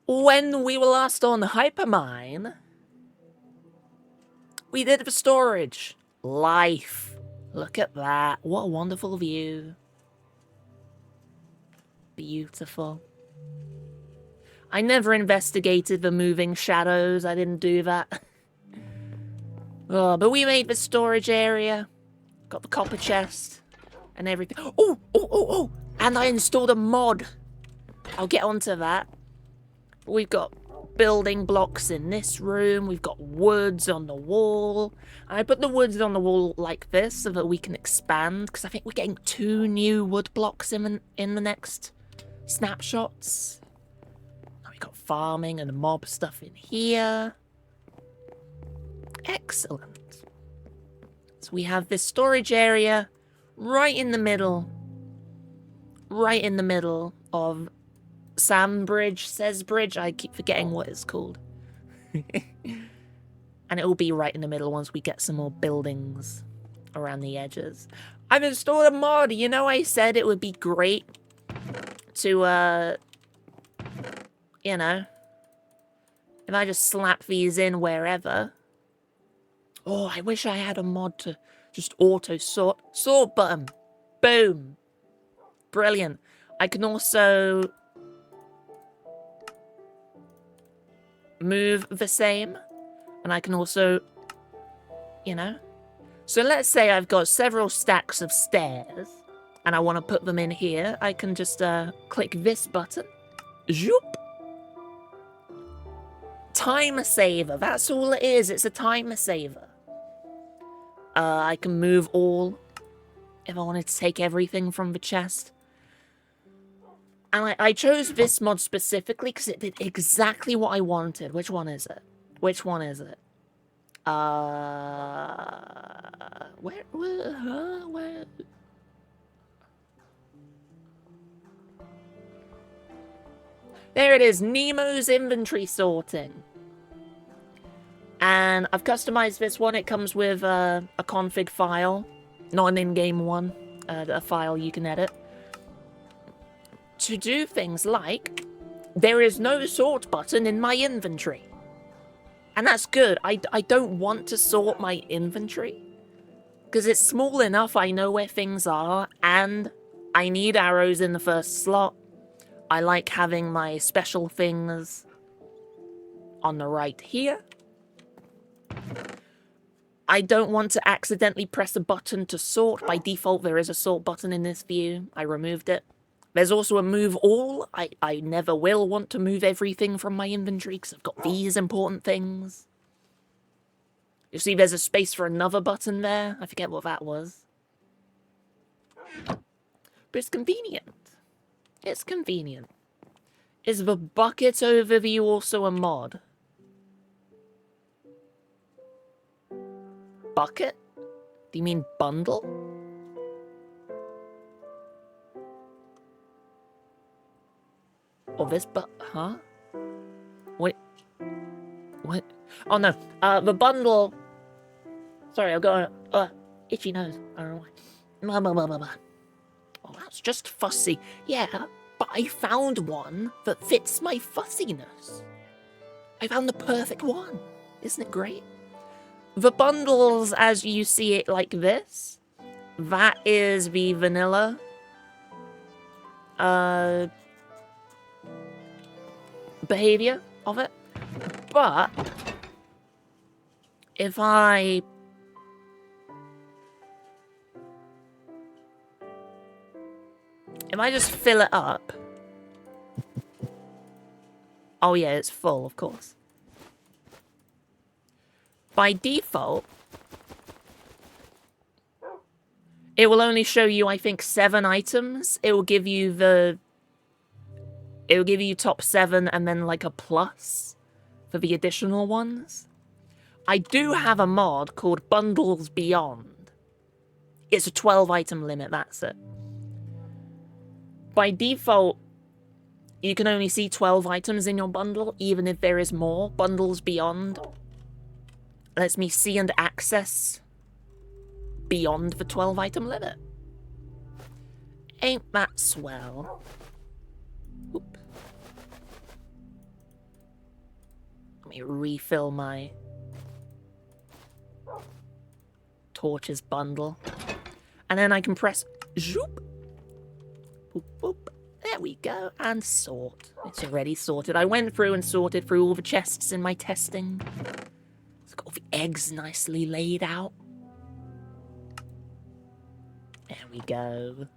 When we were last on Hypermine, we did it for storage. Life. Look at that. What a wonderful view. Beautiful. I never investigated the moving shadows. I didn't do that. Oh, but we made the storage area. Got the copper chest and everything. Oh! And I installed a mod. I'll get onto that. We've got building blocks in this room. We've got woods on the wall. I put the woods on the wall like this so that we can expand, because I think we're getting 2 new wood blocks in the next snapshots. We've got farming and mob stuff in here. Excellent. So we have this storage area right in the middle. Right in the middle of Sambridge, I keep forgetting what it's called. And it will be right in the middle once we get some more buildings around the edges. I've installed a mod. You know, I said it would be great to, you know, if I just slap these in wherever. Oh, I wish I had a mod to just auto-sort. Sort button. Boom. Brilliant. I can also move the same. And I can also, you know. So let's say I've got several stacks of stairs. And I want to put them in here. I can just click this button. Zoop. Timer saver. That's all it is. It's a timer saver. I can move all if I wanted to take everything from the chest. And I chose this mod specifically because it did exactly what I wanted. Which one is it? Which one is it? Where? There it is, Nemo's inventory sorting. And I've customized this one. It comes with a config file, not an in-game one, a file you can edit. To do things like, there is no sort button in my inventory. And that's good. I don't want to sort my inventory, because it's small enough I know where things are, and I need arrows in the first slot. I like having my special things on the right here. I don't want to accidentally press a button to sort. By default, there is a sort button in this view. I removed it. There's also a move all. I never will want to move everything from my inventory because I've got these important things. You see there's a space for another button there. I forget what that was. But it's convenient. It's convenient. Is the bucket overview also a mod? Bucket? Do you mean bundle? Or this huh? Wait. What? Oh no. The bundle. Sorry, I've got a itchy nose. I don't know why. Oh, that's just fussy. Yeah, but I found one that fits my fussiness. I found the perfect one. Isn't it great? The bundles, as you see it like this, that is the vanilla behavior of it. But if I just fill it up. Oh yeah, it's full, of course. By default, it will only show you, I think, 7 items. It will give you top 7 and then like a plus for the additional ones. I do have a mod called Bundles Beyond. It's a 12 item limit, that's it. By default, you can only see 12 items in your bundle, even if there is more. Bundles Beyond lets me see and access beyond the 12 item limit. Ain't that swell? Oop. Let me refill my torches bundle. And then I can press zoop. Boop, boop. There we go. And sort. It's already sorted. I went through and sorted through all the chests in my testing. It's got all the eggs nicely laid out. There we go.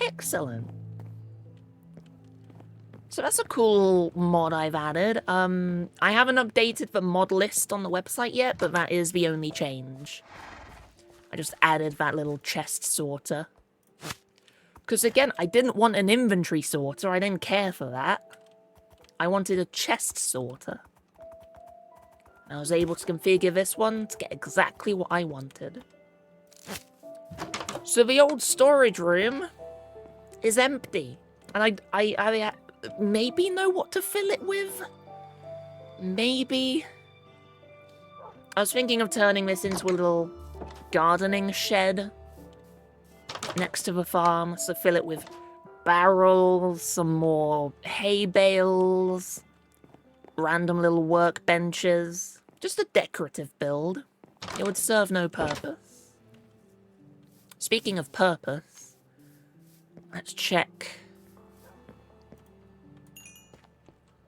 Excellent. So that's a cool mod I've added. I haven't updated the mod list on the website yet, but that is the only change. I just added that little chest sorter. Because again, I didn't want an inventory sorter. I didn't care for that. I wanted a chest sorter. And I was able to configure this one to get exactly what I wanted. So the old storage room is empty. And I maybe know what to fill it with. Maybe. I was thinking of turning this into a little gardening shed next to the farm. So fill it with barrels, some more hay bales, random little workbenches. Just a decorative build. It would serve no purpose. Speaking of purpose, let's check.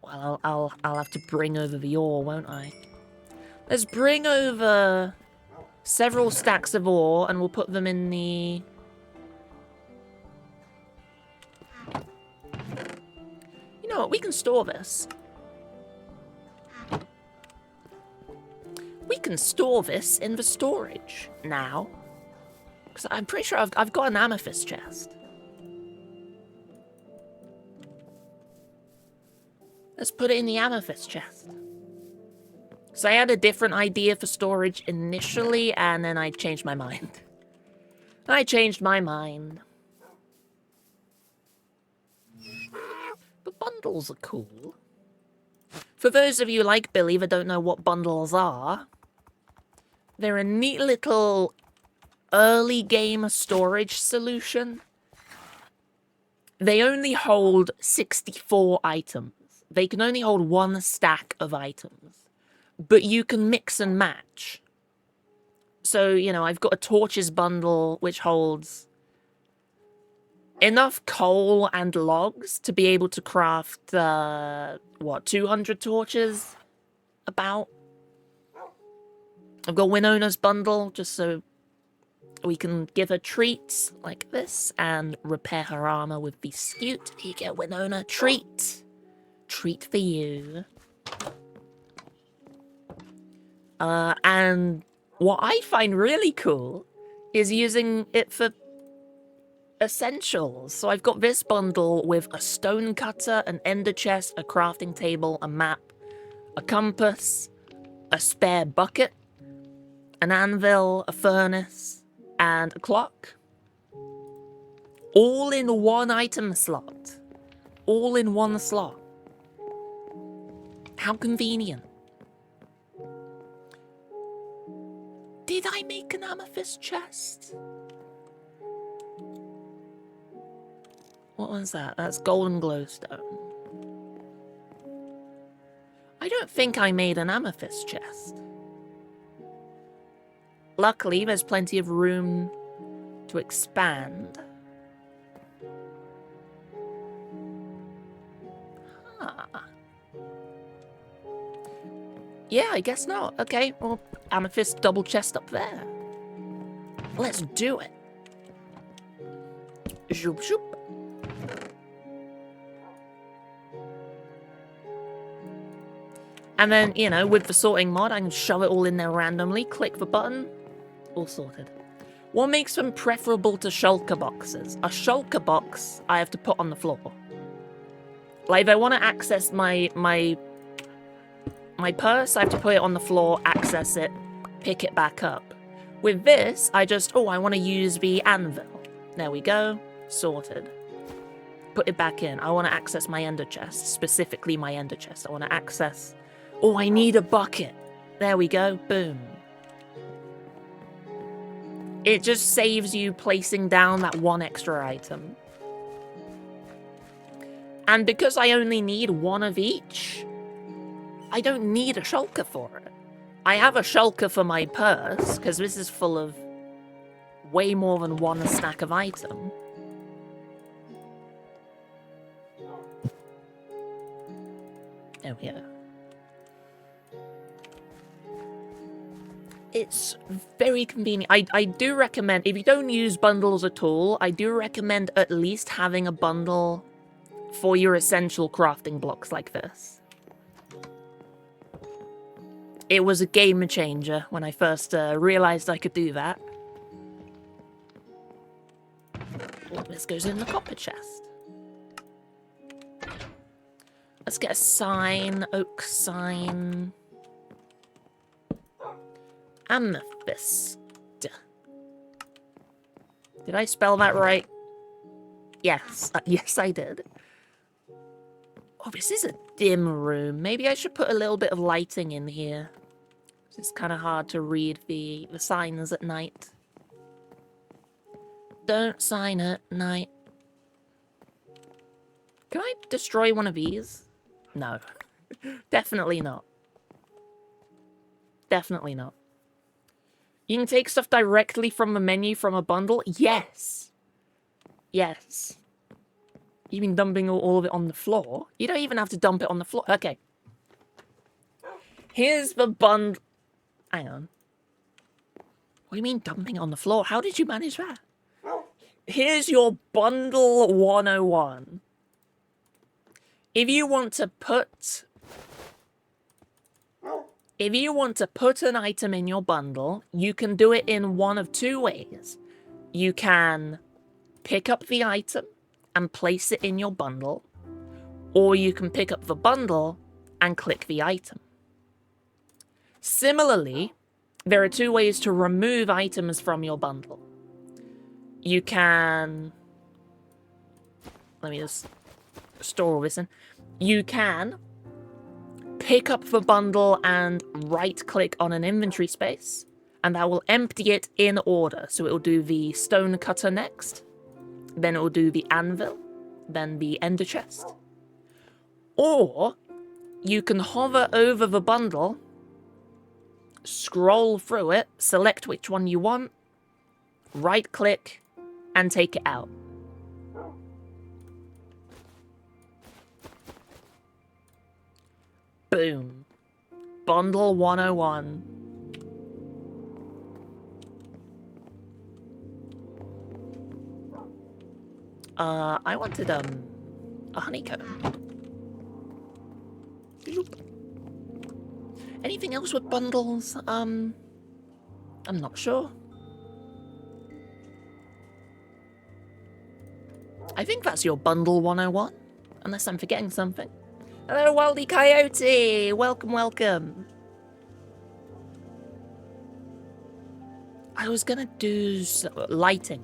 Well, I'll have to bring over the ore, won't I? Let's bring over several stacks of ore, and we'll put them in the... You know what? We can store this. We can store this in the storage now. Because I'm pretty sure I've got an amethyst chest. Let's put it in the amethyst chest. So I had a different idea for storage initially, and then I changed my mind. The bundles are cool. For those of you like Billy that don't know what bundles are, they're a neat little early game storage solution. They only hold 64 items. They can only hold one stack of items, but you can mix and match. So, you know, I've got a torches bundle which holds enough coal and logs to be able to craft, 200 torches? About. I've got Winona's bundle just so we can give her treats like this and repair her armor with the skewt. Here you go, Winona, treat. Treat for you. And what I find really cool is using it for essentials. So I've got this bundle with a stone cutter, an ender chest, a crafting table, a map, a compass, a spare bucket, an anvil, a furnace, and a clock. All in one item slot. All in one slot. How convenient. Did I make an amethyst chest? What was that? That's golden glowstone. I don't think I made an amethyst chest. Luckily, there's plenty of room to expand. Huh. Yeah, I guess not. Okay, well, amethyst double chest up there. Let's do it. Zoop, zoop. And then, you know, with the sorting mod, I can shove it all in there randomly, click the button, all sorted. What makes them preferable to shulker boxes? A shulker box I have to put on the floor. Like, if I want to access my purse, I have to put it on the floor, access it, pick it back up. With this, I want to use the anvil. There we go, sorted. Put it back in. I want to access my ender chest, specifically my ender chest. I want to access... Oh, I need a bucket. There we go, boom. It just saves you placing down that one extra item. And because I only need one of each, I don't need a shulker for it. I have a shulker for my purse, because this is full of way more than one stack of item. Oh, yeah. It's very convenient. I do recommend, if you don't use bundles at all, I do recommend at least having a bundle for your essential crafting blocks like this. It was a game changer when I first realized I could do that. Oh, this goes in the copper chest. Let's get a sign, oak sign. Amethyst. Did I spell that right? Yes. Yes, I did. Oh, this is a dim room. Maybe I should put a little bit of lighting in here. It's kind of hard to read the signs at night. Don't sign at night. Can I destroy one of these? No. Definitely not. Definitely not. You can take stuff directly from the menu from a bundle? Yes. Yes. You mean dumping all of it on the floor? You don't even have to dump it on the floor. Okay. Here's the bundle. Hang on. What do you mean dumping it on the floor? How did you manage that? Here's your bundle 101. If you want to put an item in your bundle, you can do it in one of two ways. You can pick up the item and place it in your bundle, or you can pick up the bundle and click the item. Similarly, there are two ways to remove items from your bundle. You can... Let me just store all this in. You can pick up the bundle and right-click on an inventory space, and that will empty it in order. So it will do the stone cutter next, then it will do the anvil, then the ender chest. Or you can hover over the bundle, scroll through it, select which one you want, right-click, and take it out. Boom. Bundle 101. I wanted, a honeycomb. Anything else with bundles? I'm not sure. I think that's your bundle 101, unless I'm forgetting something. Hello, Wildy Coyote! Welcome, welcome. I was gonna do lighting.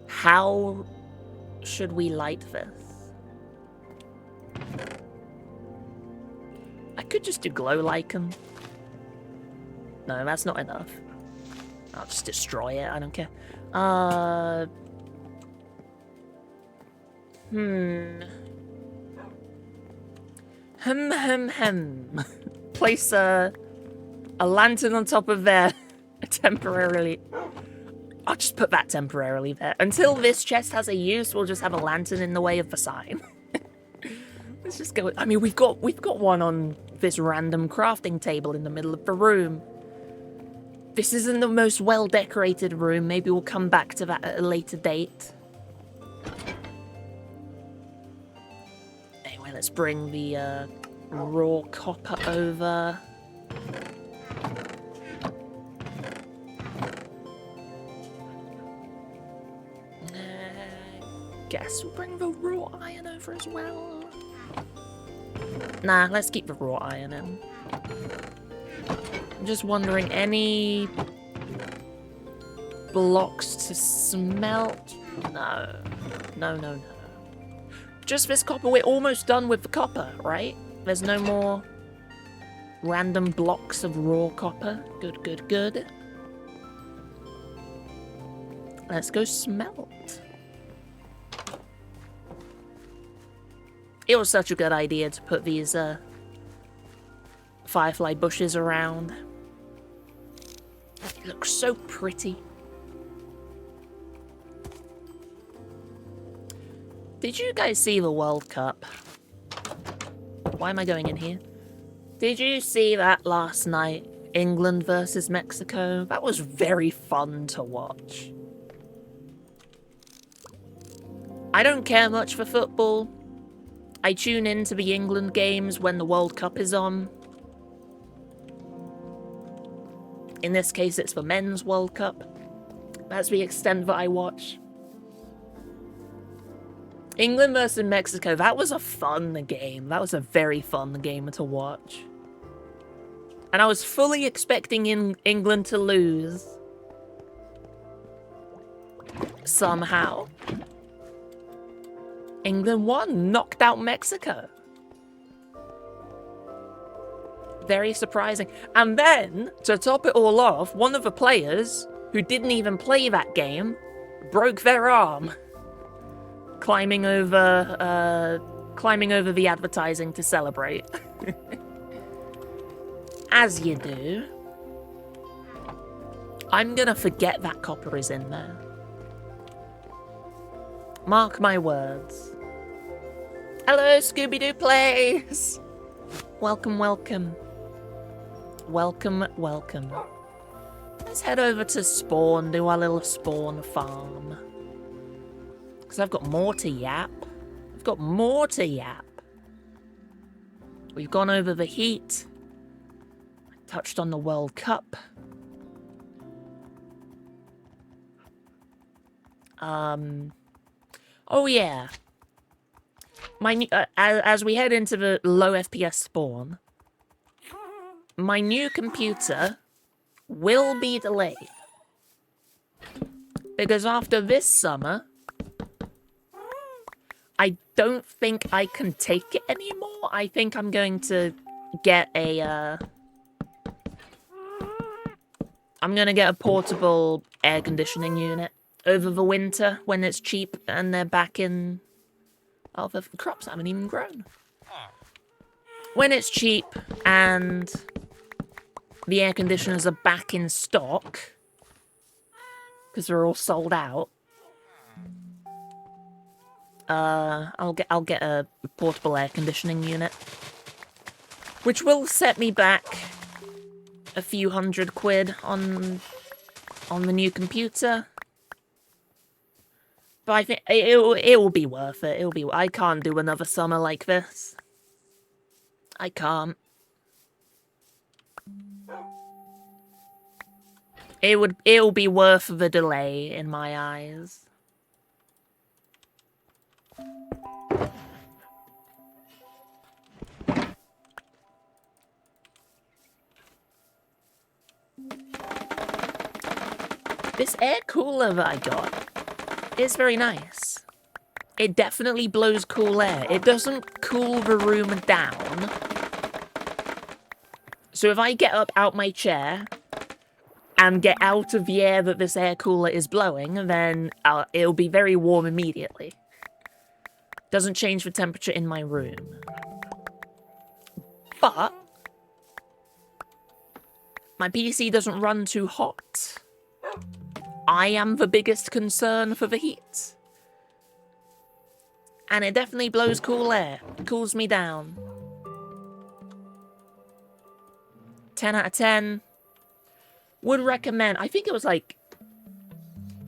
How should we light this? I could just do glow lichen. No, that's not enough. I'll just destroy it, I don't care. Place a lantern on top of there temporarily. I'll just put that temporarily there. Until this chest has a use, we'll just have a lantern in the way of the sign. Let's just go. I mean, we've got one on this random crafting table in the middle of the room. This isn't the most well-decorated room. Maybe we'll come back to that at a later date. Anyway, let's bring the raw copper over. Guess we'll bring the raw iron over as well. Nah, let's keep the raw iron in. I'm just wondering, any blocks to smelt? No. No. Just this copper. We're almost done with the copper, right? There's no more random blocks of raw copper. Good. Let's go smelt. It was such a good idea to put these firefly bushes around. It looks so pretty. Did you guys see the World Cup? Why am I going in here? Did you see that last night? England versus Mexico? That was very fun to watch. I don't care much for football. I tune into the England games when the World Cup is on. In this case, it's the Men's World Cup. That's the extent that I watch. England versus Mexico, that was a fun game. That was a very fun game to watch. And I was fully expecting England to lose. Somehow. England won, knocked out Mexico. Very surprising. And then, to top it all off, one of the players, who didn't even play that game, broke their arm. Climbing over the advertising to celebrate. As you do. I'm gonna forget that copper is in there. Mark my words. Hello, Scooby-Doo Plays! Welcome, welcome. Welcome, welcome. Let's head over to Spawn, do our little Spawn farm. Because I've got more to yap. I've got more to yap. We've gone over the heat. I touched on the World Cup. Oh yeah. As we head into the low FPS spawn, my new computer will be delayed. Because after this summer, I don't think I can take it anymore. I think I'm going to get a, I'm gonna get a portable air conditioning unit over the winter when it's cheap and they're back in... Oh, the crops haven't even grown. When it's cheap and the air conditioners are back in stock, because they're all sold out, I'll get a portable air conditioning unit, which will set me back a few £100 on the new computer. But I think it will be worth it. I can't do another summer like this. I can't. It'll be worth the delay in my eyes. This air cooler that I got is very nice. It definitely blows cool air. It doesn't cool the room down. So if I get up out my chair and get out of the air that this air cooler is blowing, then it'll be very warm immediately. Doesn't change the temperature in my room. But my PC doesn't run too hot. I am the biggest concern for the heat. And it definitely blows cool air. It cools me down. 10 out of 10. Would recommend. I think it was like...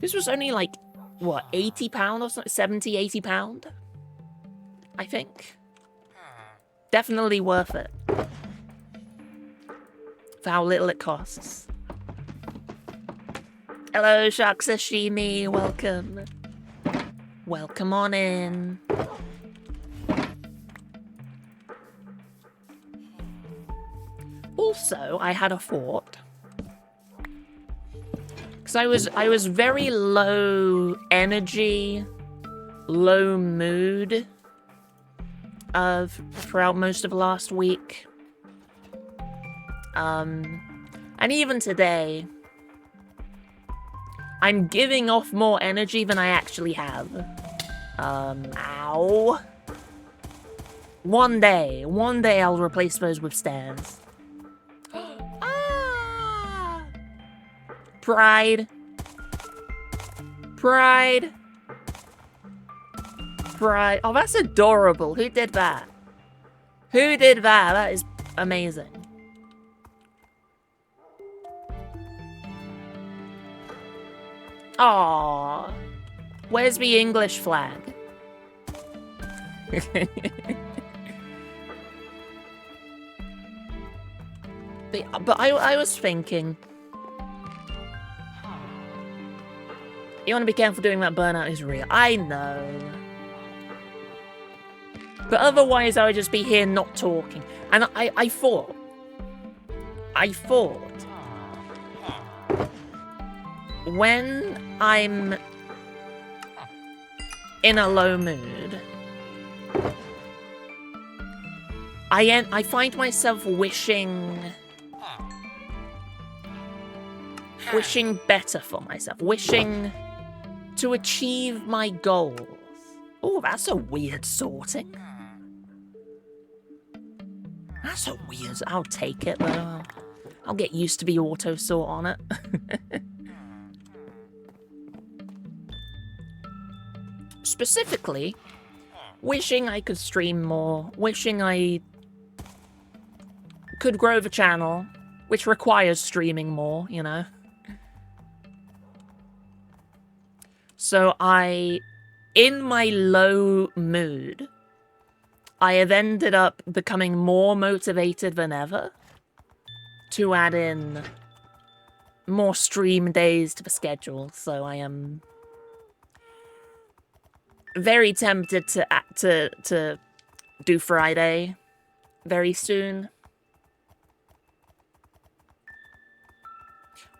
This was only like, what, £80 or something? £70, £80? I think. Definitely worth it. For how little it costs. Hello, Shark Sashimi, welcome. Welcome on in. Also, I had a thought. Because I was very low energy, low mood throughout most of last week. And even today, I'm giving off more energy than I actually have. Ow. One day I'll replace those with stairs. Ah! Pride. Pride. Pride. Oh, that's adorable. Who did that? Who did that? That is amazing. Aww. Where's the English flag? But I was thinking, you want to be careful doing that. Burnout is real. I know. But otherwise, I would just be here not talking. And I thought, when I'm in a low mood, I find myself wishing better for myself, wishing to achieve my goals. Oh, that's a weird sorting. That's a weird... I'll take it, though. I'll get used to the auto-sort on it. Specifically, wishing I could stream more, wishing I could grow the channel, which requires streaming more, you know? So in my low mood, I have ended up becoming more motivated than ever to add in more stream days to the schedule. So I am very tempted to do Friday very soon.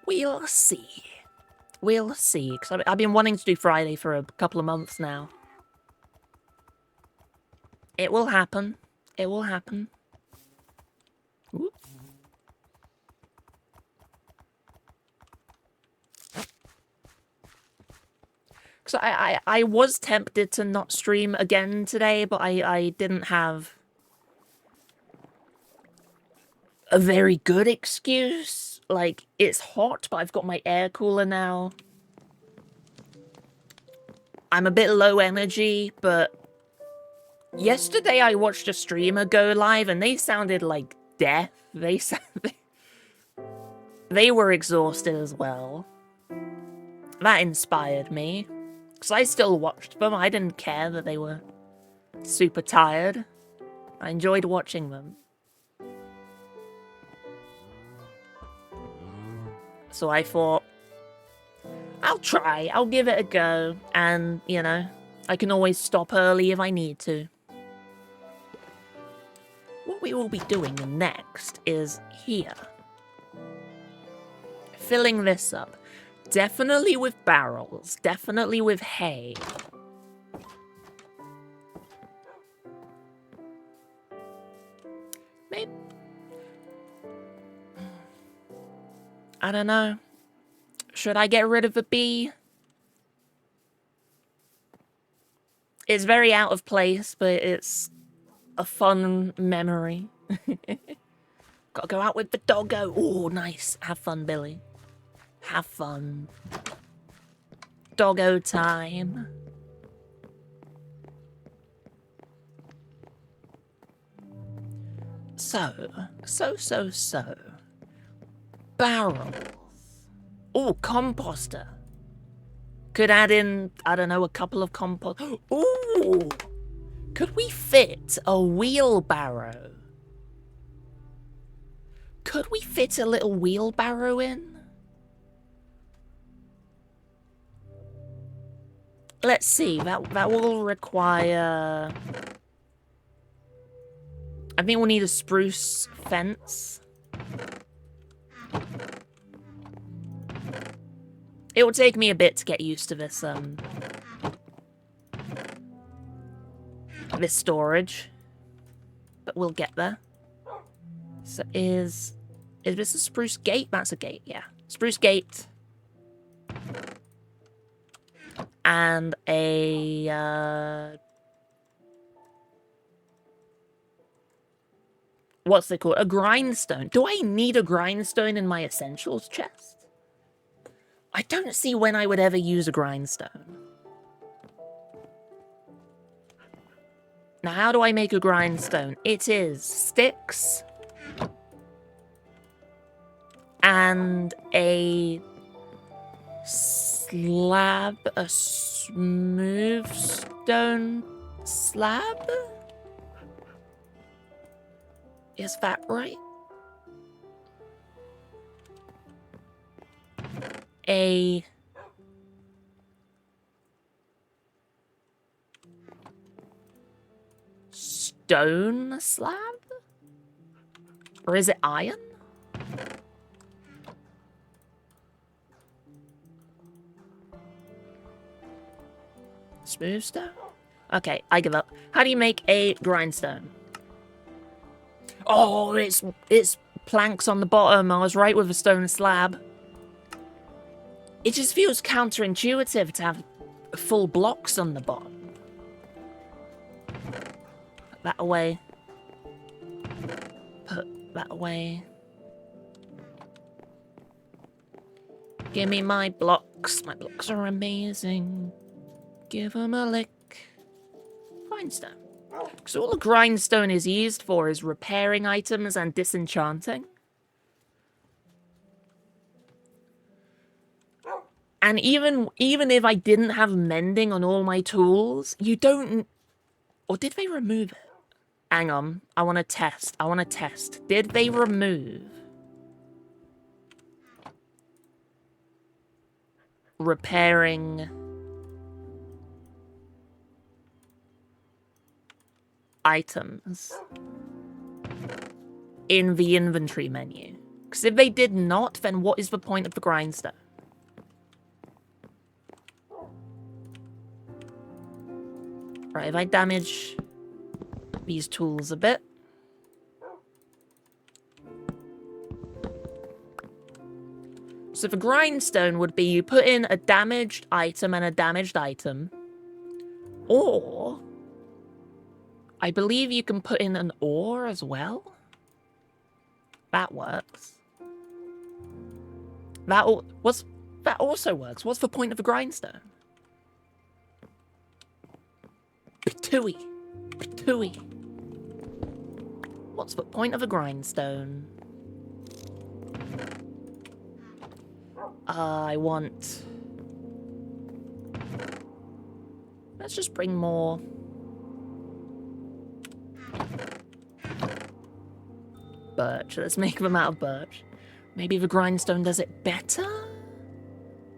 We'll see. We'll see, because I've been wanting to do Friday for a couple of months now. It will happen. It will happen. Ooh. Because I was tempted to not stream again today, but I didn't have a very good excuse. Like, it's hot, but I've got my air cooler now. I'm a bit low energy, but yesterday I watched a streamer go live and they sounded like death. They were exhausted as well. That inspired me. Because I still watched them. I didn't care that they were super tired. I enjoyed watching them. So I thought, I'll try. I'll give it a go. And, you know, I can always stop early if I need to. What we will be doing next is here. Filling this up. Definitely with barrels. Definitely with hay. Maybe... I don't know. Should I get rid of the bee? It's very out of place, but it's a fun memory. Gotta go out with the doggo. Oh, nice. Have fun, Billy. Have fun. Doggo time. So. Barrels. Oh, composter. Could add in, I don't know, a couple of compost. Ooh! Could we fit a wheelbarrow? Could we fit a little wheelbarrow in? Let's see, that will require... I think we'll need a spruce fence. It will take me a bit to get used to this, this storage. But we'll get there. So is this a spruce gate? That's a gate, yeah. Spruce gate. And a, what's it called? A grindstone. Do I need a grindstone in my essentials chest? I don't see when I would ever use a grindstone. Now, how do I make a grindstone? It is sticks and a slab, a smooth stone slab? Is that right? A stone slab? Or is it iron? Smooth stone? Okay, I give up. How do you make a grindstone? Oh, it's planks on the bottom. I was right with a stone slab. It just feels counterintuitive to have full blocks on the bottom. Put that away. Put that away. Give me my blocks. My blocks are amazing. Give them a lick. Grindstone. Because all a grindstone is used for is repairing items and disenchanting. And even if I didn't have mending on all my tools, you don't... Or did they remove it? Hang on. I want to test. Did they remove... repairing... items in the inventory menu? Because if they did not, then what is the point of the grindstone? Right, if I damage these tools a bit. So the grindstone would be you put in a damaged item and a damaged item. Or I believe you can put in an ore as well. That works. That also works. What's the point of a grindstone? Patooey. What's the point of a grindstone? I want... Let's just bring more... birch. Let's make them out of birch. Maybe the grindstone does it better?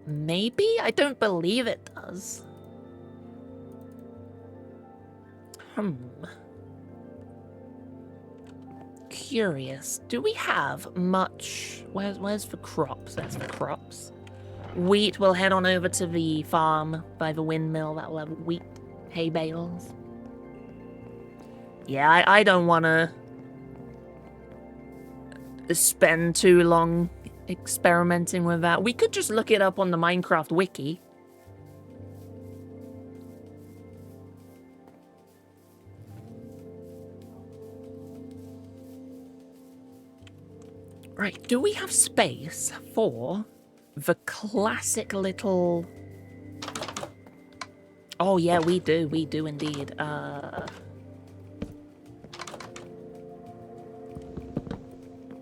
Maybe? I don't believe it does. Curious. Do we have much... Where's the crops? That's the crops. Wheat. We'll head on over to the farm by the windmill. That will have wheat hay bales. Yeah, I don't want to spend too long experimenting with that. We could just look it up on the Minecraft wiki. Right, do we have space for the classic little... Oh yeah, we do indeed.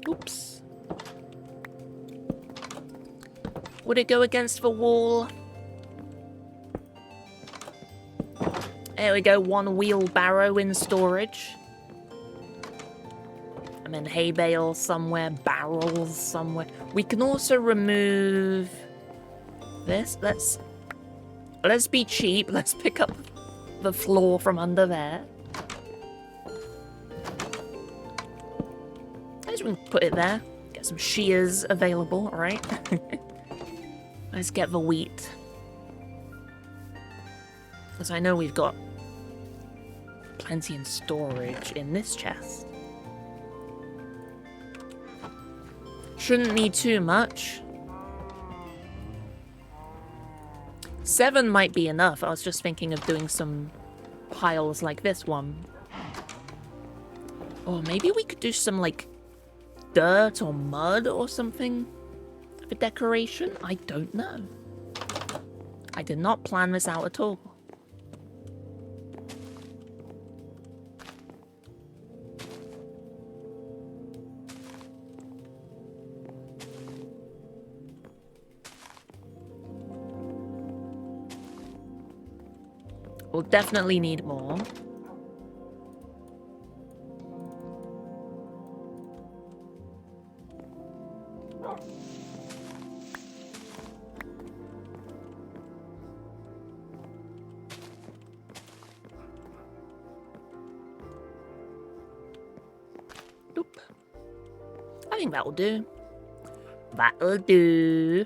Oops. Would it go against the wall? There we go, one wheelbarrow in storage. And then hay bales somewhere, barrels somewhere. We can also remove this. Let's be cheap. Let's pick up the floor from under there. I just want to put it there. Get some shears available, alright? Let's get the wheat. Because I know we've got plenty in storage in this chest. Shouldn't need too much. 7 might be enough. I was just thinking of doing some piles like this one. Or maybe we could do some, like, dirt or mud or something for decoration? I don't know. I did not plan this out at all. We'll definitely need more. Nope. I think that'll do. That'll do.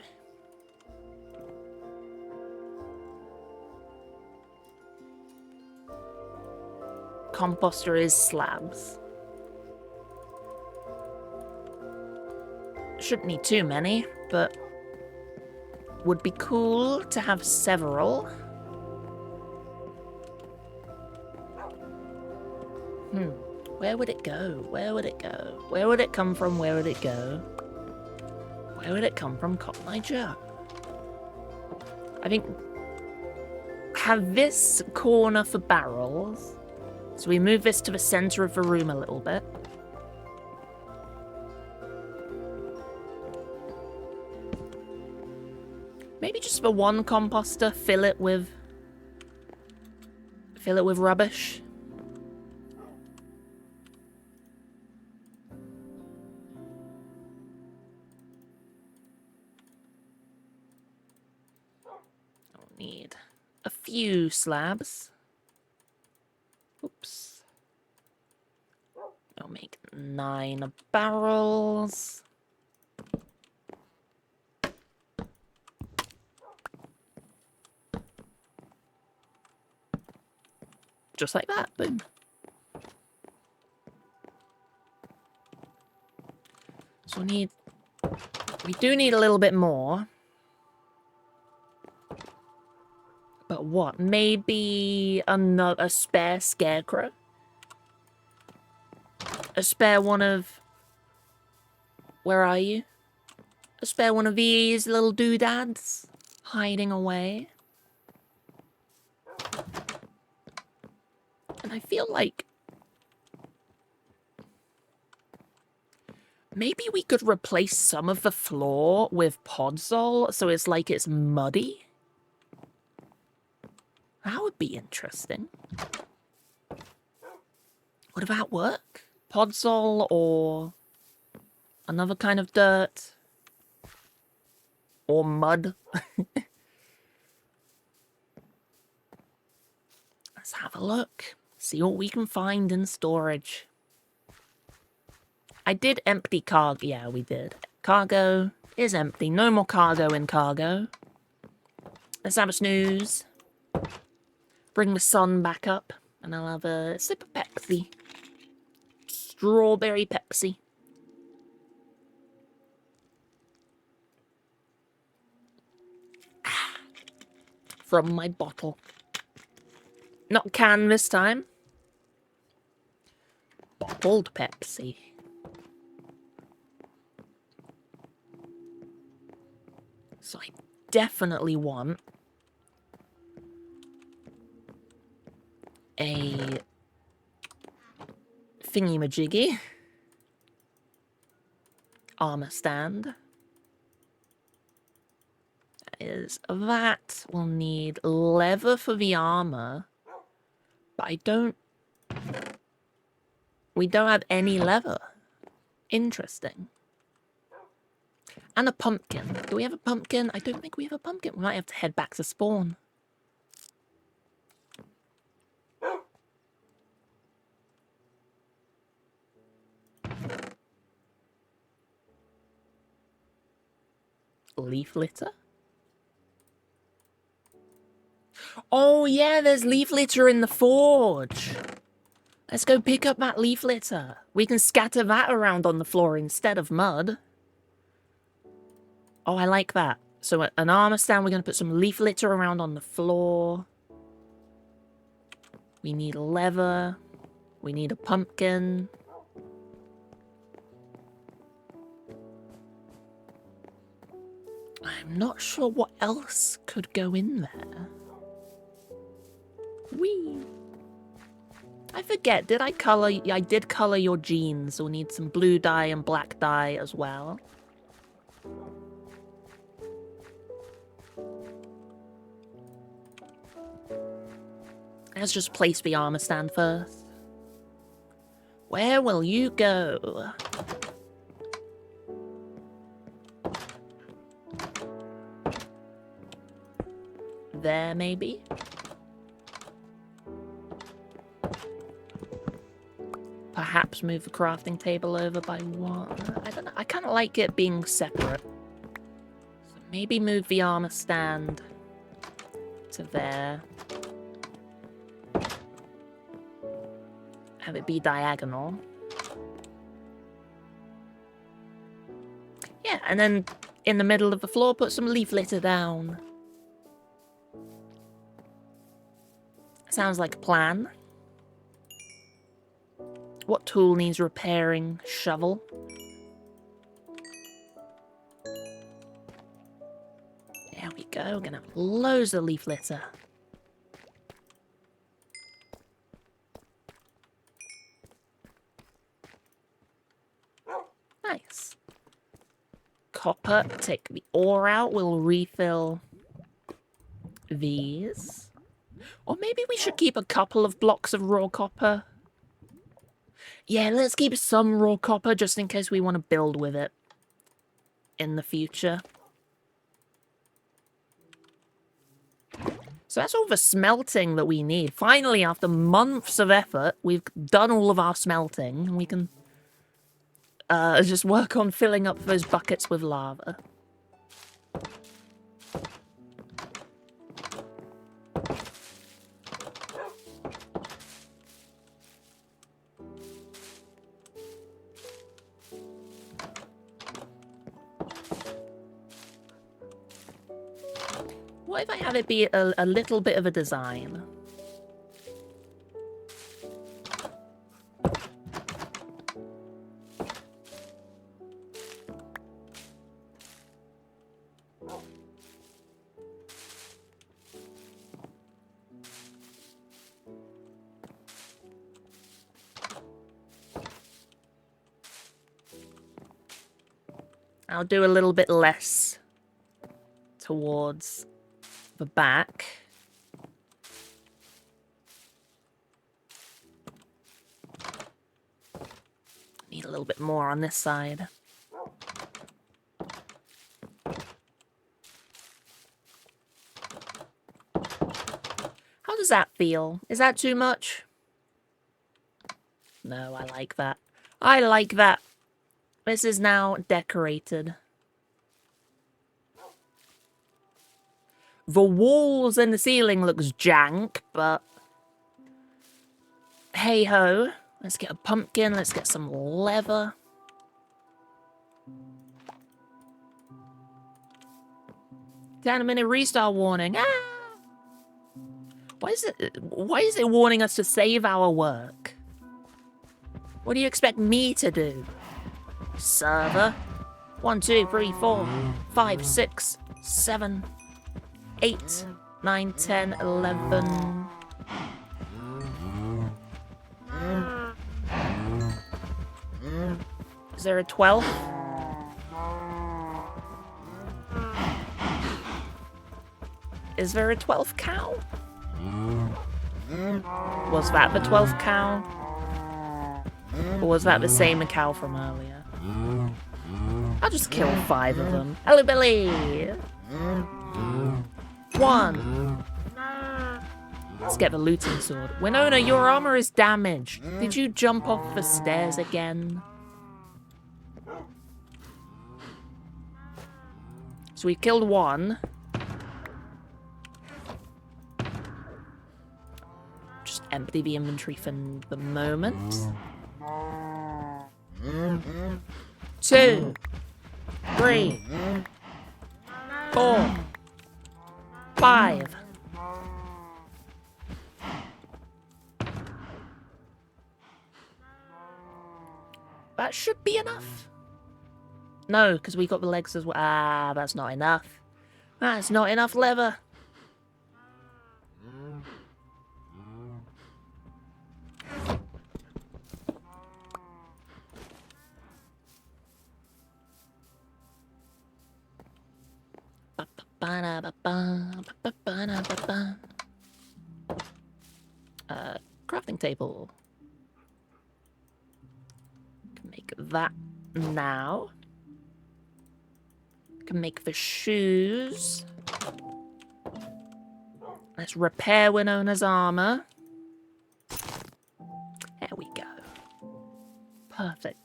Composter is slabs. Shouldn't need too many, but would be cool to have several. Where would it go? Where would it go? Where would it come from? Where would it go? Where would it come from, Cotton Eye Joe? I think... have this corner for barrels. So we move this to the center of the room a little bit. Maybe just for one composter, fill it with rubbish. I'll need a few slabs. Oops. I'll make 9 barrels. Just like that, boom. So we do need a little bit more. But what? Maybe a spare scarecrow? A spare one of... where are you? A spare one of these little doodads hiding away. And I feel like maybe we could replace some of the floor with podzol so it's like it's muddy. That would be interesting. Would that work? Podzol or another kind of dirt? Or mud? Let's have a look. See what we can find in storage. I did empty cargo. Yeah, we did. Cargo is empty. No more cargo in cargo. Let's have a snooze. Bring the sun back up. And I'll have a sip of Pepsi. Strawberry Pepsi. From my bottle. Not can this time. Bottled Pepsi. So I definitely want a thingy-majiggy armor stand. Is that. We'll need leather for the armor. But we don't have any leather. Interesting. And a pumpkin. Do we have a pumpkin? I don't think we have a pumpkin. We might have to head back to spawn. Leaf litter? Oh yeah, there's leaf litter in the forge. Let's go pick up that leaf litter. We can scatter that around on the floor instead of mud. Oh, I like that. So an armor stand, we're going to put some leaf litter around on the floor. We need leather. We need a pumpkin. I'm not sure what else could go in there. Whee! I forget, did I colour... I did colour your jeans. We'll need some blue dye and black dye as well. Let's just place the armor stand first. Where will you go? There, maybe? Perhaps move the crafting table over by one. I don't know. I kind of like it being separate. So maybe move the armor stand to there. Have it be diagonal. Yeah, and then in the middle of the floor, put some leaf litter down. Sounds like a plan. What tool needs repairing? Shovel. There we go. We're gonna have loads of leaf litter. Nice. Copper. Take the ore out. We'll refill these. Or maybe we should keep a couple of blocks of raw copper. Yeah, let's keep some raw copper just in case we want to build with it in the future. So that's all the smelting that we need. Finally, after months of effort, we've done all of our smelting. We can just work on filling up those buckets with lava. What if I have it be a little bit of a design? I'll do a little bit less towards the back. Need a little bit more on this side. How does that feel? Is that too much? No, I like that. I like that. This is now decorated. The walls and the ceiling looks jank, but hey ho. Let's get a pumpkin, let's get some leather. Down a minute restart warning. Ah! Why is it warning us to save our work? What do you expect me to do? Server. 1, 2, 3, 4, 5, 6, 7, 8, 9, 10, 11. Is there a 12th? Is there a 12th cow? Was that the 12th cow? Or was that the same cow from earlier? I'll just kill 5 of them. Hello, Billy! 1. Let's get the looting sword. Winona, your armor is damaged. Did you jump off the stairs again? So we killed 1. Just empty the inventory for the moment. 2, 3, 4, 5. That should be enough. No, because we got the legs as well. Ah, that's not enough. That's not enough leather. Crafting table. Can make that now. Can make the shoes. Let's repair Winona's armor. There we go. Perfect.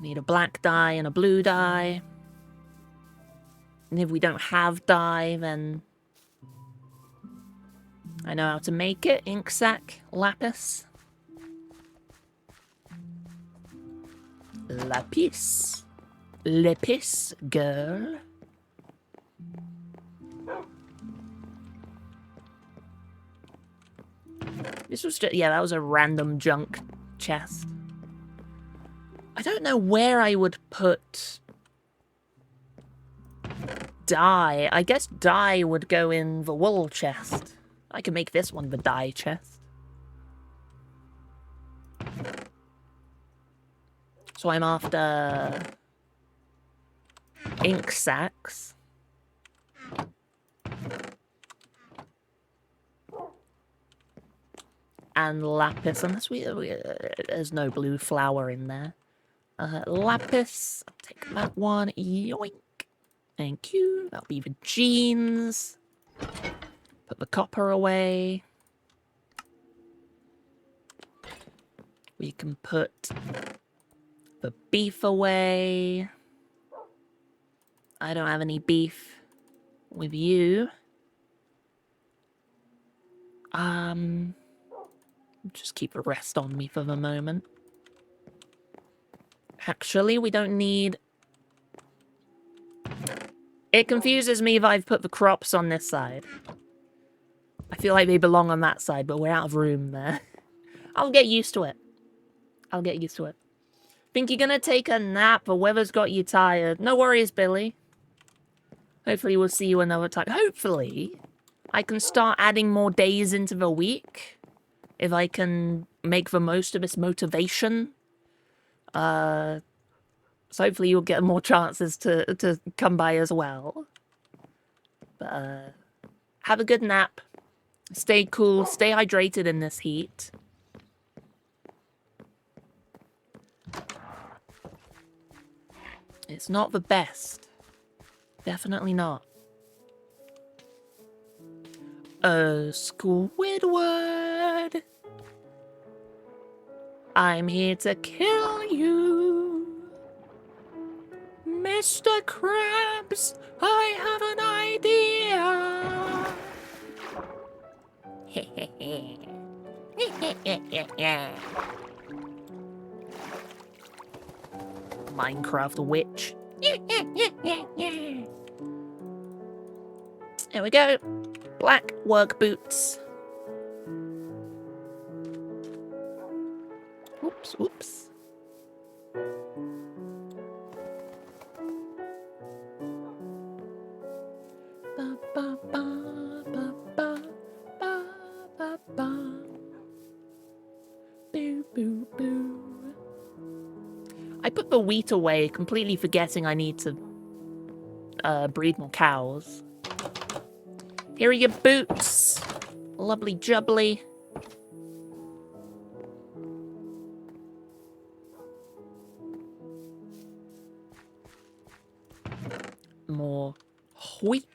Need a black dye and a blue dye. And if we don't have dye, then I know how to make it. Ink sac, lapis. Lapis. Lapis, girl. This was just, yeah, that was a random junk chest. I don't know where I would put dye. I guess dye would go in the wool chest. I can make this one the dye chest. So I'm after ink sacs. And lapis, unless there's no blue flower in there. Lapis, I'll take that one. Yoink. Thank you. That'll be the jeans. Put the copper away. We can put the beef away. I don't have any beef with you. Just keep the rest on me for the moment. Actually, we don't need... It confuses me if I've put the crops on this side. I feel like they belong on that side, but we're out of room there. I'll get used to it. I'll get used to it. Think you're gonna take a nap? The weather's got you tired. No worries, Billy. Hopefully we'll see you another time. Hopefully, I can start adding more days into the week. If I can make the most of this motivation. So hopefully you'll get more chances to come by as well. But, have a good nap. Stay cool. Stay hydrated in this heat. It's not the best. Definitely not. Squidward. I'm here to kill you. Mr. Krabs, I have an idea. Minecraft witch. There we go. Black work boots. Oops, oops. Ba, ba, ba, ba, ba, ba, ba, ba. Boo, boo, boo. I put the wheat away, completely forgetting I need to breed more cows. Here are your boots. Lovely jubbly. More wheat.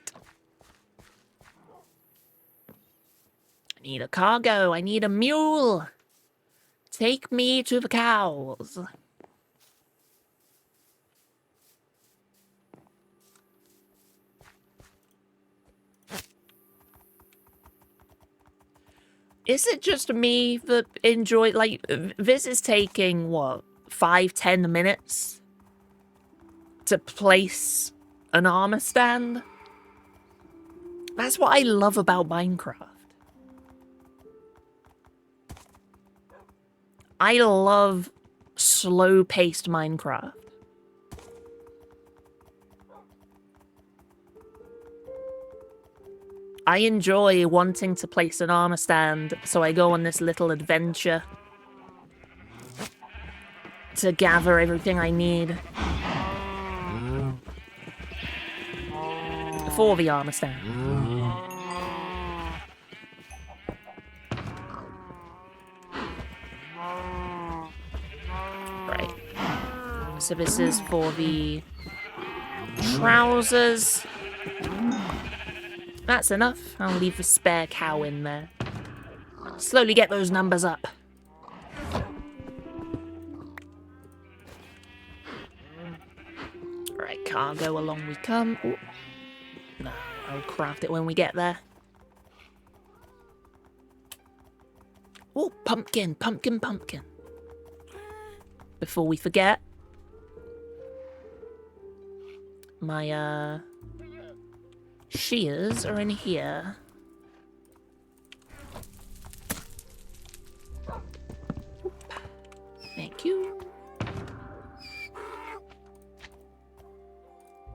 I need a cargo. I need a mule. Take me to the cows. Is it just me that enjoy, like, this is taking, what, 5-10 minutes to place an armor stand? That's what I love about Minecraft. I love slow-paced Minecraft. I enjoy wanting to place an armor stand, so I go on this little adventure to gather everything I need for the armor stand. Right. So this is for the trousers. That's enough. I'll leave the spare cow in there. Slowly get those numbers up. Right, cargo, along we come. Ooh. No, I'll craft it when we get there. Oh, pumpkin, pumpkin, pumpkin. Before we forget, my shears are in here. Oop. Thank you.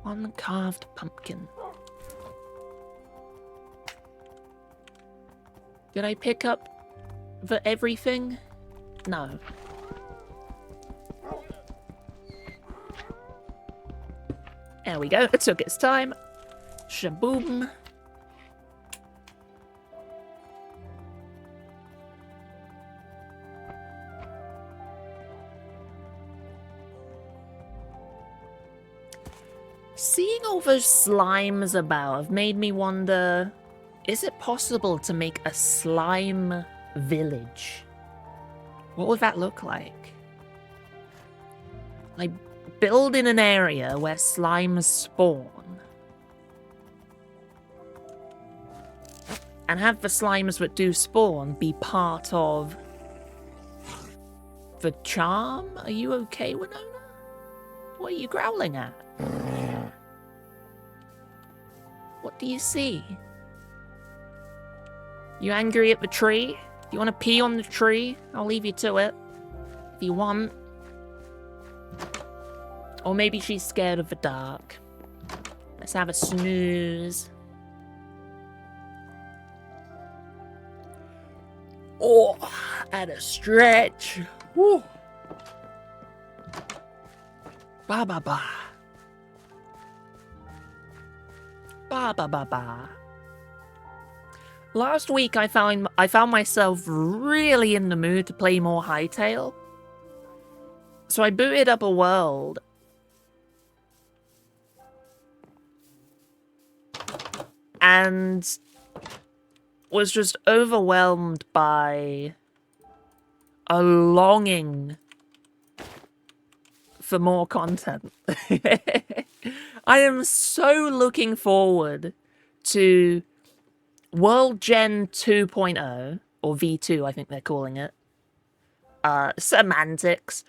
One carved pumpkin. Did I pick up the everything? No. There we go. It took its time. Shaboom. Seeing all those slimes about have made me wonder, is it possible to make a slime village? What would that look like? Like, build in an area where slimes spawn. And have the slimes that do spawn be part of the charm? Are you okay, Winona? What are you growling at? What do you see? You angry at the tree? You want to pee on the tree? I'll leave you to it. If you want. Or maybe she's scared of the dark. Let's have a snooze. Oh, and a stretch. Woo. Ba ba ba. Ba ba ba ba. Last week I found myself really in the mood to play more Hytale. So I booted up a world. And was just overwhelmed by a longing for more content. I am so looking forward to World Gen 2.0, or V2 I think they're calling it. Semantics.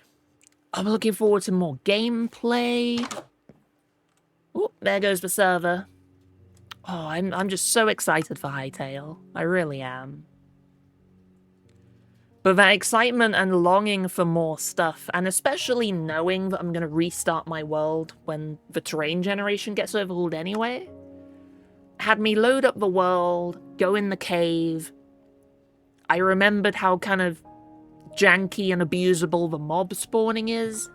I'm looking forward to more gameplay. Oh, there goes the server. Oh, I'm just so excited for Hytale. I really am. But that excitement and longing for more stuff, and especially knowing that I'm going to restart my world when the terrain generation gets overhauled anyway, had me load up the world, go in the cave. I remembered how kind of janky and abusable the mob spawning is.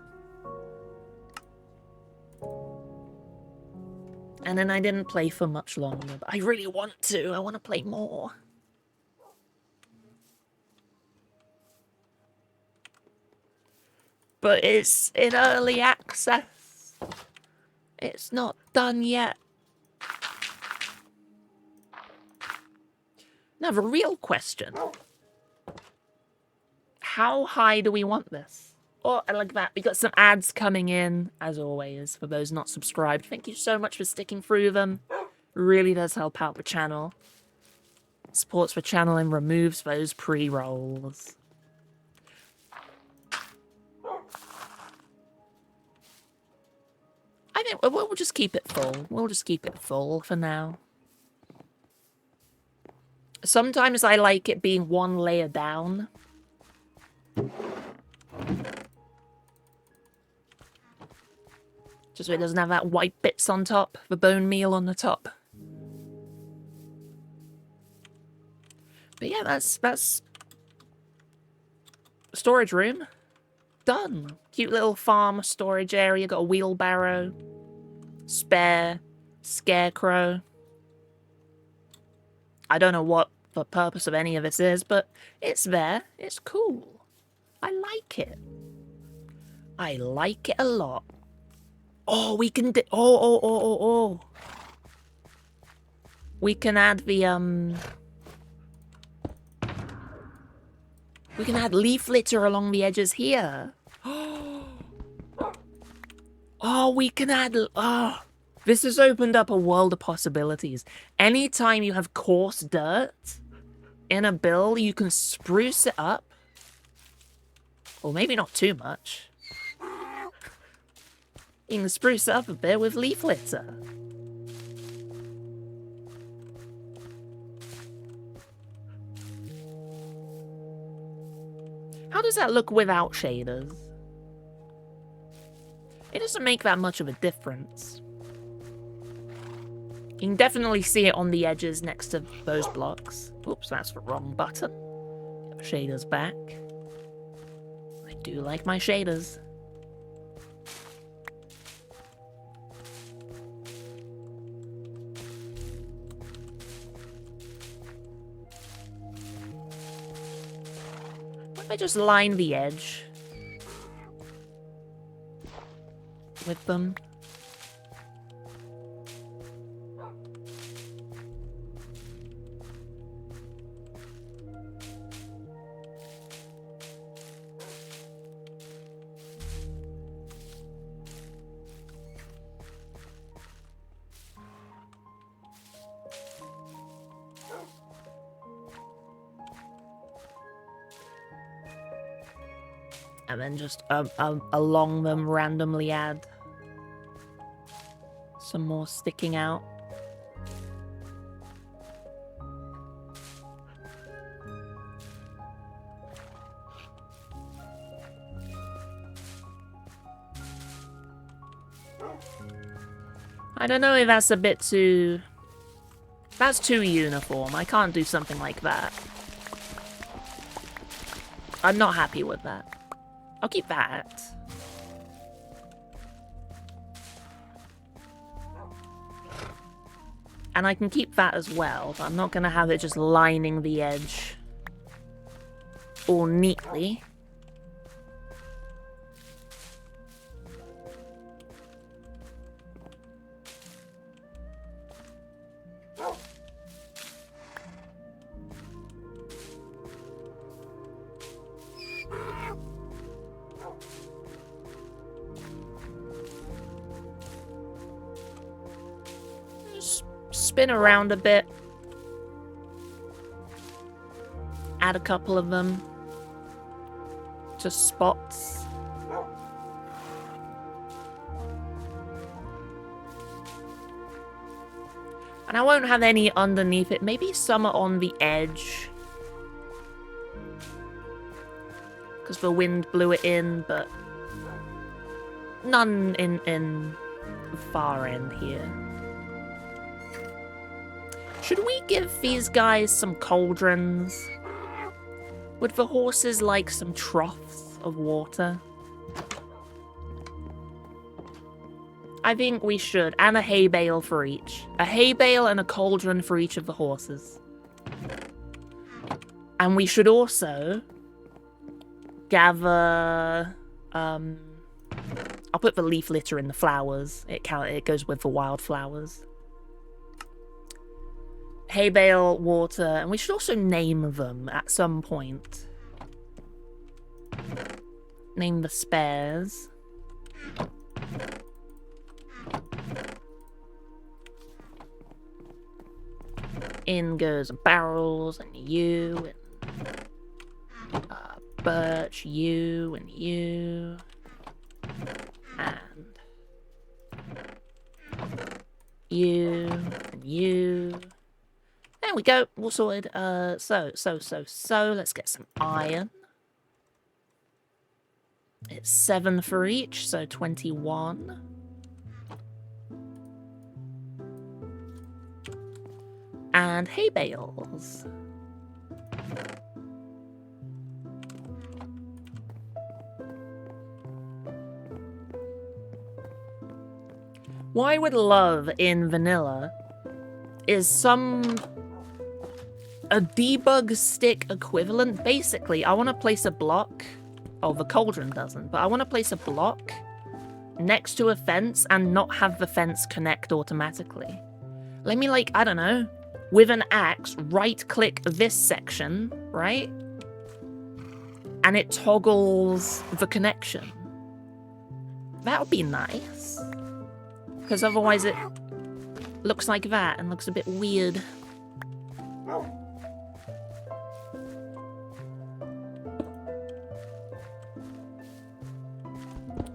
And then I didn't play for much longer, but I really want to. I want to play more. But it's in early access. It's not done yet. Now, the real question. How high do we want this? Oh, I like that. We got some ads coming in, as always, for those not subscribed. Thank you so much for sticking through them. Really does help out the channel. Supports the channel and removes those pre-rolls. I think we'll just keep it full. We'll just keep it full for now. Sometimes I like it being one layer down. Just so it doesn't have that white bits on top, the bone meal on the top. But yeah, that's storage room. Done. Cute little farm storage area. Got a wheelbarrow. Spare. Scarecrow. I don't know what the purpose of any of this is, but it's there. It's cool. I like it. I like it a lot. Oh, we can oh. We can add the, we can add leaf litter along the edges here. Oh, we can add... Oh, this has opened up a world of possibilities. Anytime you have coarse dirt in a build, you can spruce it up. Or maybe not too much. You can spruce it up a bit with leaf litter. How does that look without shaders? It doesn't make that much of a difference. You can definitely see it on the edges next to those blocks. Oops, that's the wrong button. Get the shaders back. I do like my shaders. Why don't I just line the edge with them? And then just along them randomly add some more sticking out. I don't know if that's a bit too... That's too uniform. I can't do something like that. I'm not happy with that. I'll keep that. And I can keep that as well, but I'm not going to have it just lining the edge all neatly. Spin around a bit. Add a couple of them to spots. And I won't have any underneath it. Maybe some are on the edge. Because the wind blew it in, but none in the far end here. Should we give these guys some cauldrons? Would the horses like some troughs of water? I think we should. And a hay bale for each. A hay bale and a cauldron for each of the horses. And we should also gather... I'll put the leaf litter in the flowers. It goes with the wildflowers. Hay bale, water, and we should also name them at some point. Name the spares. In goes barrels and you, and birch, you, and you, and you, and you. There we go, all sorted. So, let's get some iron. It's 7 for each, so 21. And hay bales. What I would love in vanilla is a debug stick equivalent. Basically, I want to place a block. Oh, the cauldron doesn't, but I want to place a block next to a fence and not have the fence connect automatically. Let me, like, I don't know, with an axe, right-click this section, right? And it toggles the connection. That would be nice. Because otherwise it looks like that and looks a bit weird.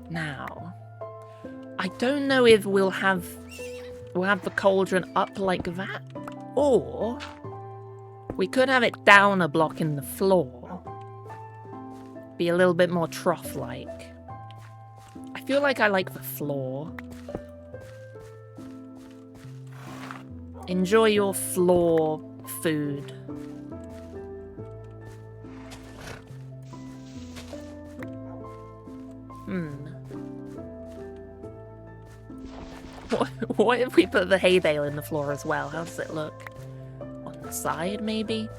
Now, I don't know if we'll have the cauldron up like that, or we could have it down a block in the floor. Be a little bit more trough-like. I feel like I like the floor. Enjoy your floor food. What if we put the hay bale in the floor as well? How does it look? On the side, maybe?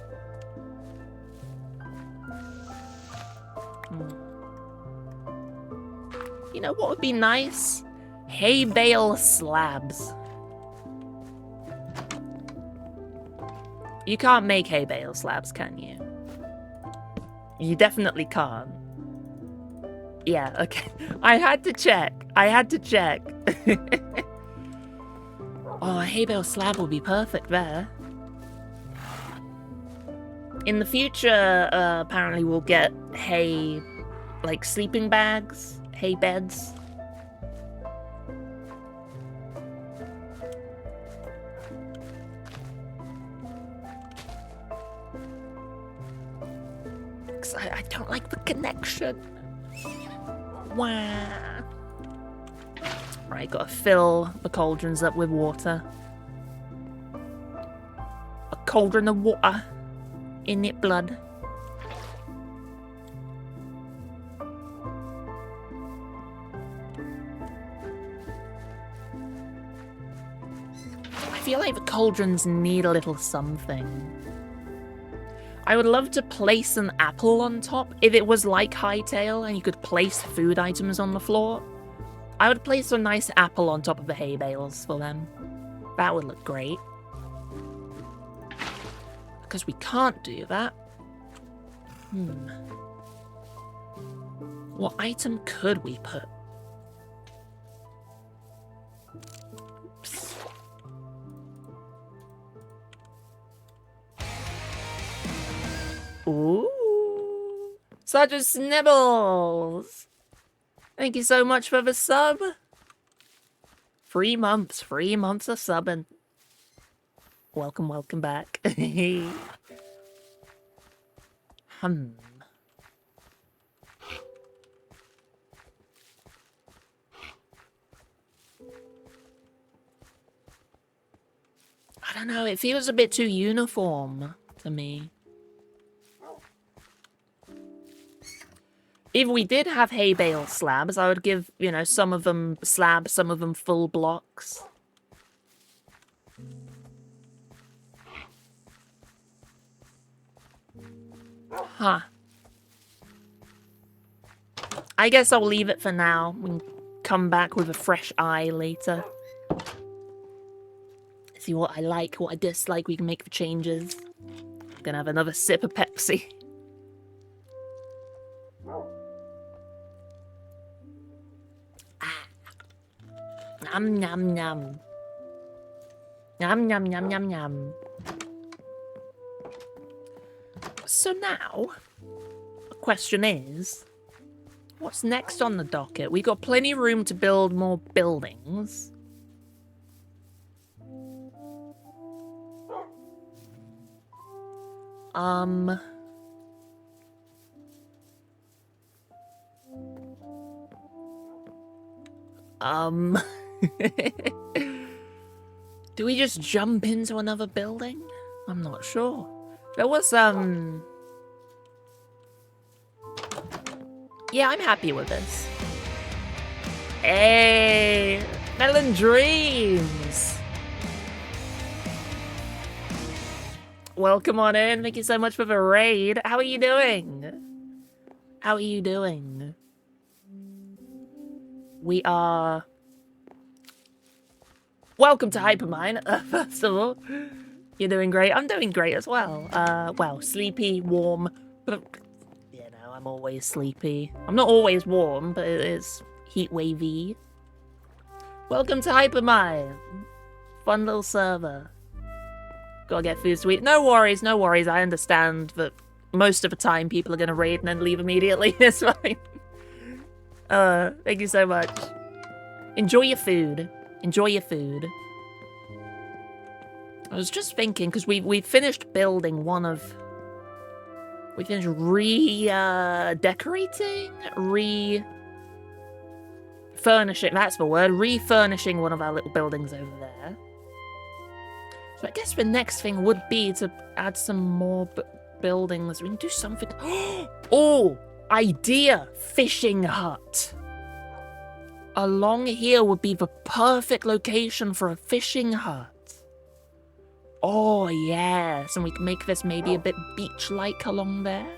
You know what would be nice? Hay bale slabs. You can't make hay bale slabs, can you? You definitely can't. Yeah, okay. I had to check. Oh, a hay bale slab would be perfect there. In the future, apparently we'll get hay, like sleeping bags, hay beds. I don't like the connection. Wow. Right, gotta fill the cauldrons up with water. A cauldron of water. In it blood. I feel like the cauldrons need a little something. I would love to place an apple on top. If it was like Hightail and you could place food items on the floor, I would place a nice apple on top of the hay bales for them. That would look great. Because we can't do that. What item could we put? Oops. Ooh. Such a Snibbles! Thank you so much for the sub. 3 months of subbing. Welcome back. I don't know, it feels a bit too uniform to me. If we did have hay bale slabs, I would give, you know, some of them slabs, some of them full blocks. Huh. I guess I'll leave it for now. We can come back with a fresh eye later. See what I like, what I dislike, we can make the changes. I'm gonna have another sip of Pepsi. Nom nom nom. Nom nom nom nom nom. So now, the question is, what's next on the docket? We got plenty of room to build more buildings. Do we just jump into another building? I'm not sure. There was, yeah, I'm happy with this. Hey, Melon Dreams. Welcome on in. Thank you so much for the raid. How are you doing? How are you doing? We are... Welcome to Hypermine, first of all. You're doing great. I'm doing great as well. Well, sleepy, warm, but... You know, I'm always sleepy. I'm not always warm, but it is heat wavy. Welcome to Hypermine. Fun little server. Gotta get food to eat. No worries, no worries. I understand that most of the time people are gonna raid and then leave immediately. It's fine. Thank you so much. Enjoy your food. Enjoy your food. I was just thinking, because we finished building one of... We finished decorating? Furnishing, that's the word. Refurnishing one of our little buildings over there. So I guess the next thing would be to add some more buildings. We can do something. Oh, idea! Fishing hut. Along here would be the perfect location for a fishing hut. Oh, yes. And we can make this maybe a bit beach-like along there.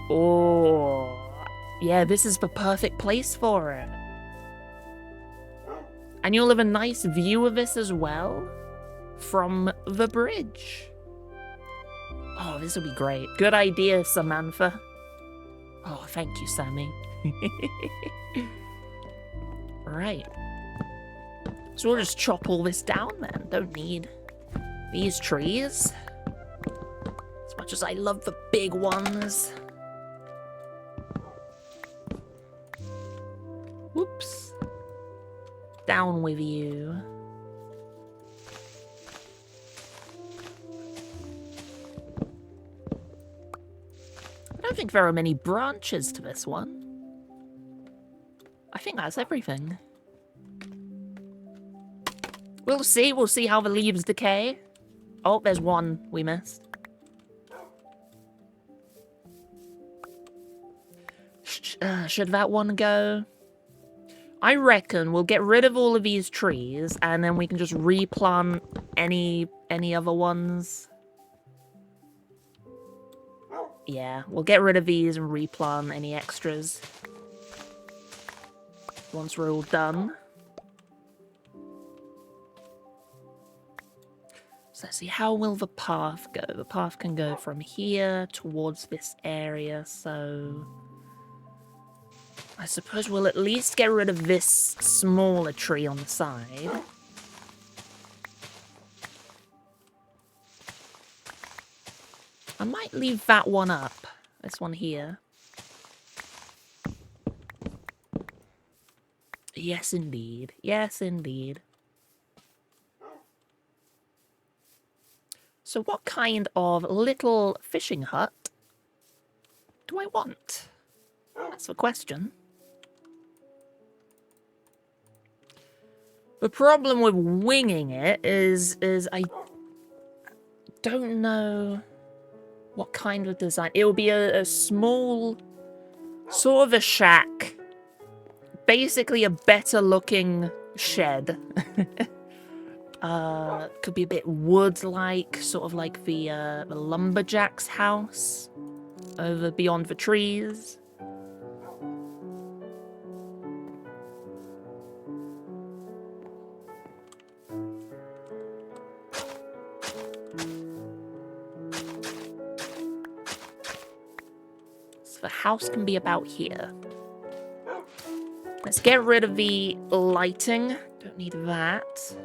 Oh, yeah, this is the perfect place for it. And you'll have a nice view of this as well from the bridge. Oh, this will be great. Good idea, Samantha. Oh, thank you, Sammy. Right. So we'll just chop all this down then. Don't need these trees. As much as I love the big ones. Whoops. Down with you. I don't think there are many branches to this one. I think that's everything. We'll see how the leaves decay. Oh, there's one we missed. Should that one go? I reckon we'll get rid of all of these trees, and then we can just replant any other ones. Yeah, we'll get rid of these and replant any extras. Once we're all done. So let's see, how will the path go? The path can go from here towards this area, so... I suppose we'll at least get rid of this smaller tree on the side. I might leave that one up. This one here. Yes, indeed. Yes, indeed. So what kind of little fishing hut do I want? That's the question. The problem with winging it is I don't know what kind of design. It will be a small, sort of a shack. Basically a better looking shed. Could be a bit wood-like, sort of like the lumberjack's house over beyond the trees. So the house can be about here. Let's get rid of the lighting. Don't need that.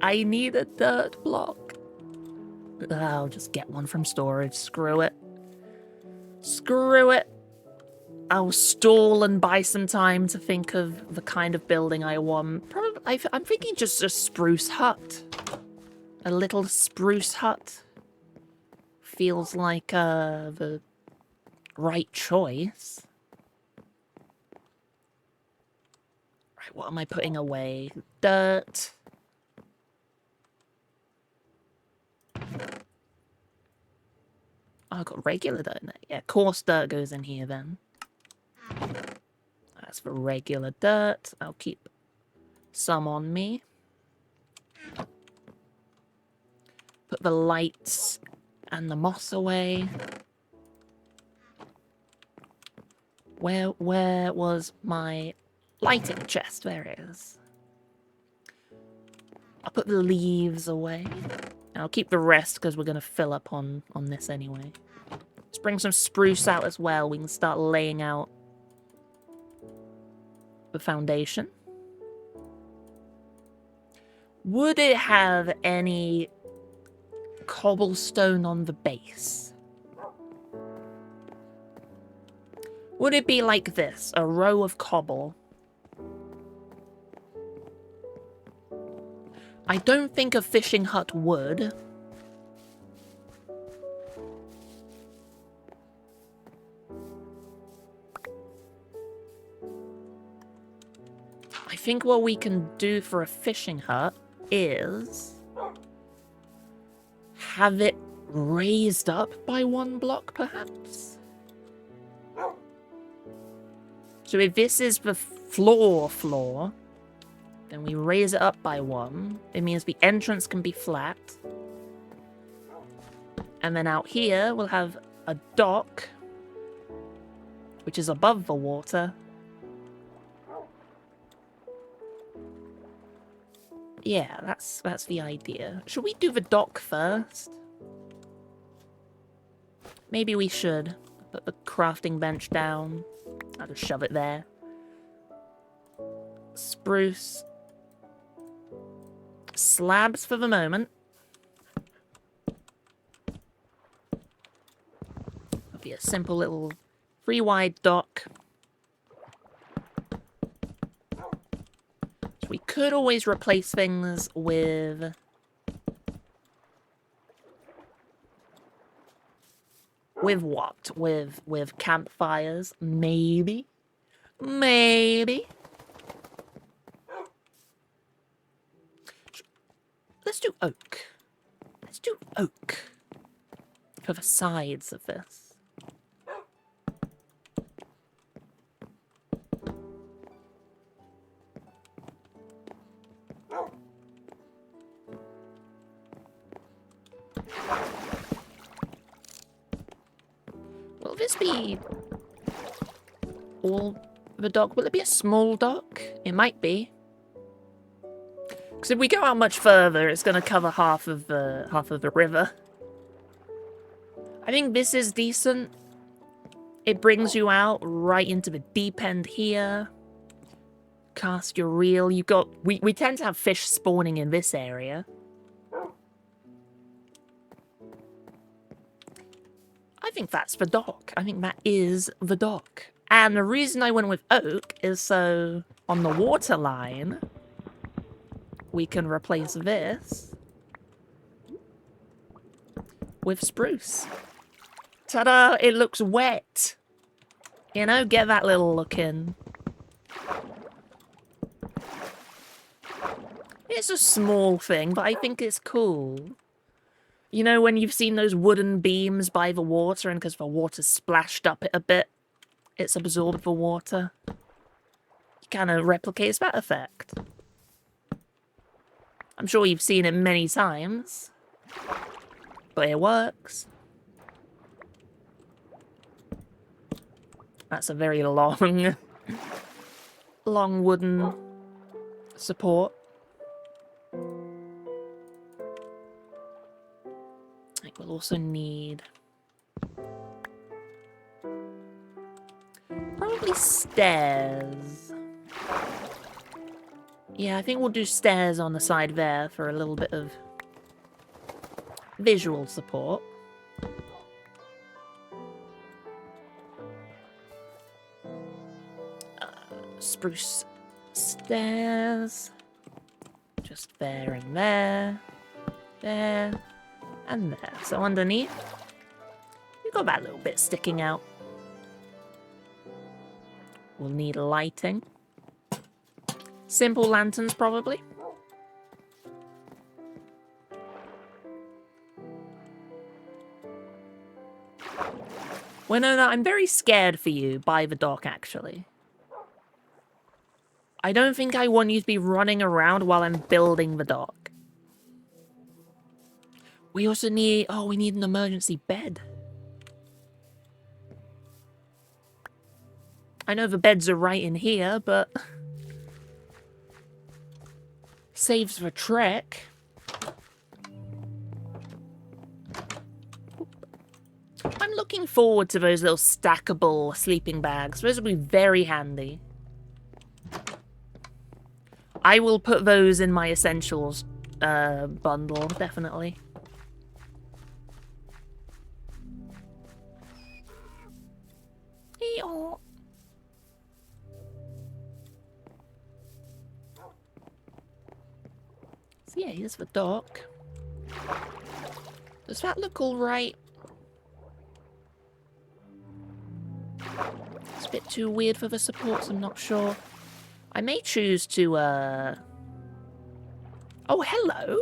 I need a dirt block. I'll just get one from storage. Screw it. Screw it. I'll stall and buy some time to think of the kind of building I want. Probably, I'm thinking just a spruce hut. A little spruce hut. Feels like the right choice. Right, what am I putting away? Dirt. Oh, I've got regular dirt in there. Yeah, coarse dirt goes in here then. That's for regular dirt. I'll keep some on me. Put the lights and the moss away. Where was my lighting chest? There it is. I'll put the leaves away. And I'll keep the rest because we're going to fill up on this anyway. Let's bring some spruce out as well. We can start laying out the foundation. Would it have any cobblestone on the base? Would it be like this? A row of cobble? I don't think a fishing hut would. I think what we can do for a fishing hut is have it raised up by 1 block, perhaps? So if this is the floor, then we raise it up by 1. It means the entrance can be flat. And then out here, we'll have a dock, which is above the water. Yeah, that's the idea. Should we do the dock first? Maybe we should. Put the crafting bench down. I'll just shove it there. Spruce. Slabs for the moment. It'll be a simple little 3-wide dock. So we could always replace things with... With what? With campfires? Maybe? Maybe? Let's do oak. Let's do oak. For the sides of this. Will this be all the dock? Will it be a small dock? It might be. Because if we go out much further, it's going to cover half of the river. I think this is decent. It brings you out right into the deep end here. Cast your reel. You got we tend to have fish spawning in this area. I think that's the dock. I think that is the dock. And the reason I went with oak is so on the water line, we can replace this with spruce. Ta-da! It looks wet. You know, get that little look in. It's a small thing, but I think it's cool. You know, when you've seen those wooden beams by the water, and because the water splashed up it a bit, it's absorbed the water. It kind of replicates that effect. I'm sure you've seen it many times, but it works. That's a very long, long wooden support. I think we'll also need probably stairs. Yeah, I think we'll do stairs on the side there for a little bit of visual support. Spruce stairs. Just there and there. There. And there. So underneath, we've got that little bit sticking out. We'll need lighting. Simple lanterns, probably. Well, no, I'm very scared for you by the dock, actually. I don't think I want you to be running around while I'm building the dock. We also need... Oh, we need an emergency bed. I know the beds are right in here, but... Saves the trek. I'm looking forward to those little stackable sleeping bags. Those will be very handy. I will put those in my essentials bundle, definitely. Eeyore. So yeah, here's the dock. Does that look all right? It's a bit too weird for the supports, I'm not sure. I may choose to, Oh, hello!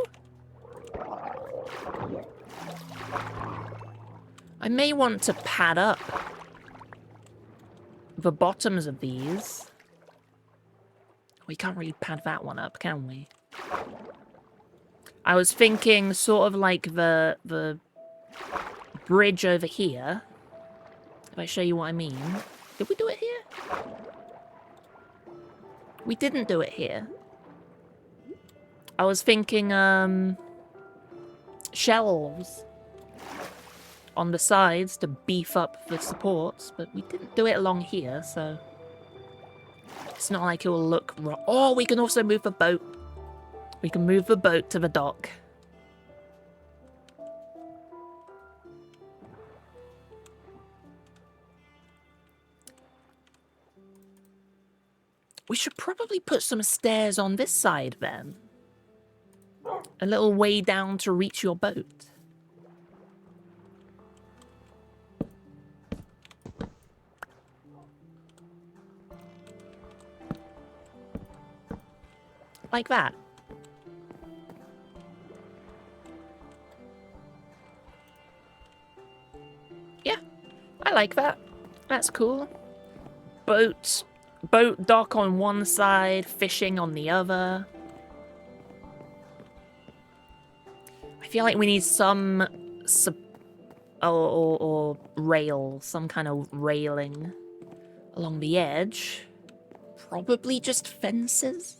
I may want to pad up the bottoms of these. We can't really pad that one up, can we? I was thinking sort of like the bridge over here. If I show you what I mean. Did we do it here? We didn't do it here. I was thinking, shelves on the sides to beef up the supports, but we didn't do it along here, so it's not like it will look wrong. Oh, we can also move the boat. We can move the boat to the dock. We should probably put some stairs on this side, then. A little way down to reach your boat. Like that. Yeah, I like that. That's cool. Boat dock on one side, fishing on the other. I feel like we need some or rail, some kind of railing along the edge. Probably just fences.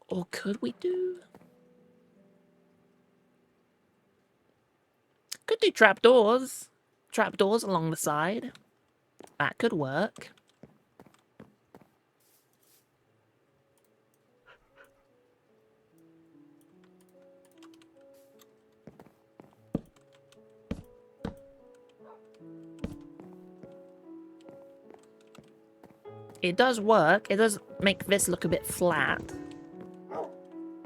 Or could we do? Could do trapdoors. Trapdoors along the side. That could work. It does work. It does make this look a bit flat.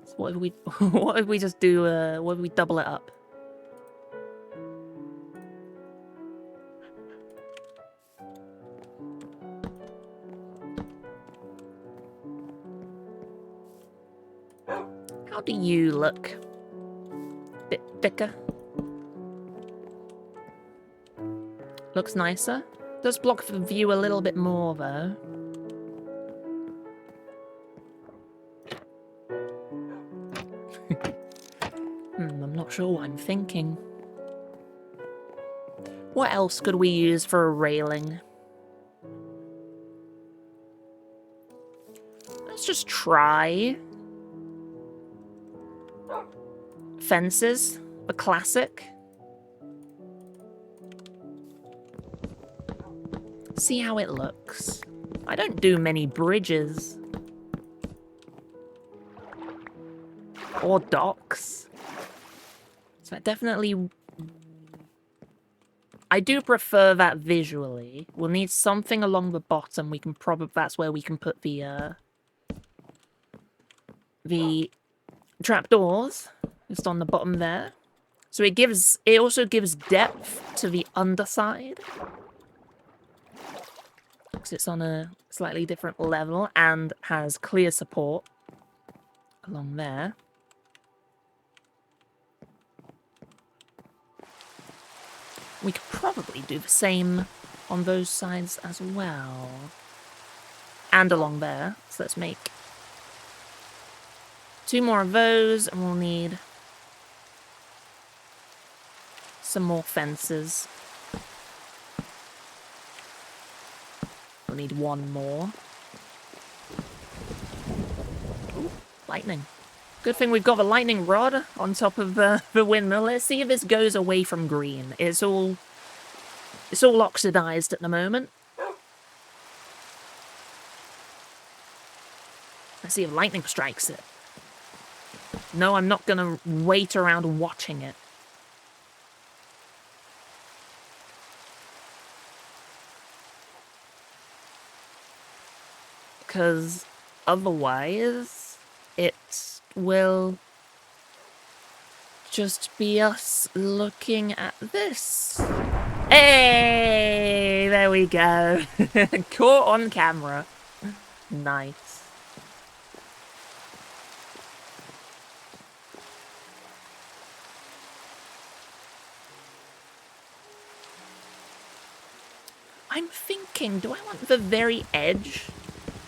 So what if we what if we just do what if we double it up? How do you look? Bit thicker. Looks nicer. Does block the view a little bit more though. I'm not sure what I'm thinking. What else could we use for a railing? Let's just try. Fences, the classic. See how it looks. I don't do many bridges. Or docks. So that definitely... I do prefer that visually. We'll need something along the bottom. We can probably... That's where we can put the trapdoors. Just on the bottom there. So it also gives depth to the underside. Because it's on a slightly different level and has clear support along there. We could probably do the same on those sides as well. And along there. So let's make 2 more of those, and we'll need some more fences. We'll need 1 more. Ooh, lightning. Good thing we've got the lightning rod on top of the windmill. Let's see if this goes away from green. It's all oxidized at the moment. Let's see if lightning strikes it. No, I'm not gonna wait around watching it. Because otherwise, it will just be us looking at this. Hey, there we go. Caught on camera. Nice. I'm thinking, do I want the very edge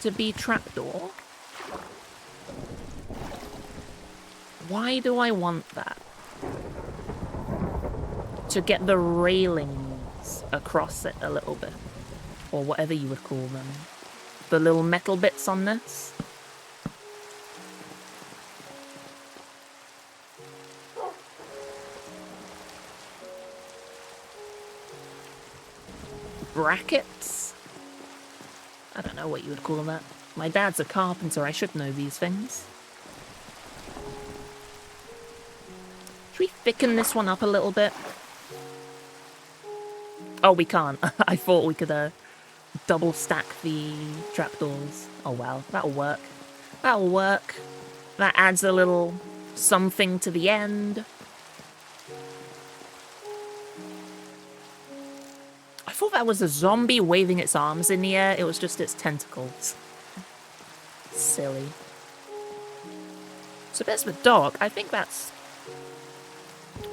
to be trapdoor? Why do I want that? To get the railings across it a little bit. Or whatever you would call them. The little metal bits on this. Brackets? I don't know what you would call that. My dad's a carpenter, I should know these things. Should we thicken this one up a little bit? Oh, we can't. I thought we could double stack the trapdoors. Oh well, that'll work. That'll work. That adds a little something to the end. I thought that was a zombie waving its arms in the air. It was just its tentacles. Silly. So there's the dock. I think that's...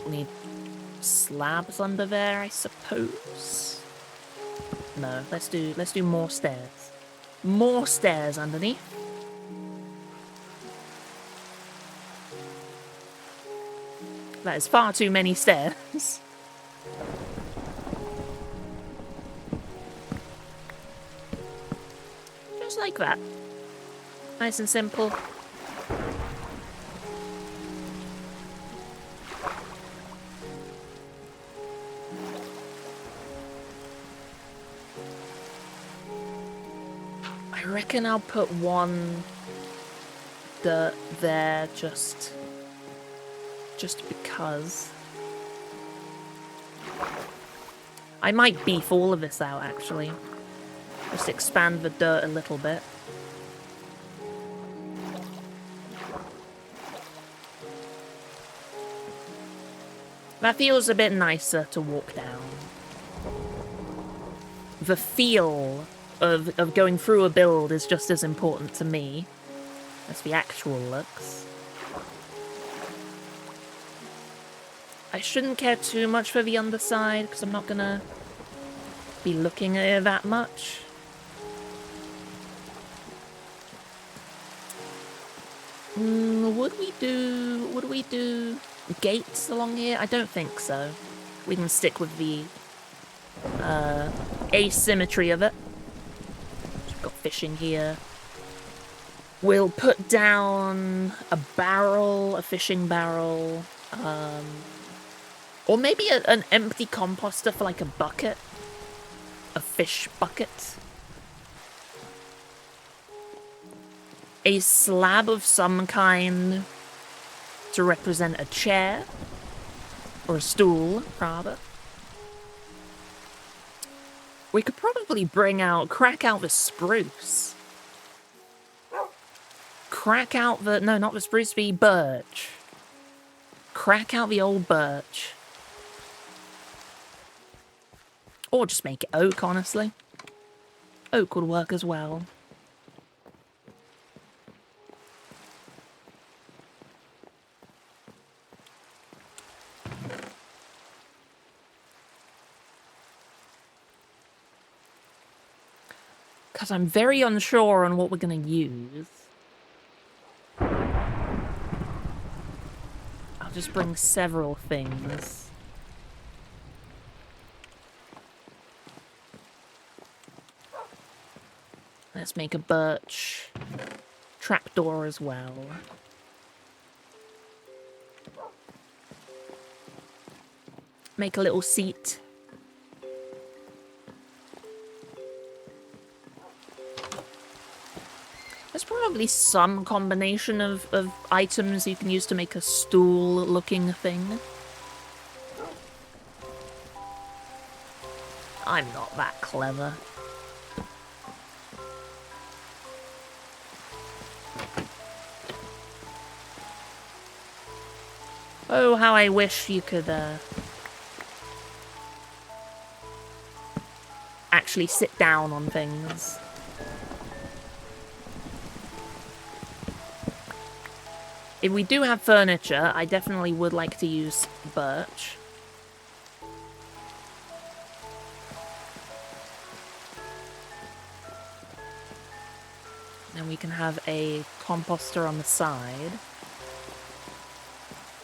We need slabs under there, I suppose. No, let's do more stairs. More stairs underneath. That is far too many stairs. Just like that. Nice and simple. I reckon I'll put one dirt there just because. I might beef all of this out, actually. Just expand the dirt a little bit. That feels a bit nicer to walk down. The feel of going through a build is just as important to me as the actual looks. I shouldn't care too much for the underside, because I'm not gonna be looking at it that much. Would we do gates along here? I don't think so. We can stick with the asymmetry of it. We've got fishing here. We'll put down a barrel, a fishing barrel, or maybe an empty composter for like a bucket. A fish bucket. A slab of some kind to represent a chair. Or a stool, rather. We could probably crack out the spruce. Crack out the, no, not the spruce, the birch. crack out the old birch. Or just make it oak, honestly. Oak would work as well. Because I'm very unsure on what we're going to use. I'll just bring several things. Let's make a birch trapdoor as well. Make a little seat. There's probably some combination of items you can use to make a stool-looking thing. I'm not that clever. Oh, how I wish you could, actually sit down on things. If we do have furniture, I definitely would like to use birch. Then we can have a composter on the side.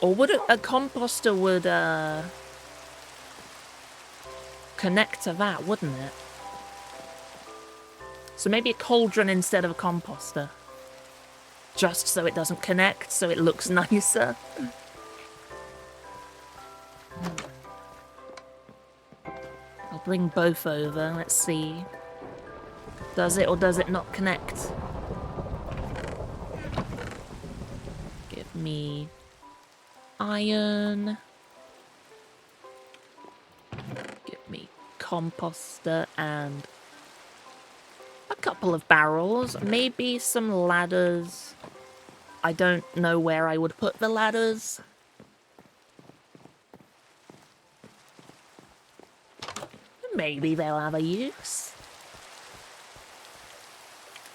Or would a composter would connect to that, wouldn't it? So maybe a cauldron instead of a composter. Just so it doesn't connect, so it looks nicer. I'll bring both over, let's see. Does it or does it not connect? Give me iron. Give me composter and a couple of barrels. Maybe some ladders. I don't know where I would put the ladders. Maybe they'll have a use.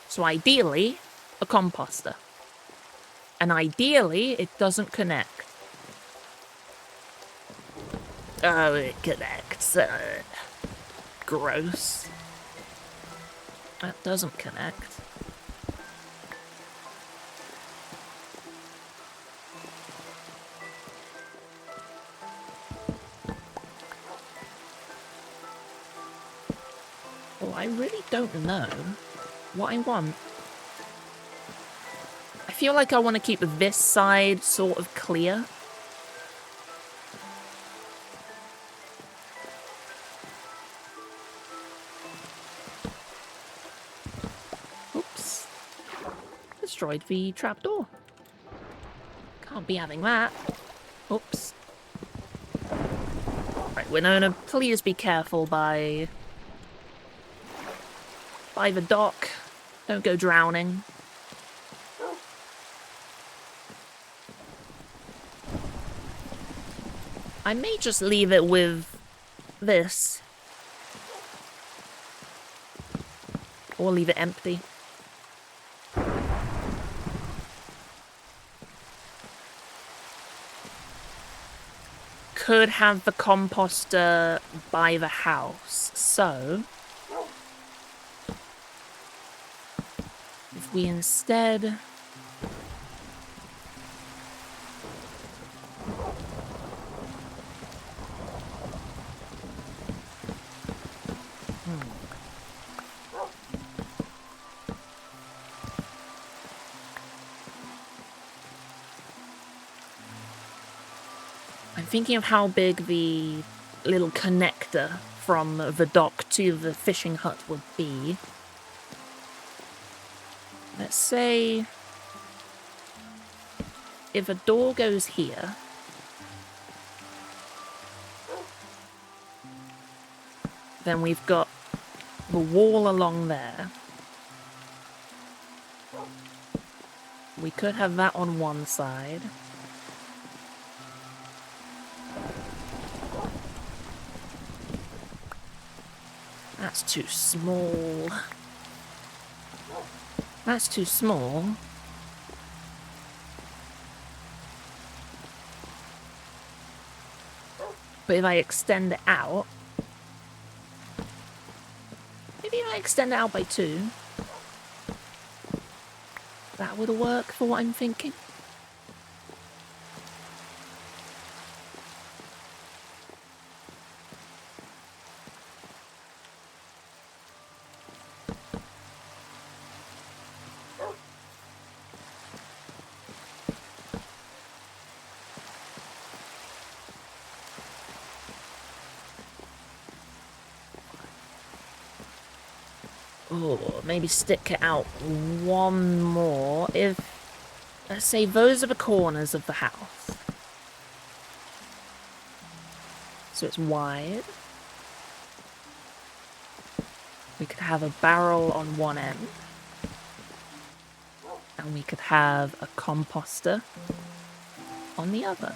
So ideally, a composter. And ideally, it doesn't connect. Oh, it connects. Gross. That doesn't connect. Oh, I really don't know what I want. I feel like I want to keep this side sort of clear. Oops. Destroyed the trapdoor. Can't be having that. Oops. Right, Winona, please be careful by the dock. Don't go drowning. I may just leave it with this. Or leave it empty. Could have the composter by the house, so if we instead I'm thinking of how big the little connector from the dock to the fishing hut would be. Let's say if a door goes here, then we've got the wall along there. We could have that on one side. That's too small. That's too small. But if I extend it out... Maybe if I extend it out by 2... That would work for what I'm thinking. Oh, maybe stick it out one more. If, let's say, those are the corners of the house. So it's wide. We could have a barrel on one end. And we could have a composter on the other.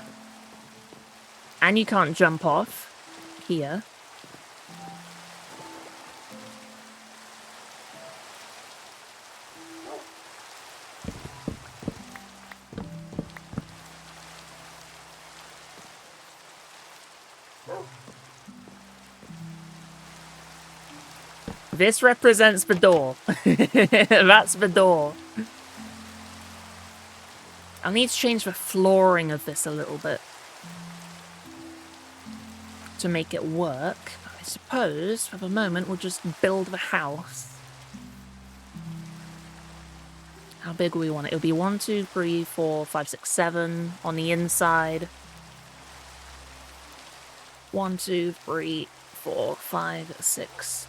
And you can't jump off here. This represents the door. That's the door. I need to change the flooring of this a little bit to make it work. I suppose, for the moment, we'll just build the house. How big will we want it? It'll be 1, 2, 3, 4, 5, 6, 7 on the inside. 1, 2, 3, 4, 5, 6.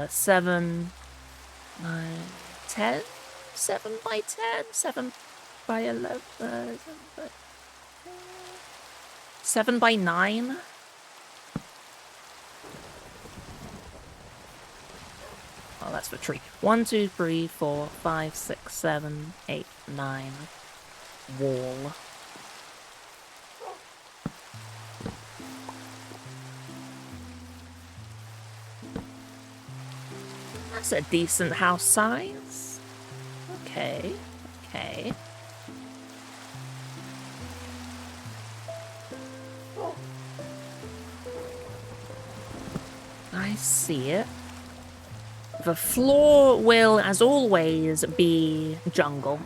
7, 9, 10. 7 by 10. 7 by 11. 7 by 9. Oh, that's the tree. 1, 2, 3, 4, 5, 6, 7, 8, 9. Wall. That's a decent house size. Okay, okay. I see it. The floor will, as always, be jungle.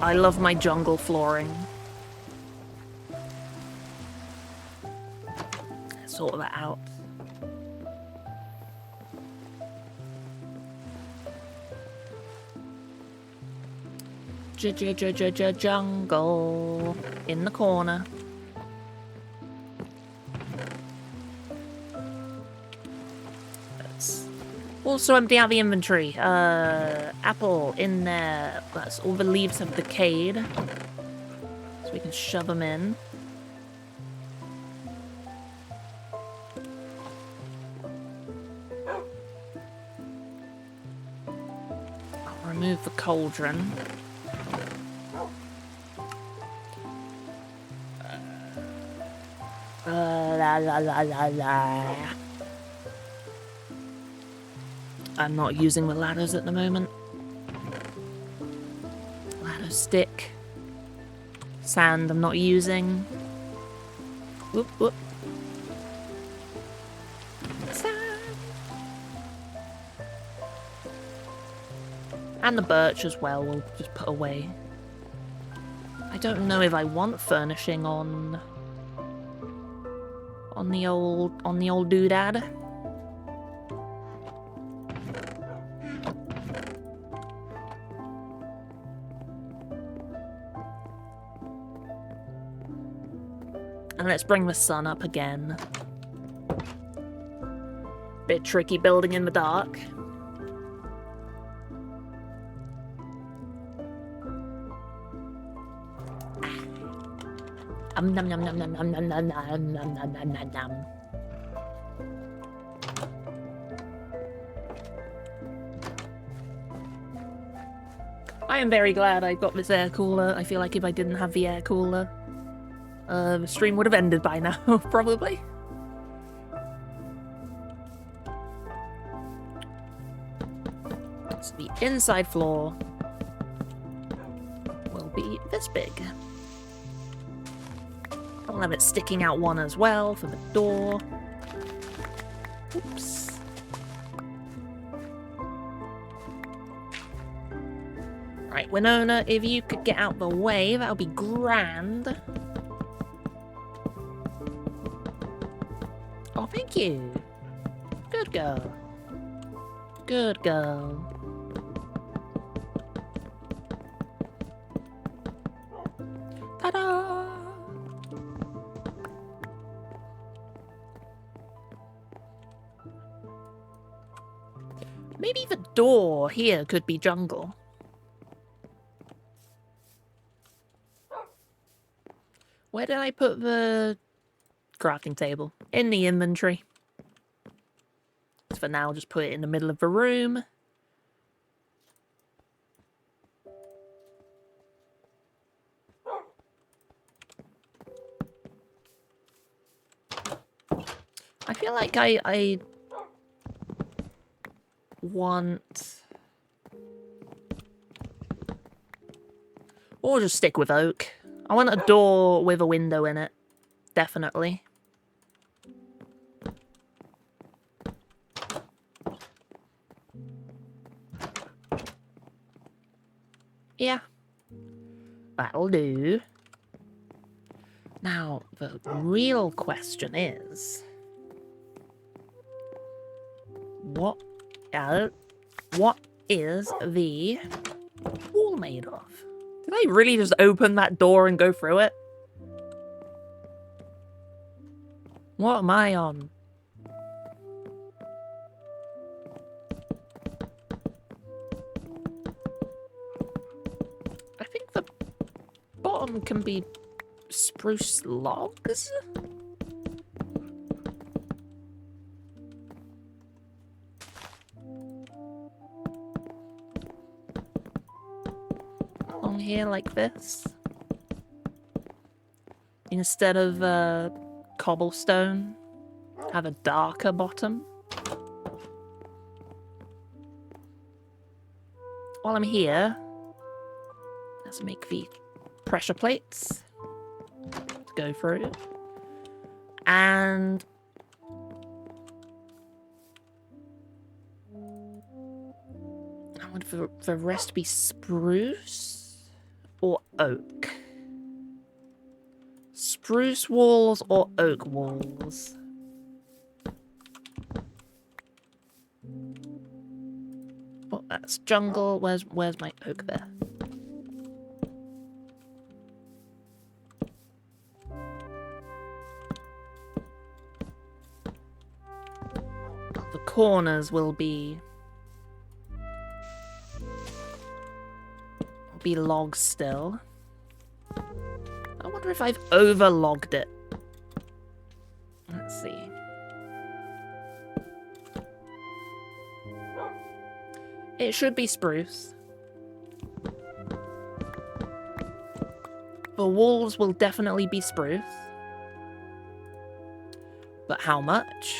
I love my jungle flooring. Let's sort that out. Jungle in the corner. Let's also empty out the inventory. Apple in there. That's all the leaves have decayed, so we can shove them in. I'll remove the cauldron. I'm not using the ladders at the moment. Ladder stick. Sand I'm not using. Whoop, whoop. Sand. And the birch as well, we'll just put away. I don't know if I want furnishing on the old doodad. And let's bring the sun up again. Bit tricky building in the dark. Nom nom nom nom nom nom nom nom nom nom nom nom nom. I am very glad I got this air cooler. I feel like if I didn't have the air cooler, the stream would have ended by now, probably. So the inside floor will be this big. I'll have it sticking out one as well for the door. Oops. Right, Winona, if you could get out the way, that would be grand. Oh, thank you. Good girl. Good girl. Ta-da! Maybe the door here could be jungle. Where did I put the crafting table? In the inventory. For now, just put it in the middle of the room. I feel like I want... Or just stick with oak. I want a door with a window in it. Definitely. Yeah. That'll do. Now, the real question is... What is the wall made of? Did I really just open that door and go through it? What am I on? I think the bottom can be spruce logs? Along here like this. Instead of cobblestone, have a darker bottom. While I'm here, let's make the pressure plates to go through. And I want the rest to be spruce or oak. Spruce walls or oak walls? Well, that's jungle. Where's my oak there? The corners will be logs still. I wonder if I've overlogged it. Let's see. It should be spruce. The walls will definitely be spruce. But how much?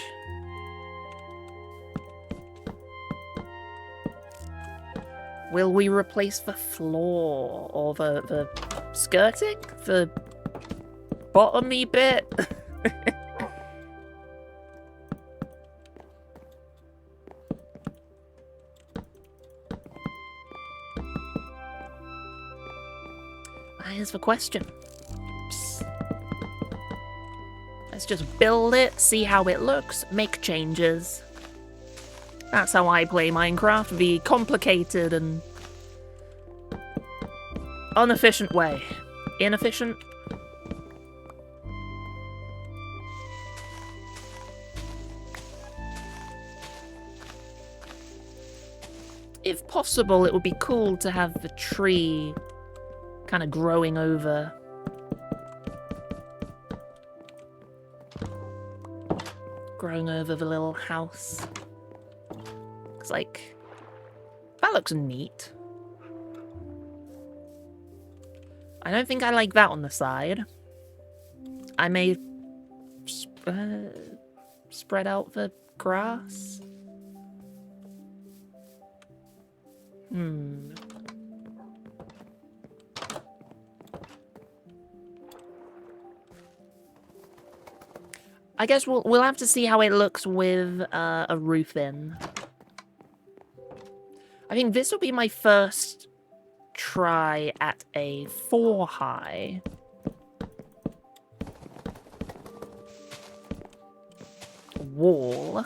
Will we replace the floor or the skirting? The bottomy bit? Here's the question. Oops. Let's just build it, see how it looks, make changes. That's how I play Minecraft, the complicated and inefficient way. Inefficient? If possible, it would be cool to have the tree kind of growing over. Growing over the little house. It's like, that looks neat. I don't think I like that on the side. I may spread out the grass. Hmm. I guess we'll have to see how it looks with a roof in. I think this will be my first try at a 4 high. Wall.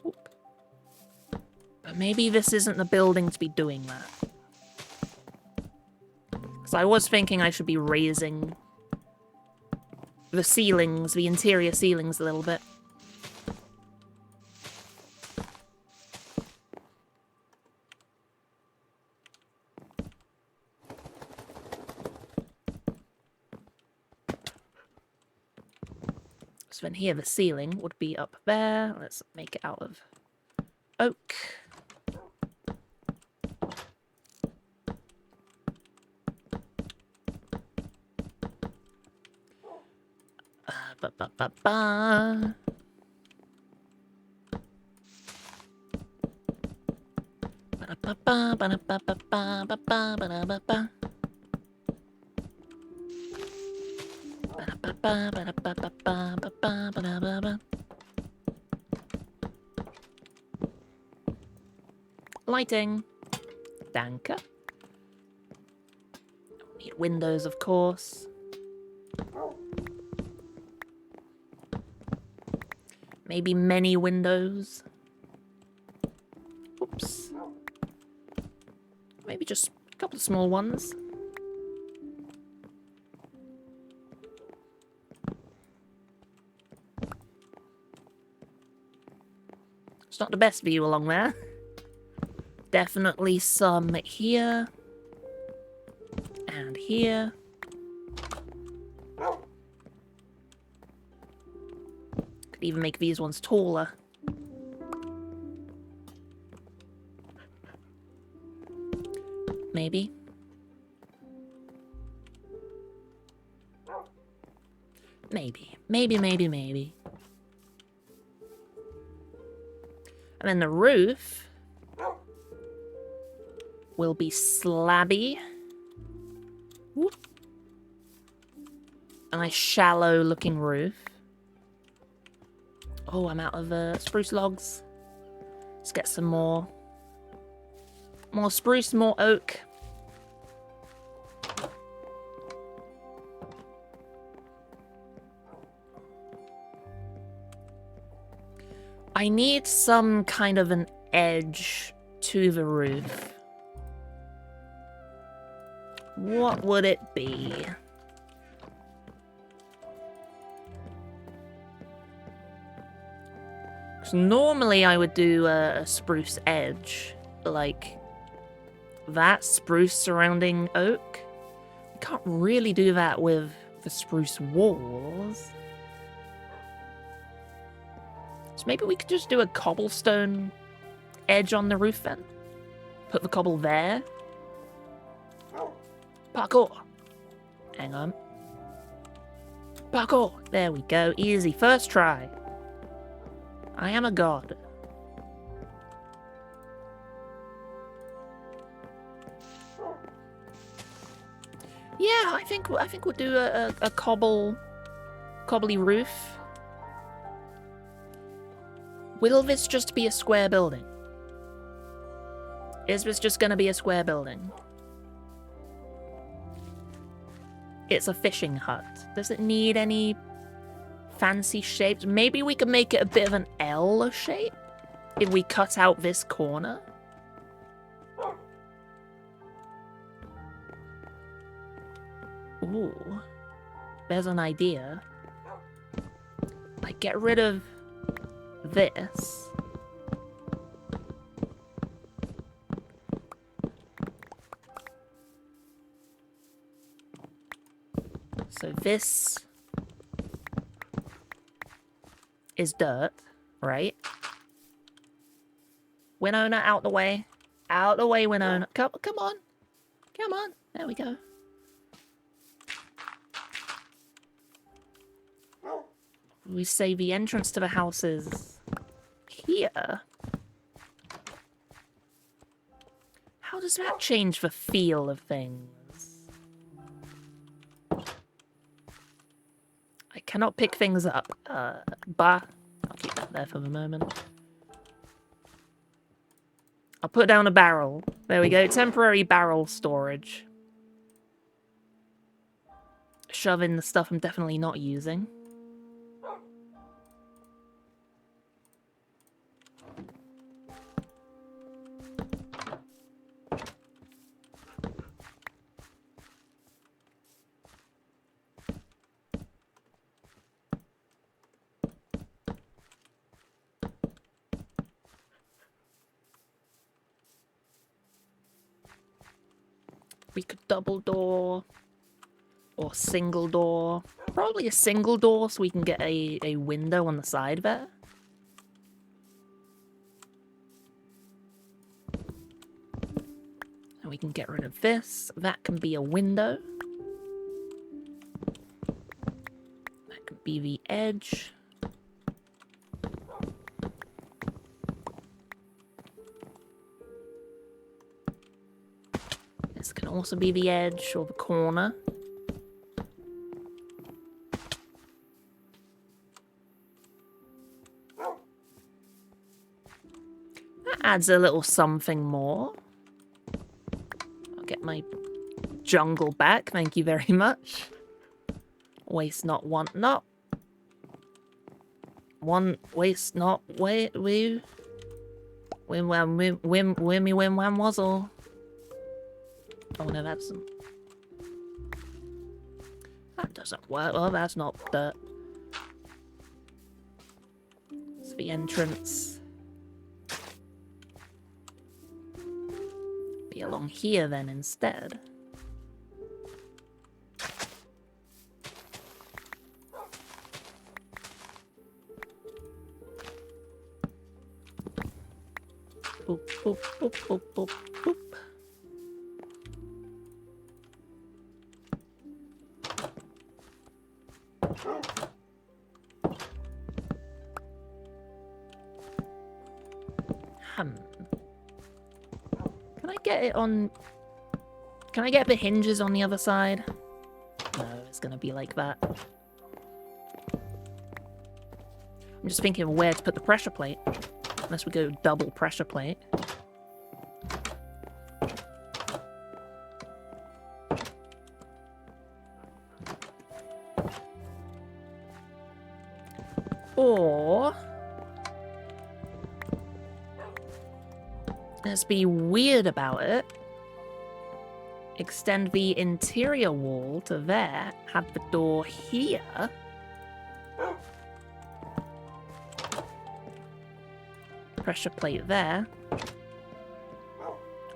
Oop. But maybe this isn't the building to be doing that. Because I was thinking I should be raising the ceilings, the interior ceilings a little bit. So then here the ceiling would be up there. Let's make it out of oak. Ba-ba-ba-ba. Ba-da-ba-ba, ba-da-ba-ba-ba, ba-ba-ba-ba-ba. Ba-da-ba-ba, ba-da-ba-ba-ba, ba-ba-ba-ba-ba. Lighting. Danke. Need windows, of course. Maybe many windows. Oops. Maybe just a couple of small ones. It's not the best view along there. Definitely some here. And here. Could even make these ones taller. Maybe. Maybe. And then the roof will be slabby. Whoop. A nice shallow looking roof. Oh, I'm out of spruce logs. Let's get some more. More spruce, more oak. I need some kind of an edge to the roof. What would it be? Because normally I would do a spruce edge, like that, spruce surrounding oak. We can't really do that with the spruce walls. So maybe we could just do a cobblestone edge on the roof then. Put the cobble there. Parkour. Hang on. Parkour. There we go. Easy. First try. I am a god. Yeah, I think we'll do a cobbly roof. Will this just be a square building? Is this just gonna be a square building? It's a fishing hut. Does it need any fancy shapes? Maybe we could make it a bit of an L shape if we cut out this corner. Ooh, there's an idea. Like, get rid of this. So this is dirt, right? Winona, out the way. Out the way, Winona. Come on. Come on. There we go. We say the entrance to the house is here. How does that change the feel of things? I cannot pick things up. Bah. I'll keep that there for the moment. I'll put down a barrel. There we go. Temporary barrel storage. Shove in the stuff I'm definitely not using. We could double door or single door. Probably a single door so we can get a window on the side there. And we can get rid of this. That can be a window. That could be the edge. This can also be the edge or the corner. That adds a little something more. I'll get my jungle back, thank you very much. Waste not, want not. One, waste not, wait, win, wazzle. Oh no, that doesn't work. Well, that's not dirt. It's the entrance. Be along here then instead. Boop, boop, boop, boop, boop, boop. Can I get it on... Can I get the hinges on the other side? No, it's gonna be like that. I'm just thinking of where to put the pressure plate. Unless we go double pressure plate. Or... let's be weird about it. Extend the interior wall to there. Have the door here. Pressure plate there.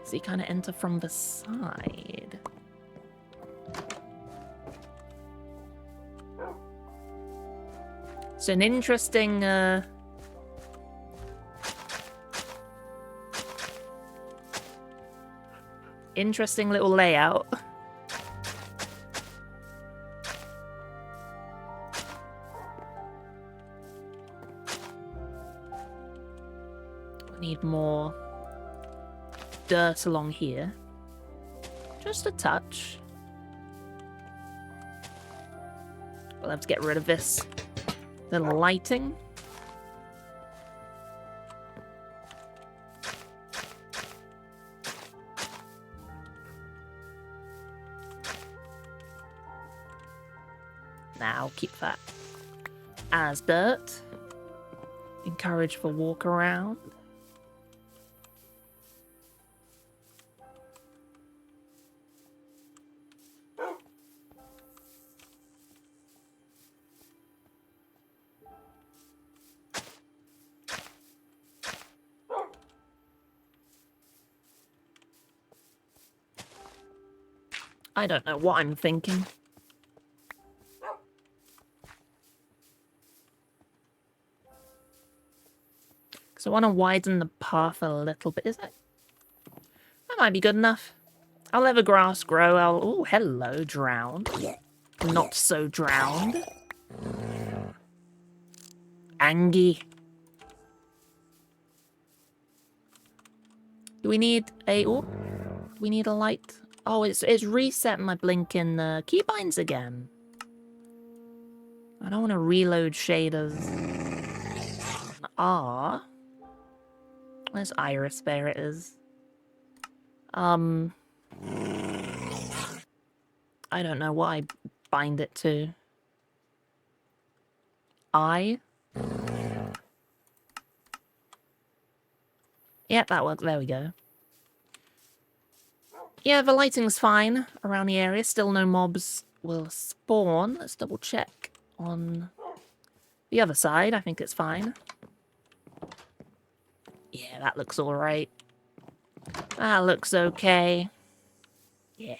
So you kind of enter from the side. So an interesting... interesting little layout. I need more dirt along here. Just a touch. We'll have to get rid of this little lighting. Now keep that as dirt. Encourage for walk around. I don't know what I'm thinking. So I want to widen the path a little bit. Is that might be good enough. I'll let the grass grow. Oh, hello, drowned. Not so drowned. Angie. Do we need a... oh. We need a light. Oh, it's reset my blinking keybinds again. I don't want to reload shaders. Where's Iris? There it is. I don't know what I bind it to. Yeah, that works. There we go. Yeah, the lighting's fine around the area. Still no mobs will spawn. Let's double check on the other side. I think it's fine. Yeah, that looks alright. That looks okay. Yeah.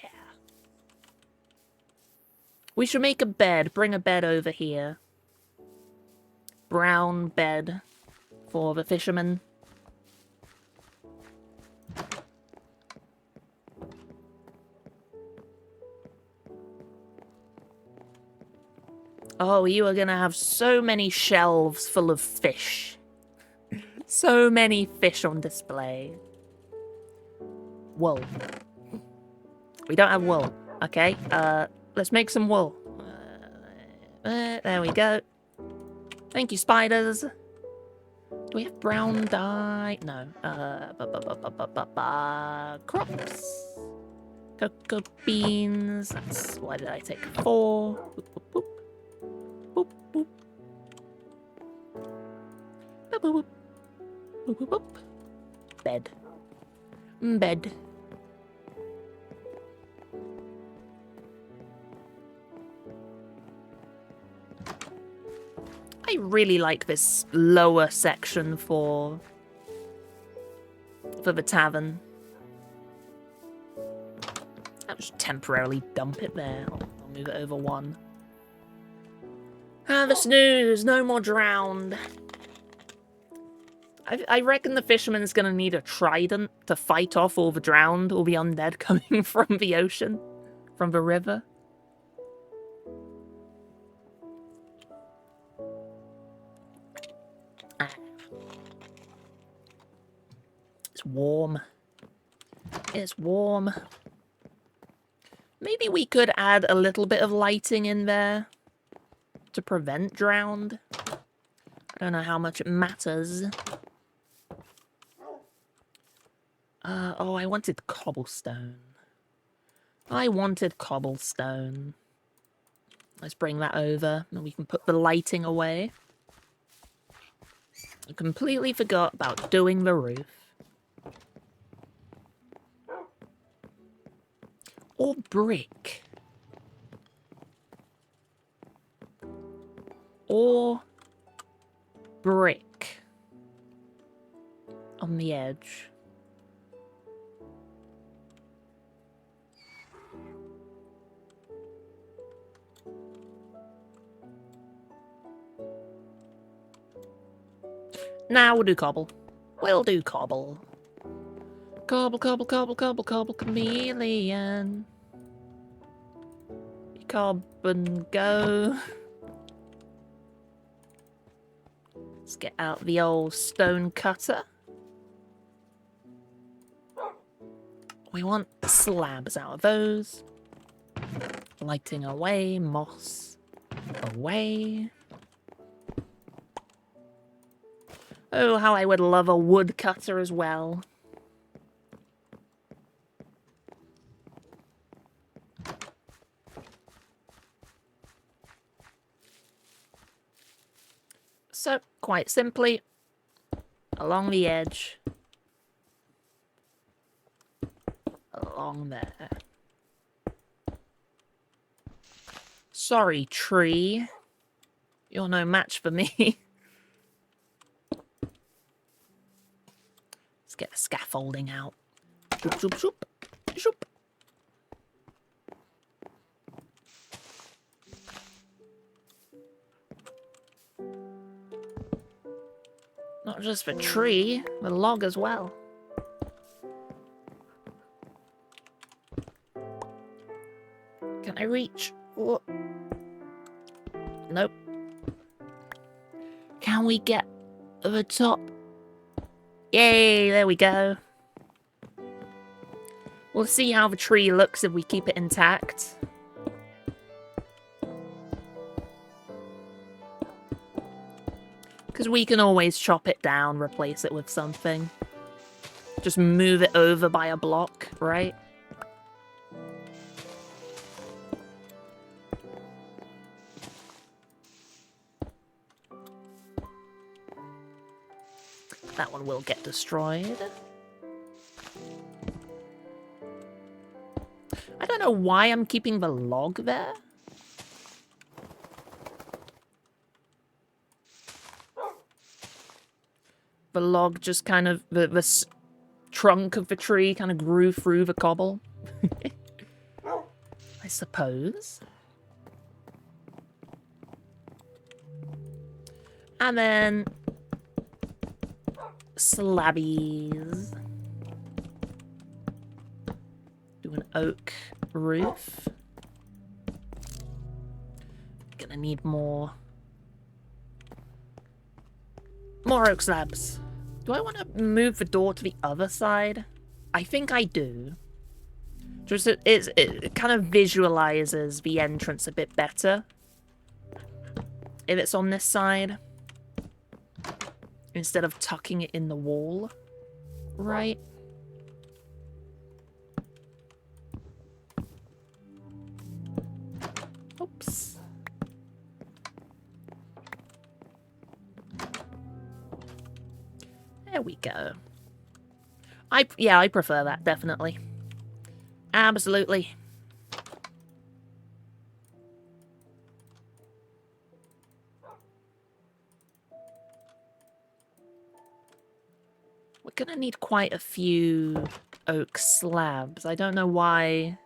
We should make a bed. Bring a bed over here. Brown bed for the fisherman. Oh, you are gonna have so many shelves full of fish. So many fish on display. Wool. We don't have wool. Okay, let's make some wool. There we go. Thank you, spiders. Do we have brown dye? No. Crops. Cocoa beans. That's why did I take 4? Boop, boop, boop. Boop, boop. Boop, boop, boop. Boop, boop, boop. Bed. Bed. I really like this lower section for the tavern. I'll just temporarily dump it there. I'll move it over 1. The snooze, no more drowned. I reckon the fisherman's gonna need a trident to fight off all the drowned, all the undead coming from the ocean, from the river. It's warm. It's warm. Maybe we could add a little bit of lighting in there to prevent drowned. I don't know how much it matters. Oh, I wanted cobblestone. I wanted cobblestone. Let's bring that over, and we can put the lighting away. I completely forgot about doing the roof. Or brick. Or brick. On the edge. Now we'll do cobble. We'll do cobble. Cobble, cobble, cobble, cobble, cobble, chameleon. You cob and go. Let's get out the old stone cutter. We want slabs out of those. Lighting away, moss away. Oh, how I would love a woodcutter as well. So, quite simply, along the edge. Along there. Sorry, tree. You're no match for me. Let's get the scaffolding out. Shoop, shoop, shoop. Shoop. Not just the tree, the log as well. Can I reach? Oh. Nope. Can we get to the top? Yay, there we go. We'll see how the tree looks if we keep it intact. Because we can always chop it down, replace it with something. Just move it over by a block, right? That one will get destroyed. I don't know why I'm keeping the log there. The log just kind of, the trunk of the tree kind of grew through the cobble. I suppose. And then slabbies. Do an oak roof. Gonna need more oak slabs. Do I want to move the door to the other side? I think I do. Just it kind of visualizes the entrance a bit better if it's on this side instead of tucking it in the wall, right? Oops. There we go. Yeah, I prefer that, definitely. Absolutely. We're gonna need quite a few oak slabs. I don't know why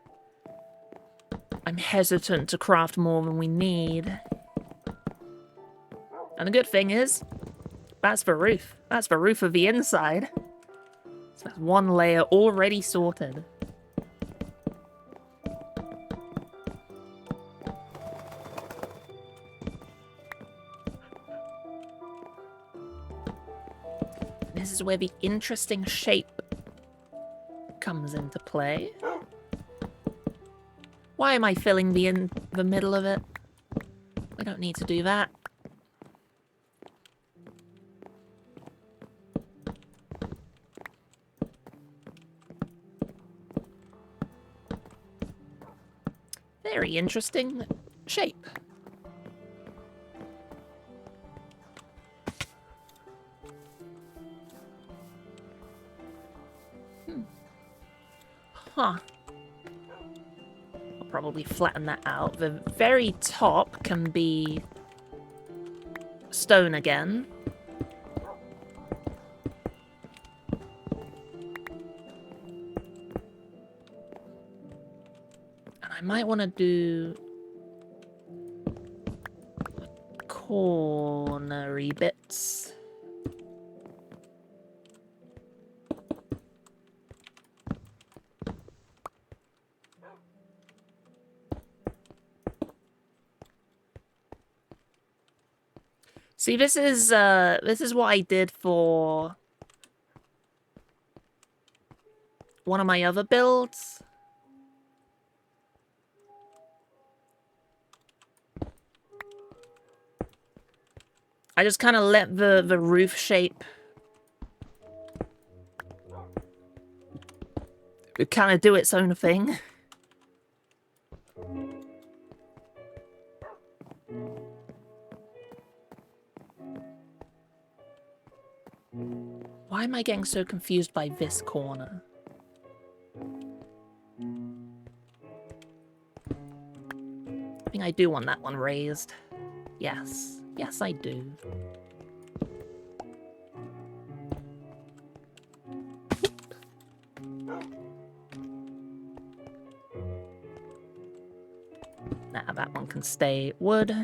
I'm hesitant to craft more than we need. And the good thing is, that's the roof. That's the roof of the inside. So that's one layer already sorted. This is where the interesting shape comes into play. Why am I filling the middle of it? We don't need to do that. Very interesting shape. Huh. I'll probably flatten that out. The very top can be stone again. And I might want to do cornery bits. See, this is what I did for one of my other builds. I just kind of let the roof shape kind of do its own thing. Why am I getting so confused by this corner? I think I do want that one raised. Yes. Yes, I do. Now that one can stay wood.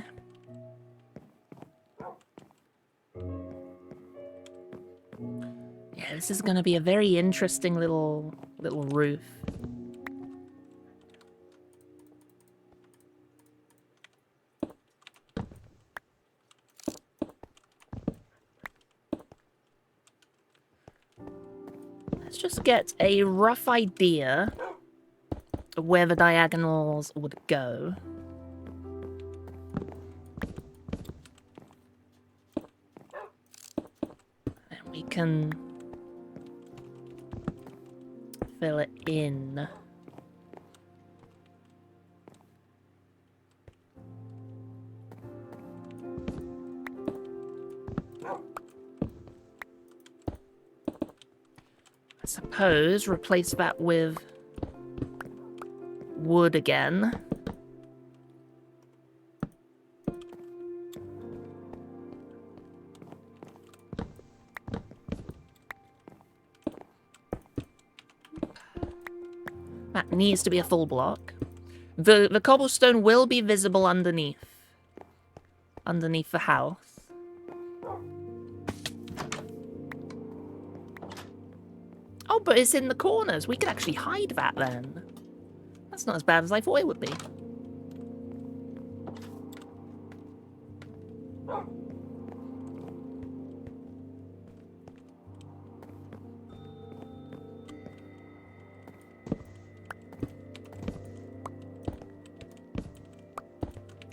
Yeah, this is going to be a very interesting little roof. Let's just get a rough idea where the diagonals would go. And we can fill it in. I suppose replace that with wood again. That needs to be a full block. The cobblestone will be visible underneath the house. Oh, but it's in the corners. We could actually hide that then. That's not as bad as I thought it would be.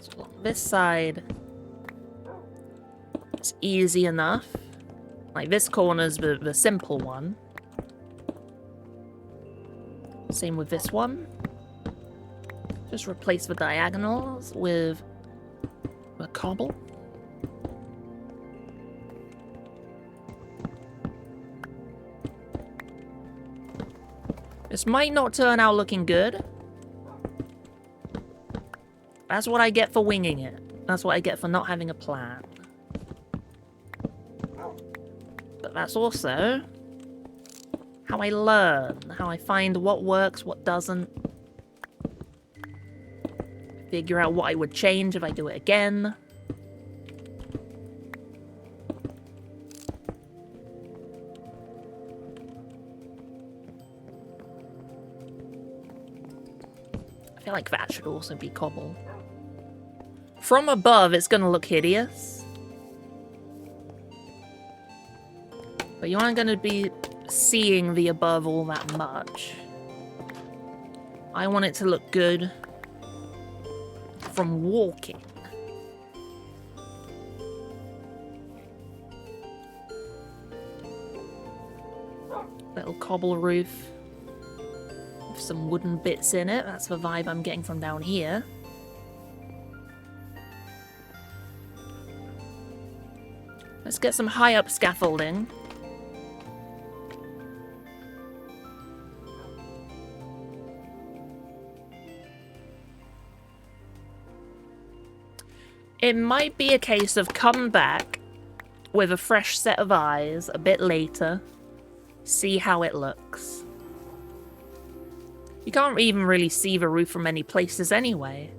So along this side, it's easy enough. Like this corner's the simple one. Same with this one. Just replace the diagonals with a cobble. This might not turn out looking good. That's what I get for winging it. That's what I get for not having a plan. But that's also how I learn, how I find what works, what doesn't. Figure out what I would change if I do it again. I feel like that should also be cobble. From above, it's gonna look hideous. But you aren't gonna be seeing the above all that much. I want it to look good from walking. Little cobble roof with some wooden bits in it. That's the vibe I'm getting from down here. Let's get some high up scaffolding. It might be a case of come back with a fresh set of eyes a bit later, see how it looks. You can't even really see the roof from many places anyway.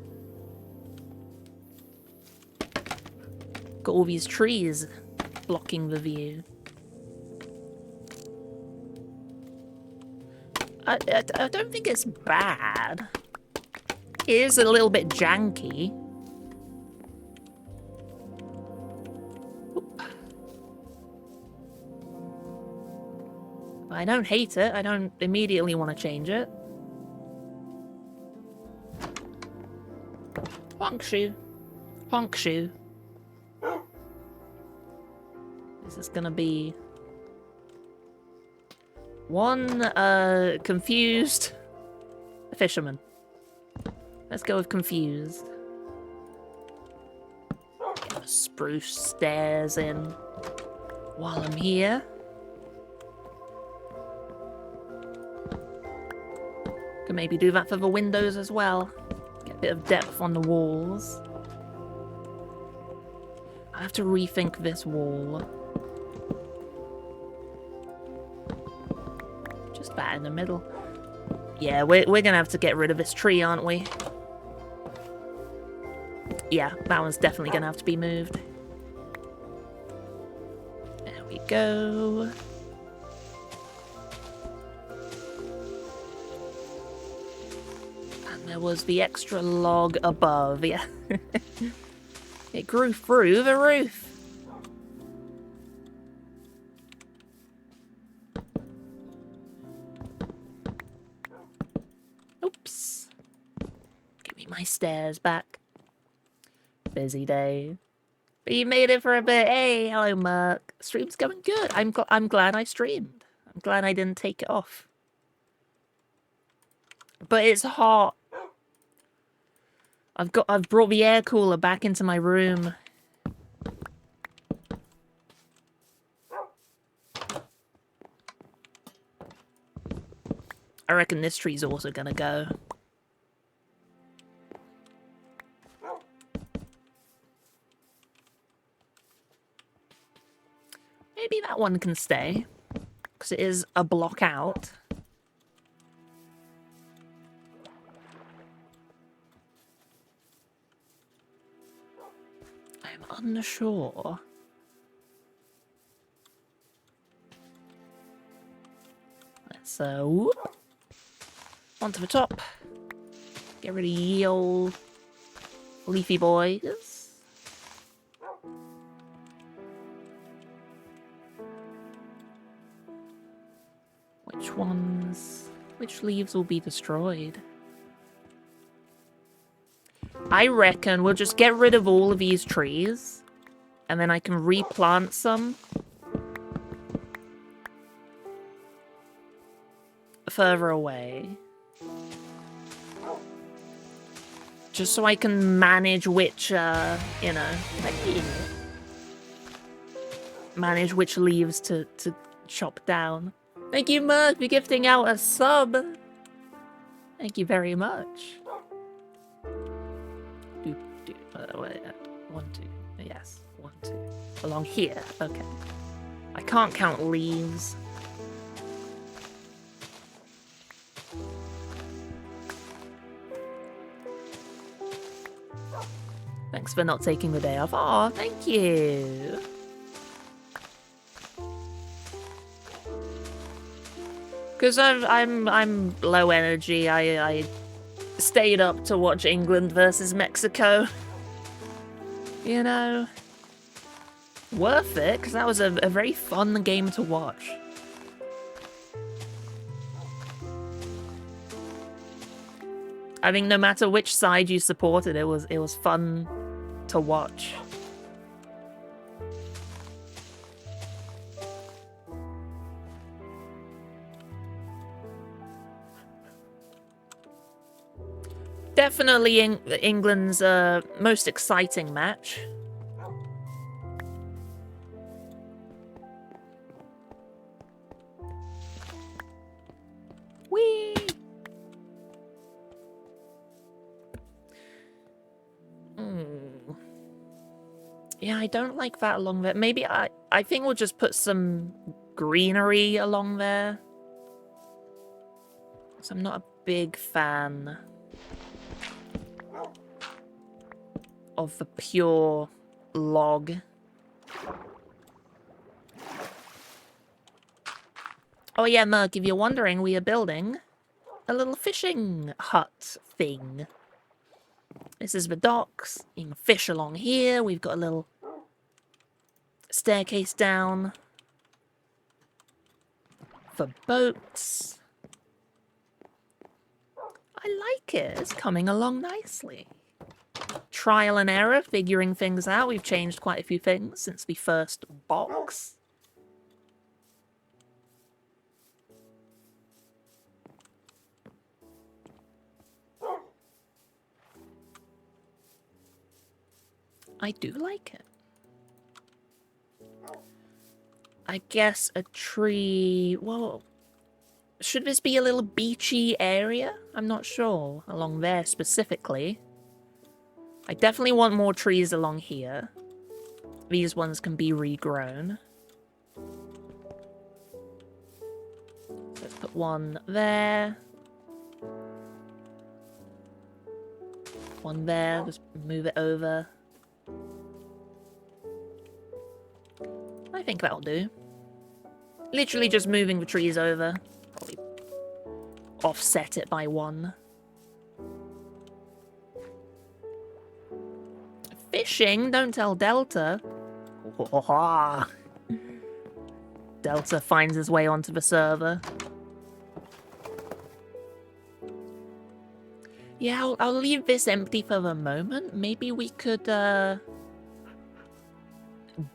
Got all these trees blocking the view. I don't think it's bad. It is a little bit janky. I don't hate it. I don't immediately want to change it. Honk shoe. Honk shoe. This is gonna be one confused fisherman. Let's go with confused. Get the spruce stairs in while I'm here. Can maybe do that for the windows as well. Get a bit of depth on the walls. I have to rethink this wall. Just that in the middle. Yeah, we're gonna have to get rid of this tree, aren't we? Yeah, that one's definitely gonna have to be moved. There we go. There was the extra log above, yeah. It grew through the roof. Oops. my stairs back. Busy day. But you made it for a bit. Hey, hello, Merc. Stream's going good. I'm glad I streamed. I'm glad I didn't take it off. But it's hot. I've brought the air cooler back into my room. I reckon this tree's also gonna go. Maybe that one can stay, because it is a block out. I'm unsure. Let's whoop. Onto the top. Get rid of ye old leafy boys. Which leaves will be destroyed? I reckon we'll just get rid of all of these trees, and then I can replant some further away. Just so I can manage which, you know, manage which leaves to chop down. Thank you, Merc, for gifting out a sub. Thank you very much. Wait, 1, 2. Yes, 1, 2. Along here. Okay. I can't count leaves. Thanks for not taking the day off. Aw, thank you. Because I'm low energy. I stayed up to watch England versus Mexico. You know, worth it, because that was a very fun game to watch. I think no matter which side you supported, it was fun to watch. Definitely England's most exciting match. Whee! Yeah, I don't like that along there. Maybe I think we'll just put some greenery along there. So I'm not a big fan of the pure log. Oh yeah, Merc, if you're wondering, we are building a little fishing hut thing. This is the docks. You can fish along here. We've got a little staircase down for boats. I like it. It's coming along nicely. Trial and error, figuring things out. We've changed quite a few things since the first box. I do like it. I guess a tree... Well, should this be a little beachy area? I'm not sure. Along there specifically. I definitely want more trees along here. These ones can be regrown. Let's put one there. One there. Just move it over. I think that'll do. Literally just moving the trees over. Probably offset it by one. Fishing? Don't tell Delta. Delta finds his way onto the server. Yeah, I'll leave this empty for the moment. Maybe we could,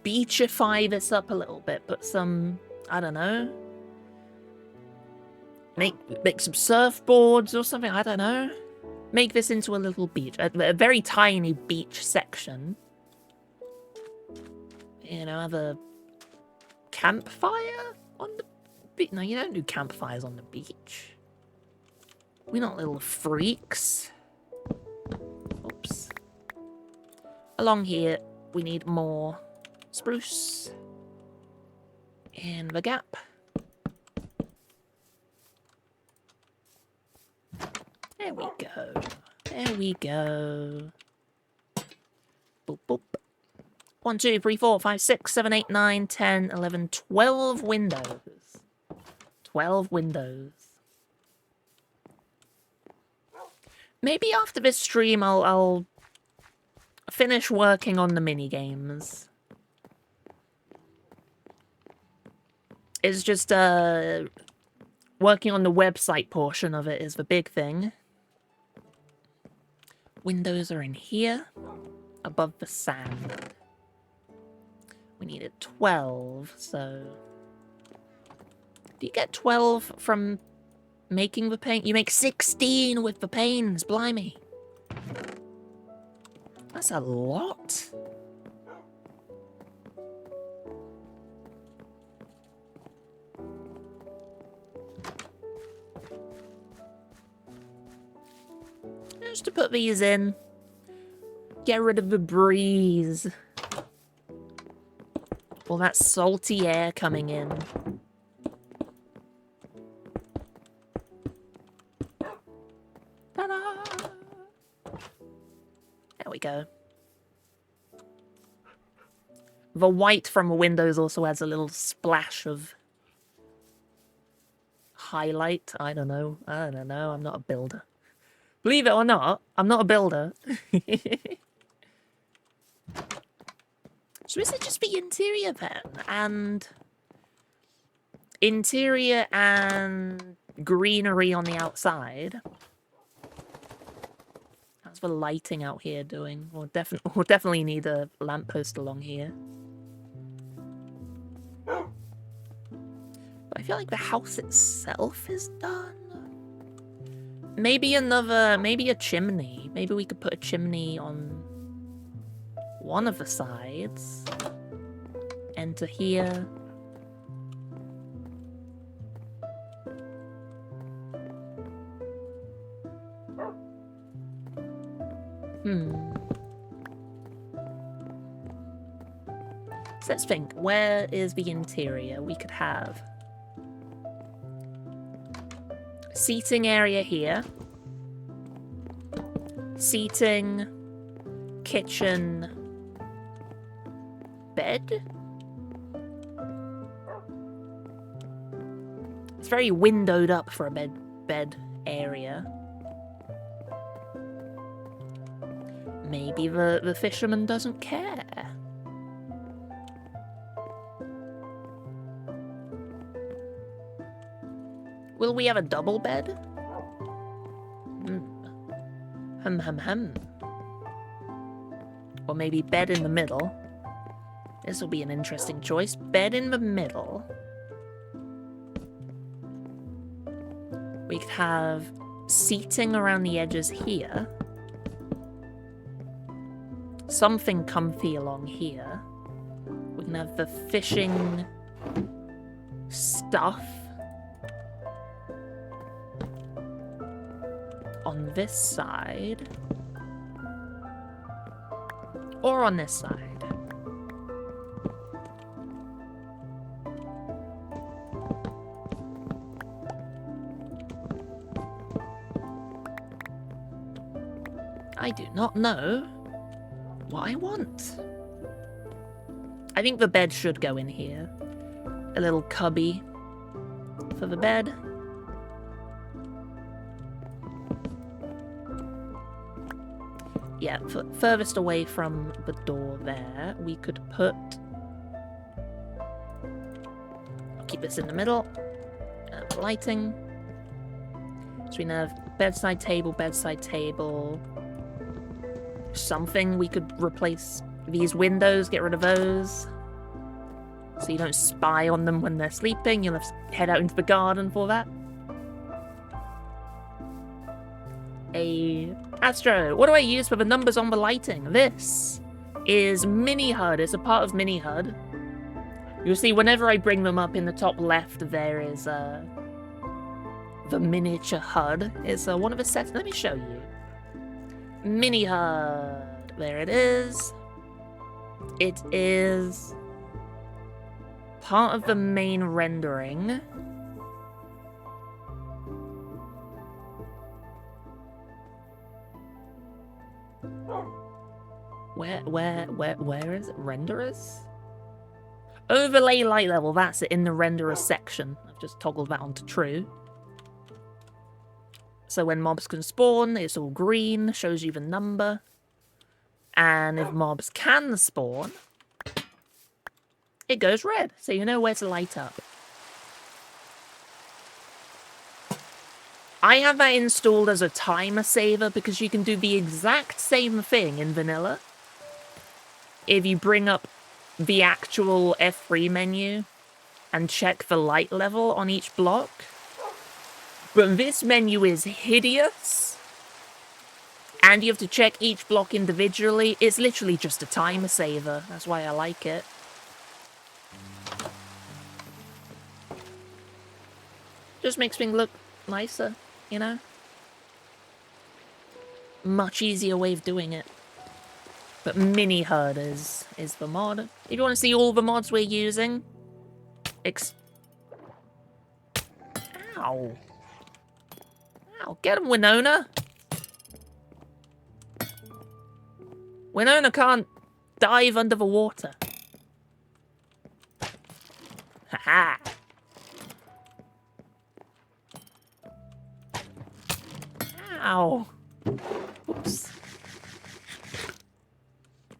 beachify this up a little bit. Put some, I don't know. Make some surfboards or something, I don't know. Make this into a little beach. A very tiny beach section. You know, have a campfire on the beach. No, you don't do campfires on the beach. We're not little freaks. Oops. Along here, we need more spruce. In the gap. There we go. There we go. Boop, boop. 1, 2, 3, 4, 5, 6, 7, 8, 9, 10, 11, 12 windows. 12 windows. Maybe after this stream, I'll finish working on the mini-games. It's just, working on the website portion of it is the big thing. Windows are in here, above the sand. We needed 12, so... Do you get 12 from making the paint? You make 16 with the panes, blimey. That's a lot. Just to put these in. Get rid of the breeze. All that salty air coming in. Ta-da! There we go. The white from the windows also adds a little splash of highlight. I don't know. I'm not a builder. Believe it or not, I'm not a builder. So is it just the interior then? And interior and greenery on the outside? How's the lighting out here doing? We'll definitely need a lamppost along here. But I feel like the house itself is done. Maybe a chimney. Maybe we could put a chimney on one of the sides. Enter here. So let's think. Where is the interior? We could have seating area here. Seating, kitchen, bed. It's very windowed up for a bed area. Maybe the fisherman doesn't care. Will we have a double bed? Or maybe bed in the middle. This will be an interesting choice. Bed in the middle. We could have seating around the edges here. Something comfy along here. We can have the fishing stuff on this side. Or on this side. I do not know what I want. I think the bed should go in here. A little cubby for the bed. Yeah, furthest away from the door there, we could put... I'll keep this in the middle. Lighting. So we can have bedside table, bedside table. Something we could replace these windows, get rid of those. So you don't spy on them when they're sleeping. You'll have to head out into the garden for that. Astro, what do I use for the numbers on the lighting? This is Mini HUD. It's a part of Mini HUD. You'll see whenever I bring them up in the top left, there is the miniature HUD. It's one of the sets. Let me show you. Mini HUD. There it is. It is part of the main rendering. Where is it? Renderers? Overlay light level, that's it, in the renderers section. I've just toggled that onto true. So when mobs can spawn, it's all green, shows you the number. And if mobs can spawn, it goes red, so you know where to light up. I have that installed as a timer saver because you can do the exact same thing in vanilla. If you bring up the actual F3 menu and check the light level on each block. But this menu is hideous. And you have to check each block individually. It's literally just a timer saver. That's why I like it. Just makes things look nicer, you know? Much easier way of doing it. But Mini HUD is the mod. If you want to see all the mods we're using... Ow. Ow, get him, Winona! Winona can't dive under the water. Haha! Ow. Oops.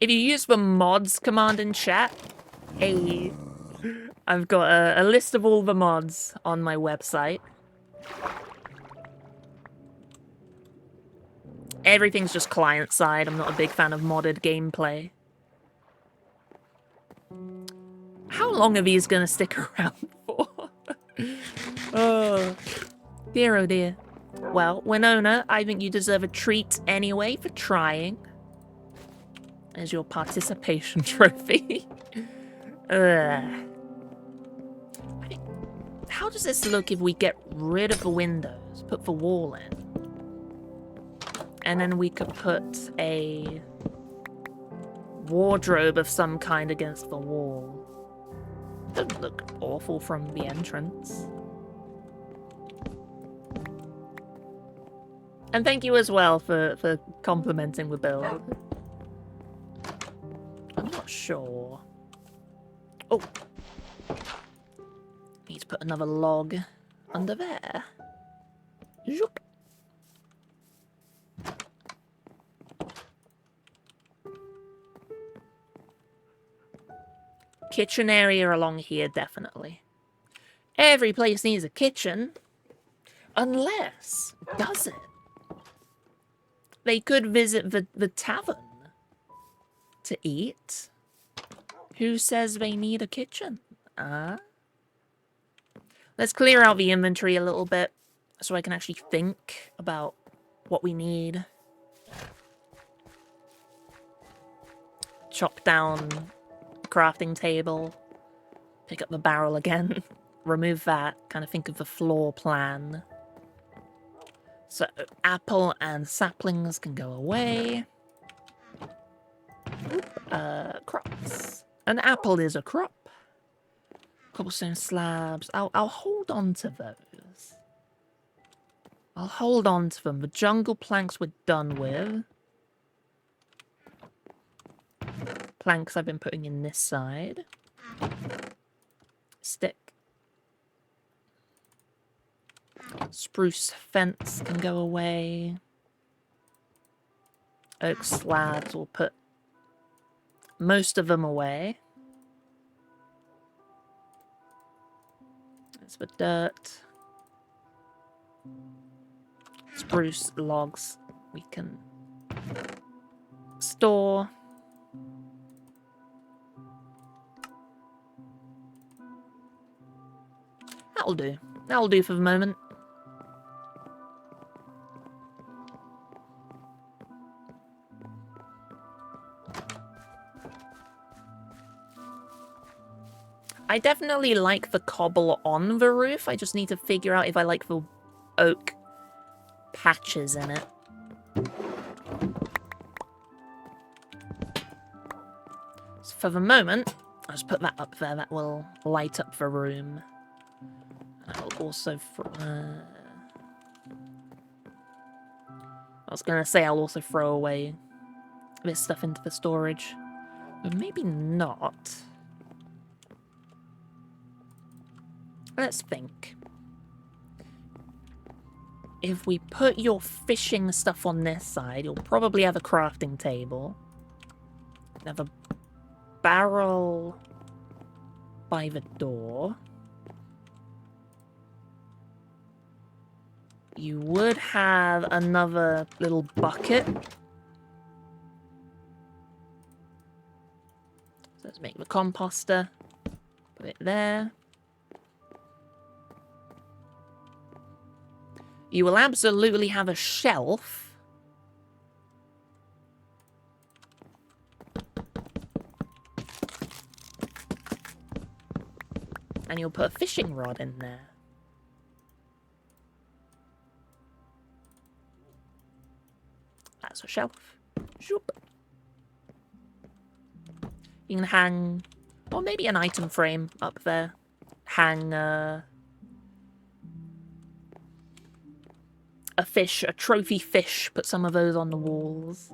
If you use the mods command in chat, hey, I've got a list of all the mods on my website. Everything's just client side. I'm not a big fan of modded gameplay. How long are these gonna stick around for? Oh dear. Well, Winona, I think you deserve a treat anyway for trying. There's your participation trophy. How does this look if we get rid of the windows, put the wall in? And then we could put a wardrobe of some kind against the wall. Doesn't look awful from the entrance. And thank you as well for complimenting the build. I'm not sure. Oh. Need to put another log under there. Zoop. Kitchen area along here, definitely. Every place needs a kitchen. Unless, does it? They could visit the tavern to eat. Who says they need a kitchen? Let's clear out the inventory a little bit so I can actually think about what we need. Chop down crafting table. Pick up the barrel again. Remove that. Kind of think of the floor plan. So, apple and saplings can go away. Crops. An apple is a crop. Cobblestone slabs. I'll hold on to those. I'll hold on to them. The jungle planks we're done with. Planks I've been putting in this side. Stick. Spruce fence can go away. Oak slabs, we'll put most of them away. That's the dirt. spruce logs we can store. That'll do. That'll do for the moment. I definitely like the cobble on the roof. I just need to figure out if I like the oak patches in it. So for the moment, I'll just put that up there. That will light up the room. I'll also... I was going to say I'll also throw away this stuff into the storage. But maybe not. Let's think. If we put your fishing stuff on this side, you'll probably have a crafting table. Have a barrel by the door. You would have another little bucket. So let's make the composter. Put it there. You will absolutely have a shelf. And you'll put a fishing rod in there. That's a shelf. Shoop. You can hang, or maybe an item frame up there. Hang a fish, a trophy fish. Put some of those on the walls.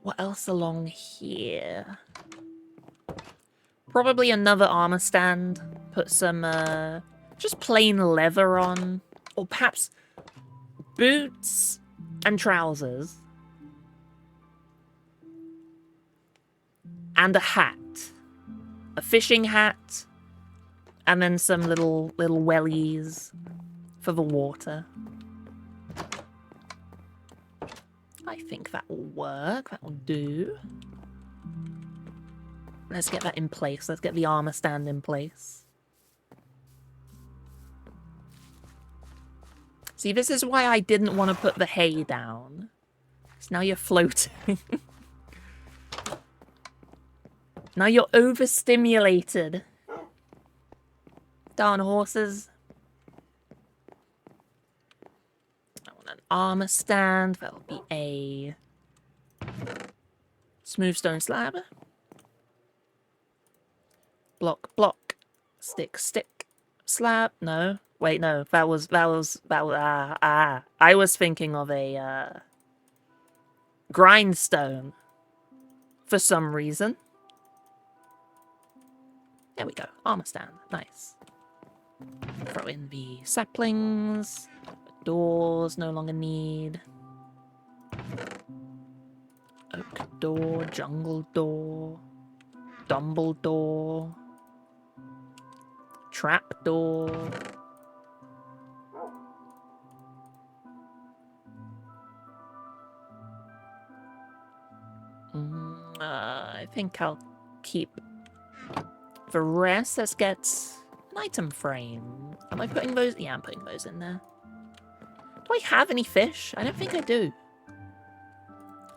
What else along here? Probably another armor stand. Put some just plain leather on. Or perhaps boots and trousers. And a hat. A fishing hat. And then some little wellies for the water. I think that will work. That will do. Let's get that in place. Let's get the armor stand in place. See, this is why I didn't want to put the hay down. So now you're floating. Now you're overstimulated. Darn horses. I want an armor stand. That'll be a smooth stone slab. Block, block. Stick, stick. Slab. No. Wait, no. That was, I was thinking of a, grindstone. For some reason. There we go. Armor stand. Nice. Throw in the saplings. Doors no longer need. Oak door. Jungle door. Dumbledore. Trap door. I think I'll keep the rest. Let's get an item frame. Am I putting those? Yeah, I'm putting those in there. Do I have any fish? I don't think I do.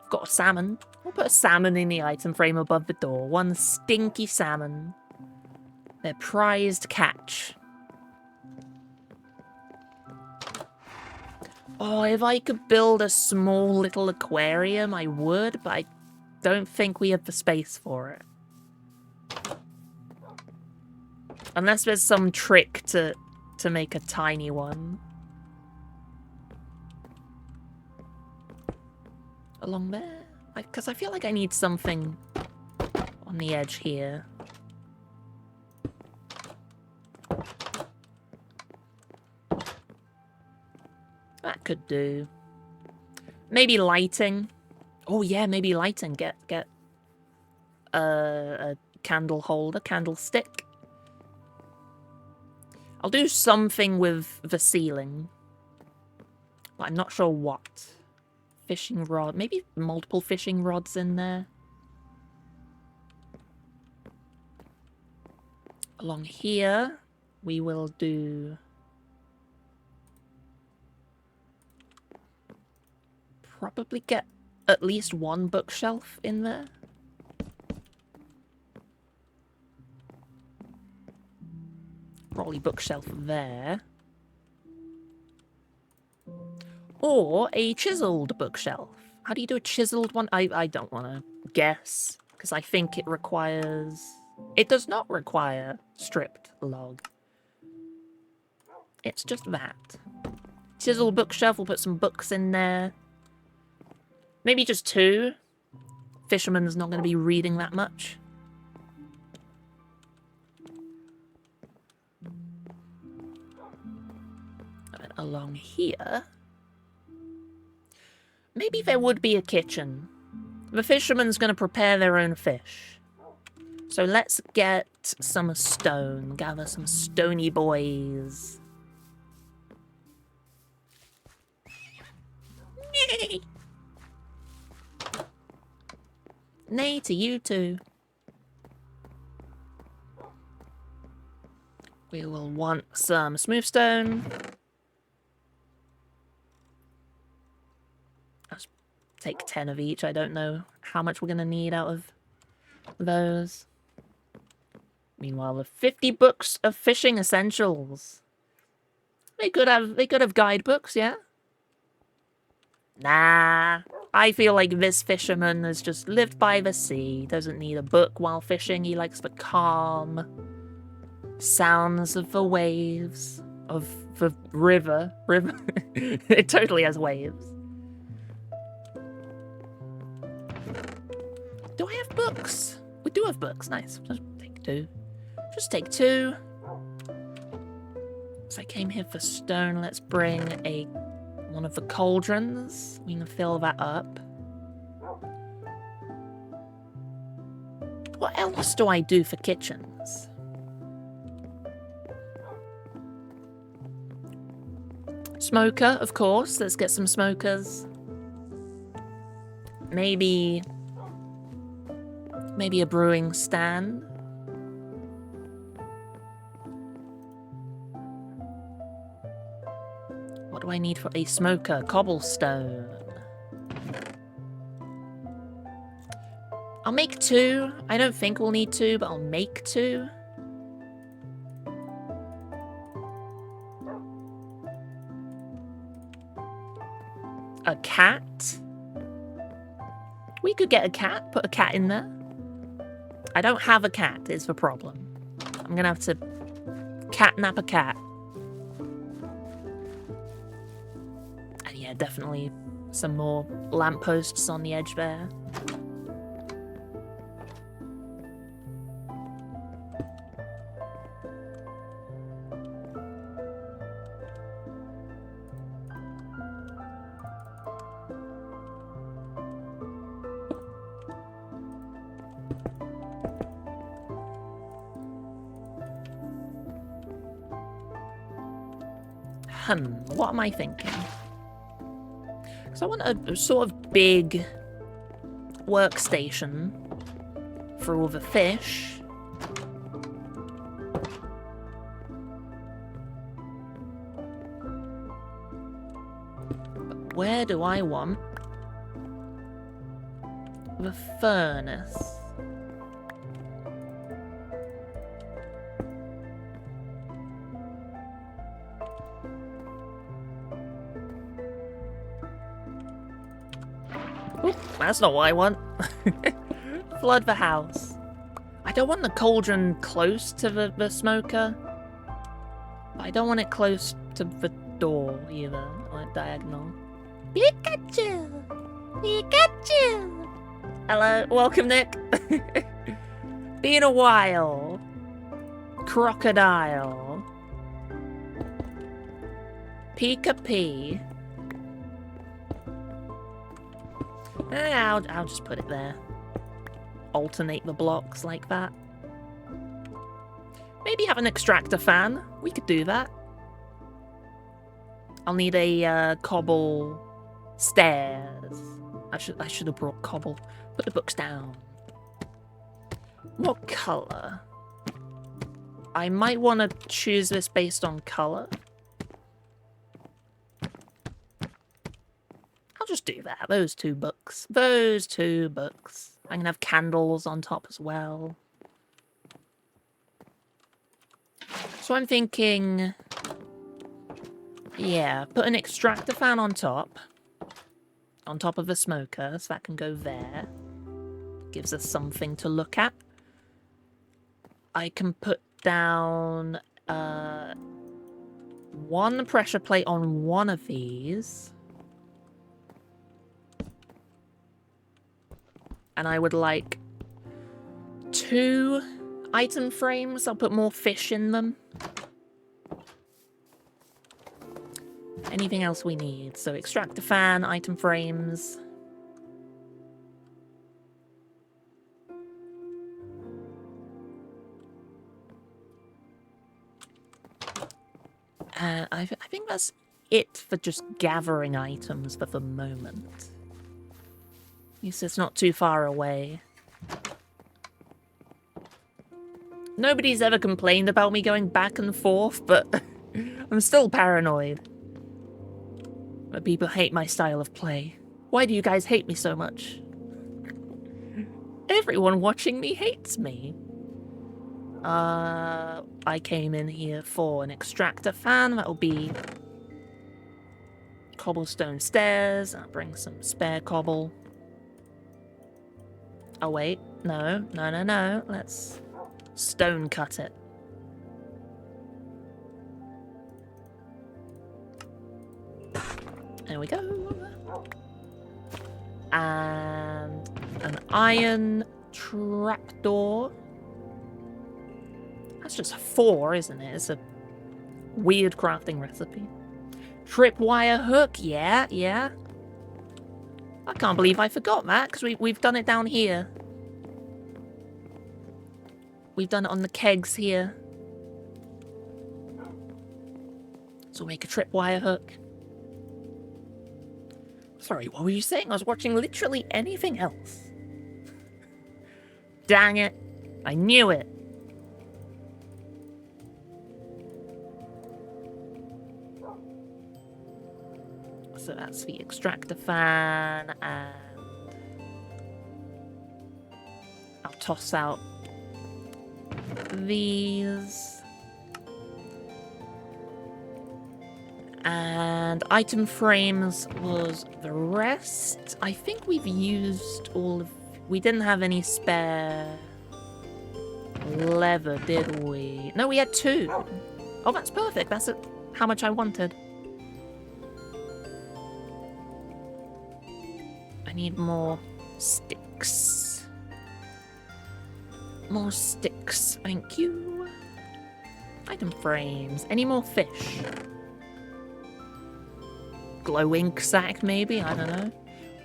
I've got a salmon. We'll put a salmon in the item frame above the door. One stinky salmon. Their prized catch. Oh, if I could build a small little aquarium, I would, but I don't think we have the space for it. Unless there's some trick to make a tiny one. Along there? Because I feel like I need something on the edge here. That could do. Maybe lighting. Oh yeah, maybe lighting. Get a candle holder, candlestick. I'll do something with the ceiling. But I'm not sure what. Fishing rod. Maybe multiple fishing rods in there. Along here, we will do... probably get at least one bookshelf in there. Probably bookshelf there. Or a chiseled bookshelf. How do you do a chiseled one? I don't want to guess, because I think it requires... It does not require stripped log. It's just that. Chiseled bookshelf, we'll put some books in there. Maybe just 2. Fisherman's not going to be reading that much. And along here... Maybe there would be a kitchen. The fisherman's going to prepare their own fish. So let's get some stone. Gather some stony boys. Nay! Nay to you too. We will want some smooth stone. Let's take 10 of each. I don't know how much we're going to need out of those. Meanwhile, the 50 books of fishing essentials. They could have guidebooks, yeah? Nah. I feel like this fisherman has just lived by the sea. Doesn't need a book while fishing. He likes the calm sounds of the waves. Of the river. It totally has waves. Do I have books? We do have books. Nice. Just take 2. Just take 2. So I came here for stone. Let's bring one of the cauldrons. We can fill that up. What else do I do for kitchens? Smoker, of course. Let's get some smokers. Maybe a brewing stand. What do I need for a smoker? Cobblestone. I'll make 2. I don't think we'll need 2, but I'll make 2. A cat. We could get a cat. Put a cat in there. I don't have a cat, is the problem. I'm gonna have to catnap a cat. And yeah, definitely some more lampposts on the edge there. What am I thinking? Because I want a sort of big workstation for all the fish. But where do I want the furnace? That's not what I want. Flood the house. I don't want the cauldron close to the smoker. But I don't want it close to the door either. Like diagonal. Pikachu! Pikachu! Hello, welcome Nick. Been a while. Crocodile. Pika-Pee. I'll just put it there. Alternate the blocks like that. Maybe have an extractor fan. We could do that. I'll need a cobble stairs. I should have brought cobble. Put the books down. What colour? I might want to choose this based on colour. I'll just do that. Those 2 books. Those 2 books. I can have candles on top as well. So I'm thinking... yeah, put an extractor fan on top. On top of the smoker, so that can go there. Gives us something to look at. I can put down 1 pressure plate on one of these. And I would like 2 item frames. I'll put more fish in them. Anything else we need? So extractor fan, item frames. I think that's it for just gathering items for the moment. At least it's not too far away. Nobody's ever complained about me going back and forth, but I'm still paranoid. But people hate my style of play. Why do you guys hate me so much? Everyone watching me hates me. I came in here for an extractor fan. That'll be cobblestone stairs. I'll bring some spare cobble. Oh wait, no. Let's stone cut it. There we go. And an iron trapdoor. That's just 4, isn't it? It's a weird crafting recipe. Tripwire hook, yeah. I can't believe I forgot that, because we've done it down here. We've done it on the kegs here. So we'll make a tripwire hook. Sorry, what were you saying? I was watching literally anything else. Dang it. I knew it. So that's the extractor fan, and I'll toss out these. And item frames was the rest. I think we've used all of... we didn't have any spare leather, did we? No, we had 2. Oh, that's perfect. That's how much I wanted. I need more sticks. More sticks, thank you. Item frames. Any more fish? Glow ink sack, maybe? I don't know.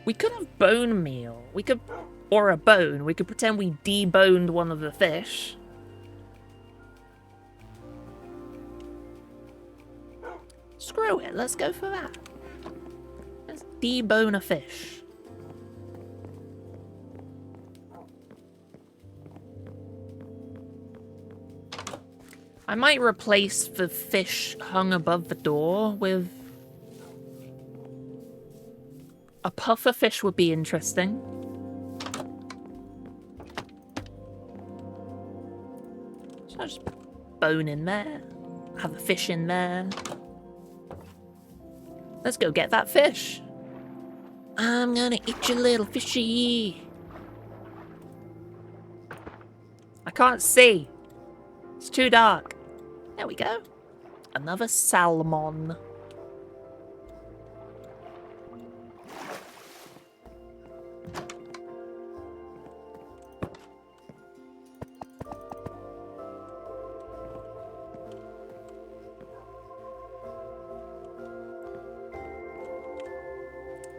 We could have bone meal. We could... or a bone. We could pretend we deboned one of the fish. Screw it. Let's go for that. Let's debone a fish. I might replace the fish hung above the door with... a puffer fish would be interesting. So I'll just bone in there. Have a fish in there. Let's go get that fish. I'm gonna eat your little fishy. I can't see. It's too dark. There we go. Another salmon.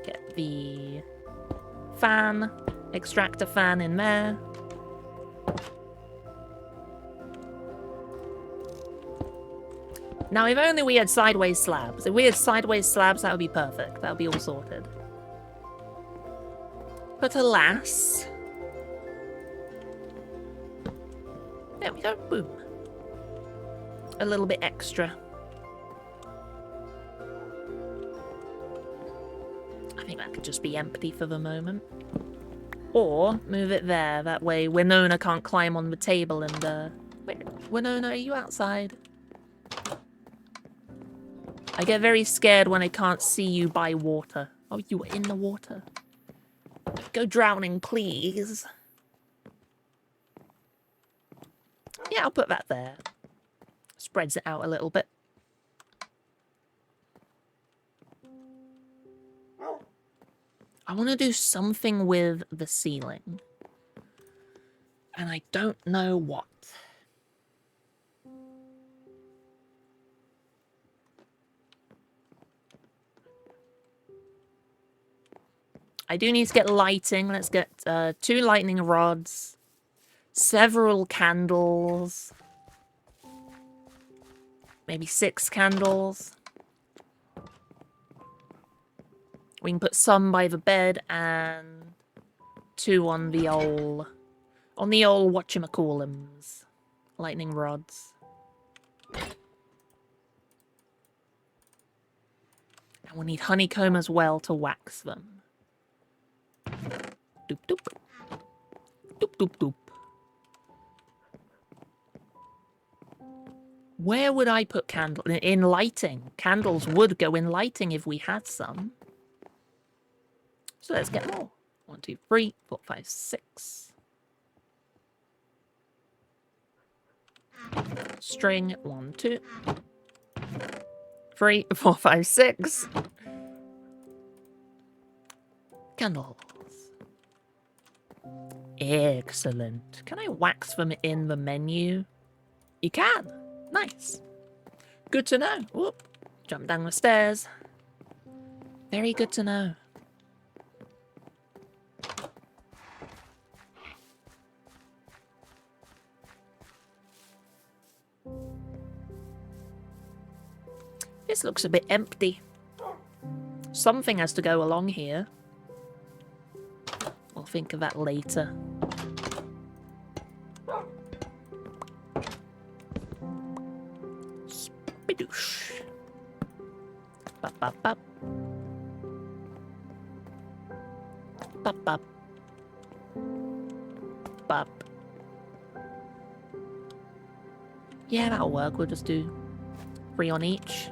Get the fan, extractor fan in there. Now, if only we had sideways slabs. If we had sideways slabs, that would be perfect. That would be all sorted. But alas... There we go. Boom. A little bit extra. I think that could just be empty for the moment. Or move it there. That way Winona can't climb on the table and... Wait, Winona, are you outside? I get very scared when I can't see you by water. Oh, you were in the water. Go drowning, please. Yeah, I'll put that there. Spreads it out a little bit. I want to do something with the ceiling. And I don't know what. I do need to get lighting. Let's get 2 lightning rods. Several candles. Maybe 6 candles. We can put some by the bed and 2 on the old whatchamacallums. Lightning rods. And we'll need honeycomb as well to wax them. Doop doop. Doop doop doop. Where would I put candle? In lighting. Candles would go in lighting if we had some. So let's get more. 1, 2, 3, 4, 5, 6. String. 1, 2, 3, 4, 5, 6. Candles. Excellent. Can I wax them in the menu? You can. Nice. Good to know. Whoop. Jump down the stairs. Very good to know. This looks a bit empty. Something has to go along here. We'll think of that later. Spidoosh. Bop, bop, bop. Bop, bop. Bop. Yeah, that'll work. We'll just do 3 on each.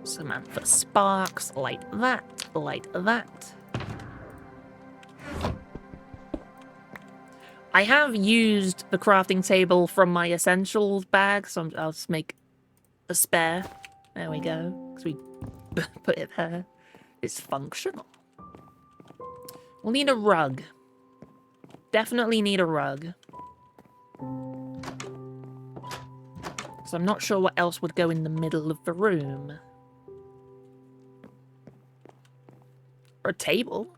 Samantha Sparks, like that, like that. I have used the crafting table from my essentials bag, so I'll just make a spare. There we go. Because we put it there. It's functional. We'll need a rug. Definitely need a rug. So I'm not sure what else would go in the middle of the room. Or a table.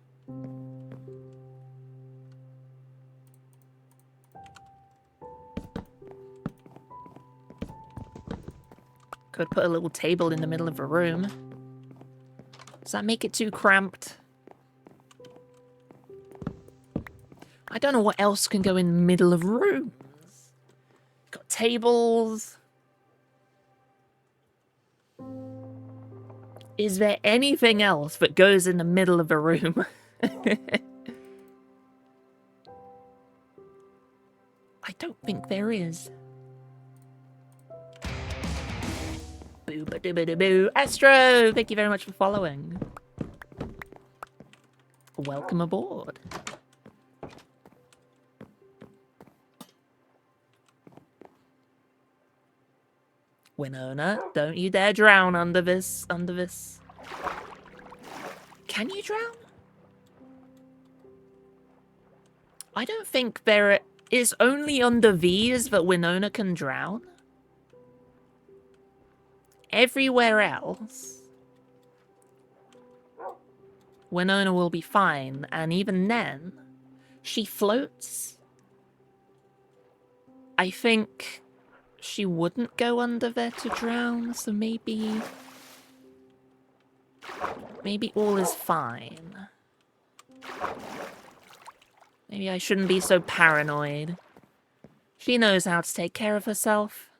Could put a little table in the middle of a room. Does that make it too cramped? I don't know what else can go in the middle of rooms. Got tables. Is there anything else that goes in the middle of a room? I don't think there is. Boo ba doo ba doo boo. Astro, thank you very much for following. Welcome aboard. Winona, don't you dare drown under this, Can you drown? I don't think there is only under these that Winona can drown. Everywhere else, Winona will be fine, and even then, she floats. I think she wouldn't go under there to drown, so maybe... Maybe all is fine. Maybe I shouldn't be so paranoid. She knows how to take care of herself.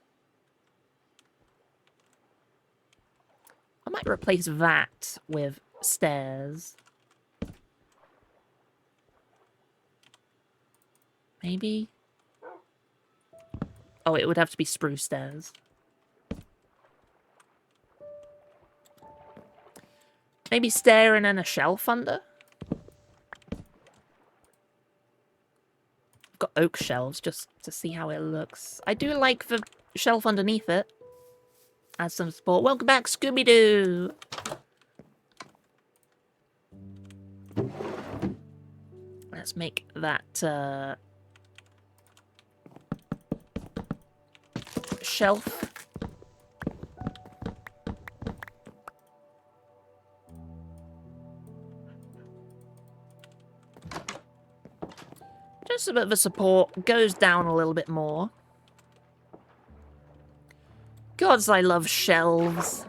I might replace that with stairs. Maybe? Oh, it would have to be spruce stairs. Maybe stair and then a shelf under? I've got oak shelves just to see how it looks. I do like the shelf underneath it. Add some support. Welcome back, Scooby-Doo! Let's make that, shelf. Just a bit of a support. Goes down a little bit more. Gods, I love shelves.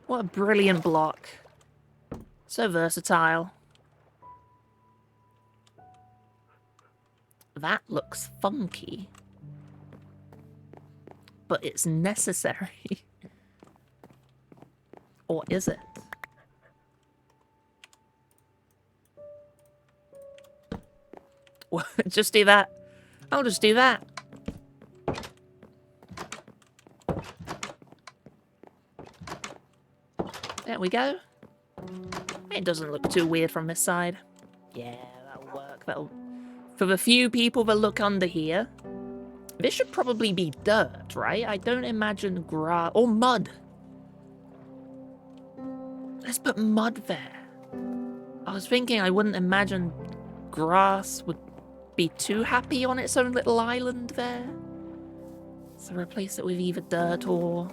What a brilliant block. So versatile. That looks funky. But it's necessary. Or is it? Just do that. I'll just do that. There we go. It doesn't look too weird from this side. Yeah, that'll work. That'll... For the few people that look under here, this should probably be dirt, right? I don't imagine grass... Or mud. Let's put mud there. I was thinking I wouldn't imagine grass would be too happy on its own little island there. So replace it with either dirt or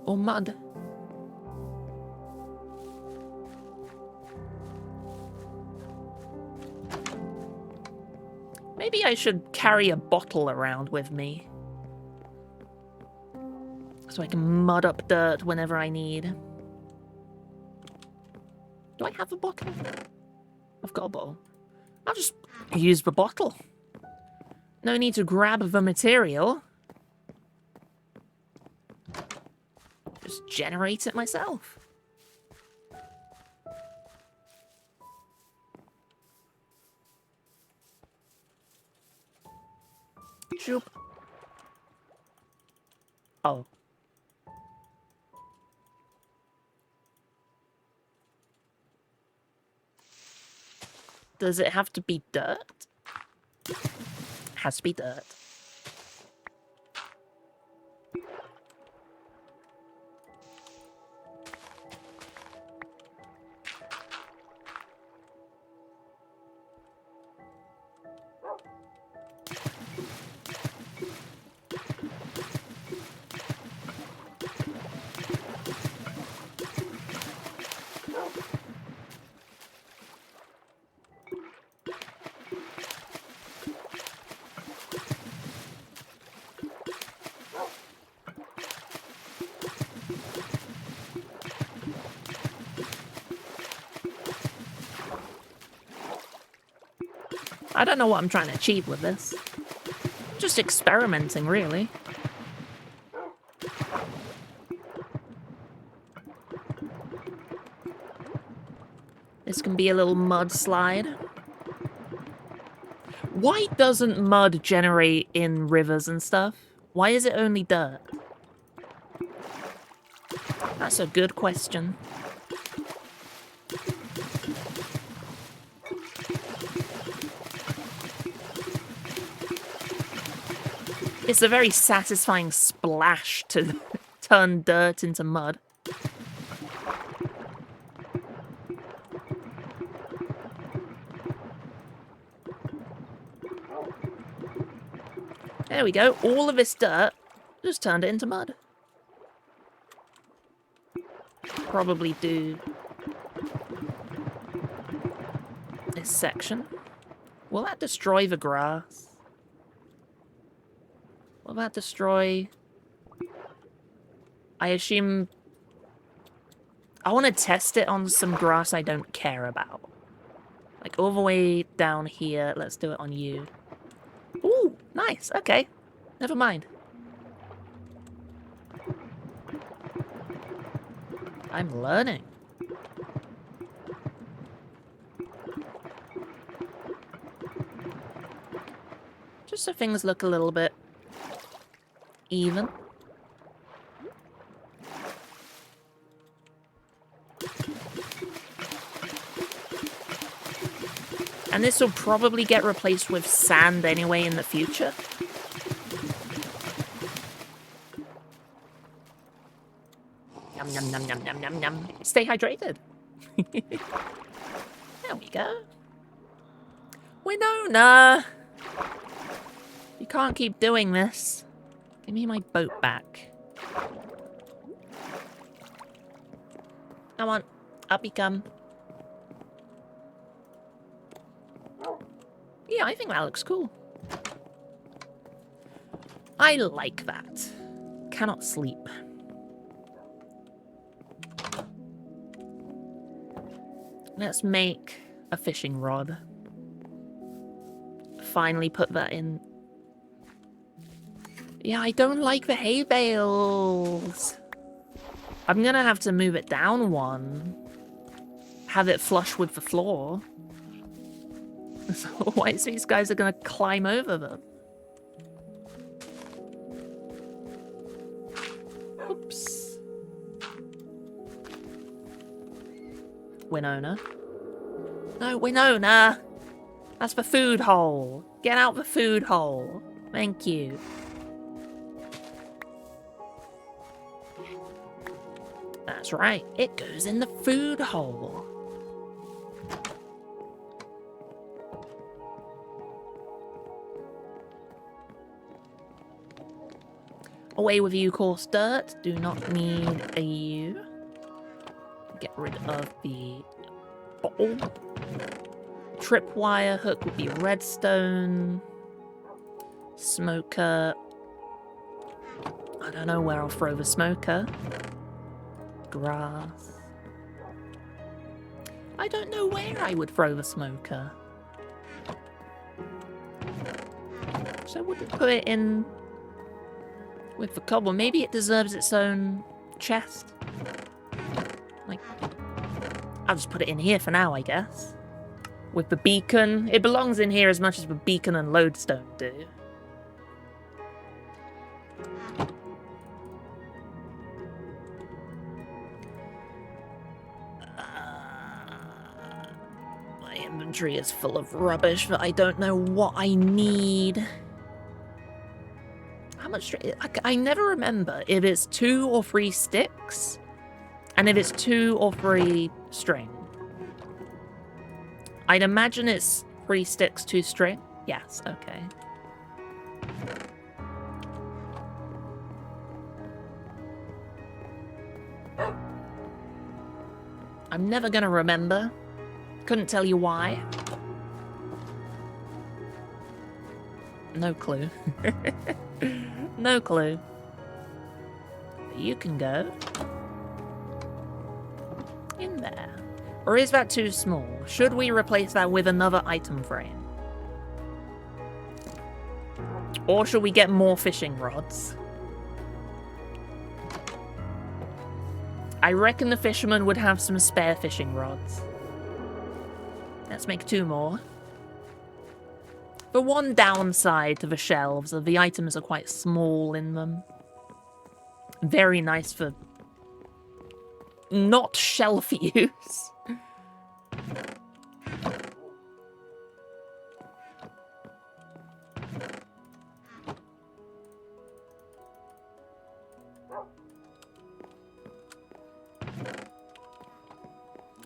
mud. Maybe I should carry a bottle around with me. So I can mud up dirt whenever I need. Do I have a bottle? I've got a bottle. I'll just use the bottle. No need to grab the material. Just generate it myself. Shoop. Oh. Does it have to be dirt? It has to be dirt. I don't know what I'm trying to achieve with this. Just experimenting, really. This can be a little mud slide. Why doesn't mud generate in rivers and stuff? Why is it only dirt? That's a good question. It's a very satisfying splash to turn dirt into mud. There we go. All of this dirt just turned it into mud. Probably do this section. Will that destroy the grass? What about destroy? I assume... I want to test it on some grass I don't care about. Like all the way down here. Let's do it on you. Ooh, nice. Okay. Never mind. I'm learning. Just so things look a little bit even. And this will probably get replaced with sand anyway in the future. Yum, yum, yum, yum, yum, yum, yum. Stay hydrated. There we go. Winona! You can't keep doing this. Give me my boat back. Come on. Up you come. Yeah, I think that looks cool. I like that. Cannot sleep. Let's make a fishing rod. Finally put that in. Yeah, I don't like the hay bales. I'm gonna have to move it down one. Have it flush with the floor. Otherwise these guys are gonna climb over them. Oops. Winona. No, Winona! That's the food hole. Get out the food hole. Thank you. That's right. It goes in the food hole. Away with you, coarse dirt. Do not need a you. Get rid of the bottle. Tripwire hook would be redstone. Smoker. I don't know where I'll throw the smoker. Grass. I don't know where I would throw the smoker. So I wouldn't put it in with the cobble. Maybe it deserves its own chest. Like, I'll just put it in here for now, I guess. With the beacon. It belongs in here as much as the beacon and lodestone do. My inventory is full of rubbish that I don't know what I need. How much? I never remember if it's 2 or 3 sticks, and if it's 2 or 3 string. I'd imagine it's 3 sticks, 2 string. Yes, okay. I'm never gonna remember. Couldn't tell you why. No clue. No clue. But you can go in there. Or is that too small? Should we replace that with another item frame? Or should we get more fishing rods? I reckon the fisherman would have some spare fishing rods. Let's make 2 more. The one downside to the shelves are the items are quite small in them. Very nice for not shelf use.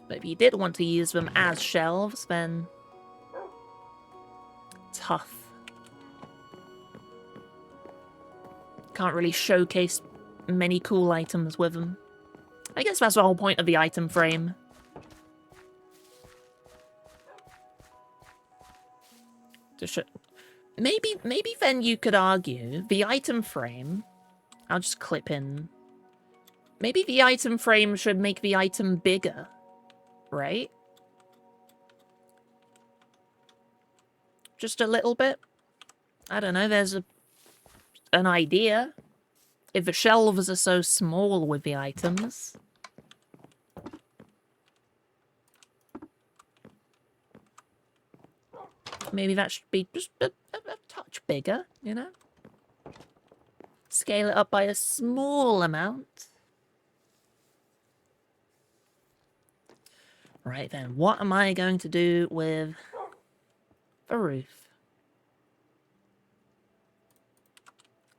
But if you did want to use them as shelves, then tough. Can't really showcase many cool items with them. I guess that's the whole point of the item frame. To Maybe then you could argue the item frame. I'll just clip in. Maybe the item frame should make the item bigger, right? Just a little bit. I don't know, there's an idea. If the shelves are so small with the items. Maybe that should be just a touch bigger, you know? Scale it up by a small amount. Right then, what am I going to do with the roof?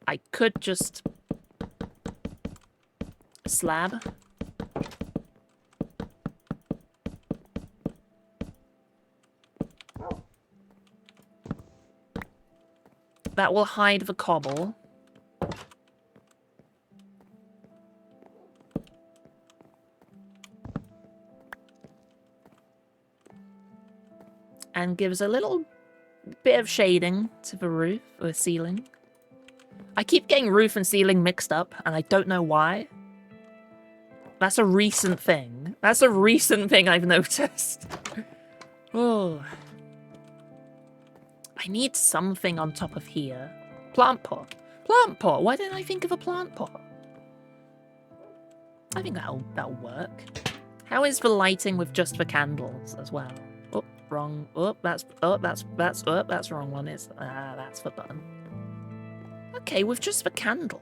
I could just slab. That will hide the cobble. And gives a little bit of shading to the roof or ceiling. I keep getting roof and ceiling mixed up, and I don't know why. That's a recent thing. That's a recent thing I've noticed. Oh. I need something on top of here. Plant pot. Plant pot. Why didn't I think of a plant pot? I think that'll work. How is the lighting with just the candles as well? Oh, wrong. Oh, that's the wrong one. That's the button. Okay, with just the candles.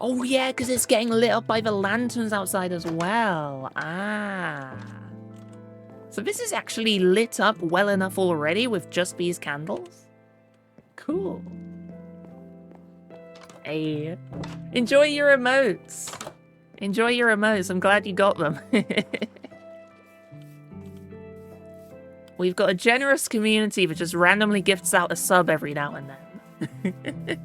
Oh yeah, because it's getting lit up by the lanterns outside as well. Ah. So this is actually lit up well enough already with just these candles? Cool. Hey. Enjoy your emotes. Enjoy your emotes. I'm glad you got them. We've got a generous community that just randomly gifts out a sub every now and then.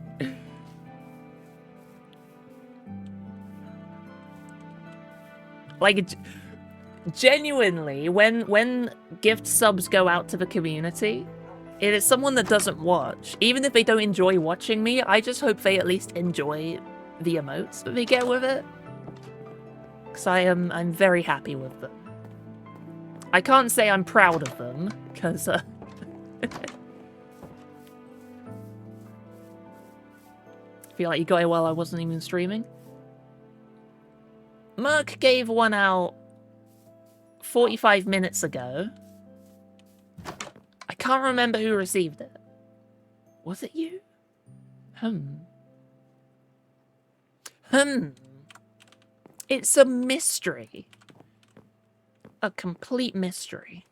Like, genuinely, when gift subs go out to the community, it is someone that doesn't watch. Even if they don't enjoy watching me, I just hope they at least enjoy the emotes that they get with it. Because I'm very happy with them. I can't say I'm proud of them, because... I feel like you got it while I wasn't even streaming. Merc gave one out 45 minutes ago. I can't remember who received it. Was it you? It's a mystery. A complete mystery.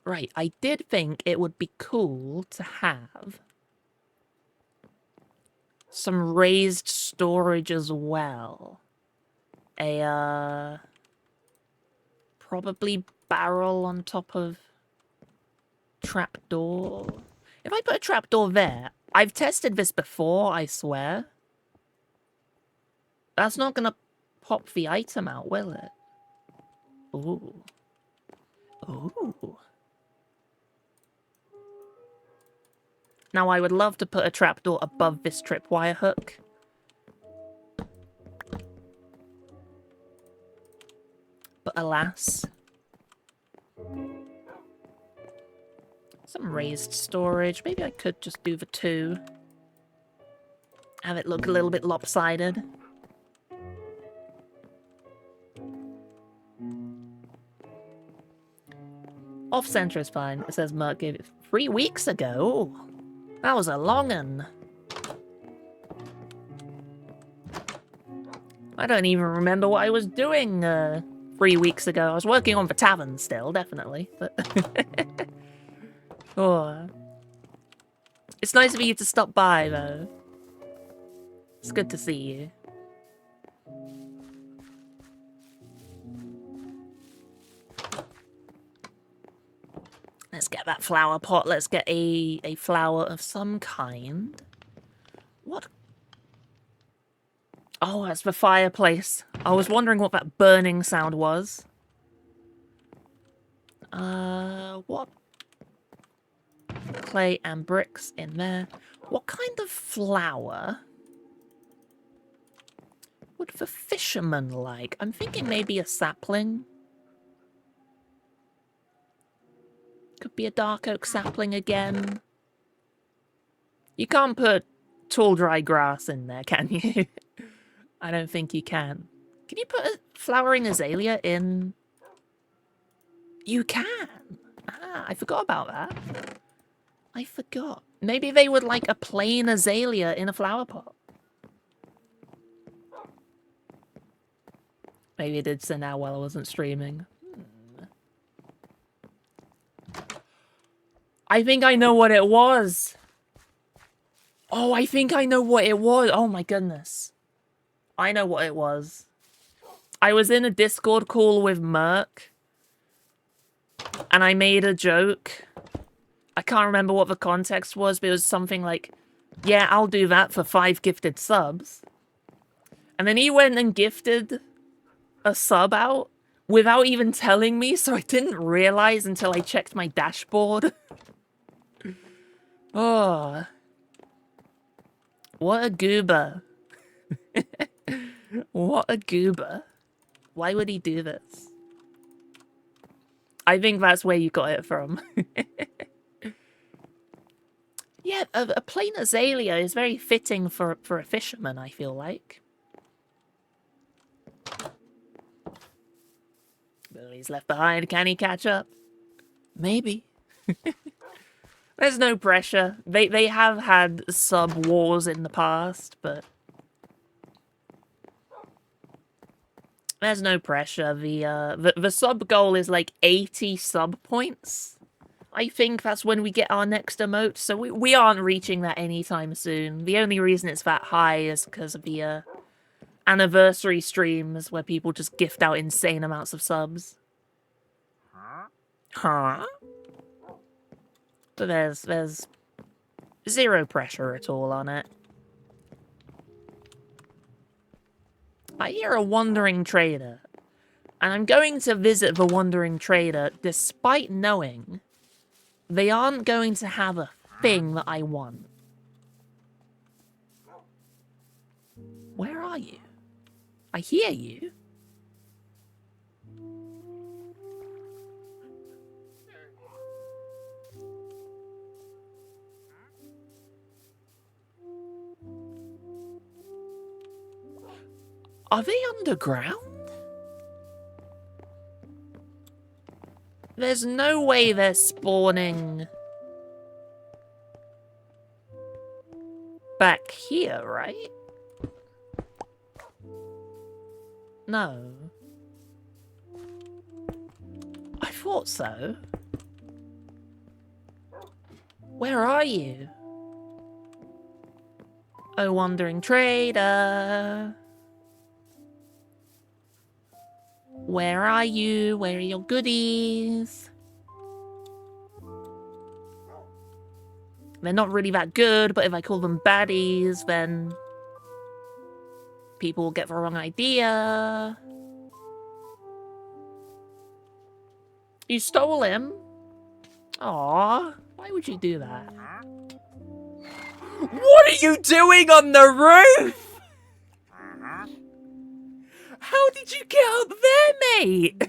Right, I did think it would be cool to have some raised storage as well. A, probably barrel on top of trapdoor. If I put a trapdoor there, I've tested this before, I swear. That's not gonna pop the item out, will it? Ooh. Ooh. Now, I would love to put a trapdoor above this tripwire hook. But alas. Some raised storage. Maybe I could just do the 2. Have it look a little bit lopsided. Off-center is fine. It says Merc gave it 3 weeks ago. That was a long one. I don't even remember what I was doing 3 weeks ago. I was working on the tavern still, definitely. But oh. It's nice of you to stop by, though. It's good to see you. Let's get that flower pot. Let's get a flower of some kind. What? Oh, that's the fireplace. I was wondering what that burning sound was. What Clay and bricks in there. What kind of flower would the fisherman like? I'm thinking maybe a sapling. Could be a dark oak sapling again. You can't put tall, dry grass in there, can you? I don't think you can. Can you put a flowering azalea in? You can. Ah, I forgot about that. I forgot. Maybe they would like a plain azalea in a flower pot. Maybe it did send out while I wasn't streaming. I think I know what it was. Oh, I think I know what it was. Oh my goodness. I know what it was. I was in a Discord call with Merc. And I made a joke. I can't remember what the context was, but it was something like, yeah, I'll do that for 5 gifted subs. And then he went and gifted a sub out without even telling me, so I didn't realize until I checked my dashboard. Oh. What a goober. What a goober. Why would he do this? I think that's where you got it from. Yeah, a plain azalea is very fitting for a fisherman, I feel like. But he's left behind. Can he catch up? Maybe. There's no pressure. They have had sub wars in the past, but there's no pressure. The sub goal is like 80 sub points. I think that's when we get our next emote, so we aren't reaching that anytime soon. The only reason it's that high is because of the anniversary streams where people just gift out insane amounts of subs. Huh? But there's zero pressure at all on it. I hear a wandering trader, and I'm going to visit the wandering trader despite knowing they aren't going to have a thing that I want. Where are you? I hear you. Are they underground? There's no way they're spawning back here, right? No. I thought so. Where are you? Oh, wandering trader. Where are you? Where are your goodies? They're not really that good, but if I call them baddies, then people will get the wrong idea. You stole him? Aww, why would you do that? What are you doing on the roof? How did you get up there, mate?